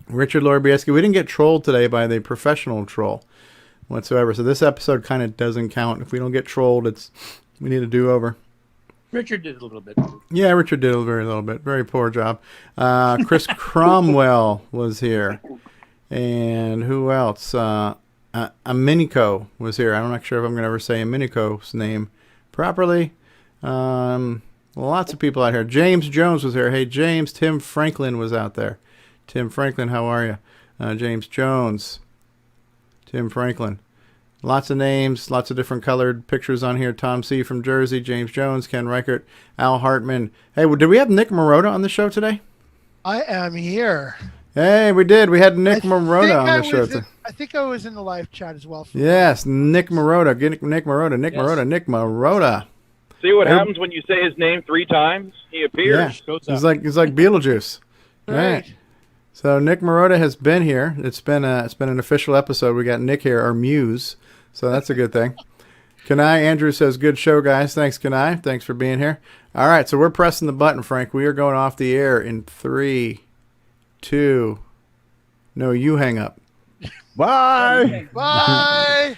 Richard Lorbieski. We didn't get trolled today by the professional troll whatsoever. So this episode kind of doesn't count. If we don't get trolled, we need a do-over. Richard did a little bit. Yeah, Richard did a very little bit. Very poor job. Chris Cromwell was here. And who else? Aminiko was here. I'm not sure if I'm going to ever say Aminiko's name properly. Lots of people out here. James Jones was here. Hey, James. Tim Franklin was out there. Tim Franklin, how are you? James Jones. Tim Franklin. Lots of names, lots of different colored pictures on here. Tom C. from Jersey, James Jones, Ken Reichert, Al Hartman. Hey, did we have Nick Marotta on the show today? I am here. Hey, we did. We had Nick Marotta on the show today. I think I was in the live chat as well. Yes, Nick Marotta. Nick Marotta. See what happens when you say his name 3 times? He appears. Yeah. He's like Beetlejuice. Right. So Nick Marotta has been here. It's been an official episode. We got Nick here, our muse. So that's a good thing. Kanai Andrew says, good show, guys. Thanks, Kanai. Thanks for being here. All right, so we're pressing the button, Frank. We are going off the air in 3, 2. No, you hang up. Bye. Bye.